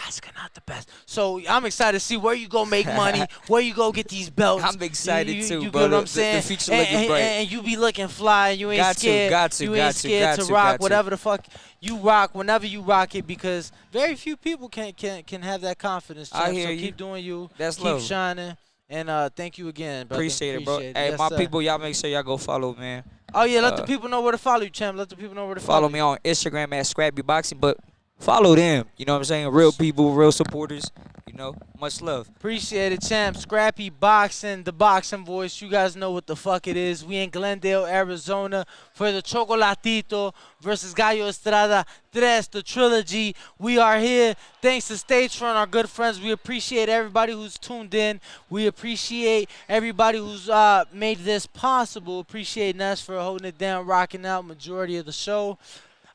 Speaker 9: Oscar not the best. So I'm excited to see where you go make money, where you go get these belts.
Speaker 13: I'm excited too,
Speaker 9: you
Speaker 13: bro.
Speaker 9: get what I'm saying?
Speaker 13: The future looking bright.
Speaker 9: And you be looking fly, and you ain't
Speaker 13: Got
Speaker 9: scared.
Speaker 13: to,
Speaker 9: you ain't scared to rock whatever the fuck you rock whenever you rock it, because very few people can have that confidence. Champ.
Speaker 13: I hear
Speaker 9: so
Speaker 13: you.
Speaker 9: Keep doing you.
Speaker 13: That's
Speaker 9: keep
Speaker 13: love.
Speaker 9: shining. And thank you again, brother.
Speaker 13: Appreciate it, bro.
Speaker 9: Appreciate it.
Speaker 13: Hey,
Speaker 9: Yes,
Speaker 13: my
Speaker 9: sir.
Speaker 13: people, y'all make sure y'all go follow, man.
Speaker 9: Oh yeah, let the people know where to follow you, champ. Let the people know where to
Speaker 13: Follow me on Instagram at Scrappy Boxing, but follow them. You know what I'm saying? Real people, real supporters. You know, much love.
Speaker 9: Appreciate it, champ. Scrappy Boxing, the boxing voice. You guys know what the fuck it is. We in Glendale, Arizona for the Chocolatito versus Gallo Estrada 3, the trilogy. We are here thanks to Stage Front, our good friends. We appreciate everybody who's tuned in. We appreciate everybody who's made this possible. Appreciate Ness for holding it down, rocking out majority of the show.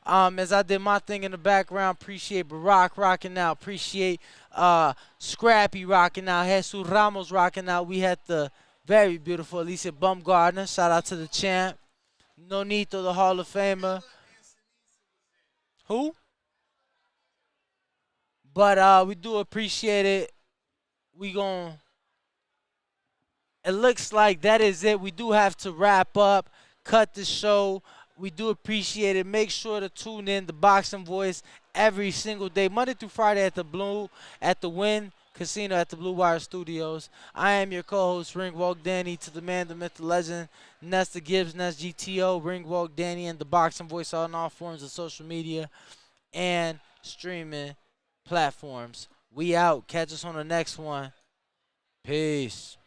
Speaker 9: As I did my thing in the background, appreciate Barack rocking out. Appreciate Scrappy rocking out. Jesus Ramos rocking out. We had the very beautiful Alicia Bumgardner. Shout out to the champ. Nonito, the Hall of Famer. Who? But we do appreciate it. It looks like that is it. We do have to wrap up, cut the show. We do appreciate it. Make sure to tune in the Boxing Voice every single day, Monday through Friday at the Wynn Casino at the Blue Wire Studios. I am your co-host, Ringwalk Danny, to the man, the myth, the legend, Nesta Gibbs, Nest GTO, Ringwalk Danny, and the Boxing Voice on all forms of social media and streaming platforms. We out. Catch us on the next one. Peace.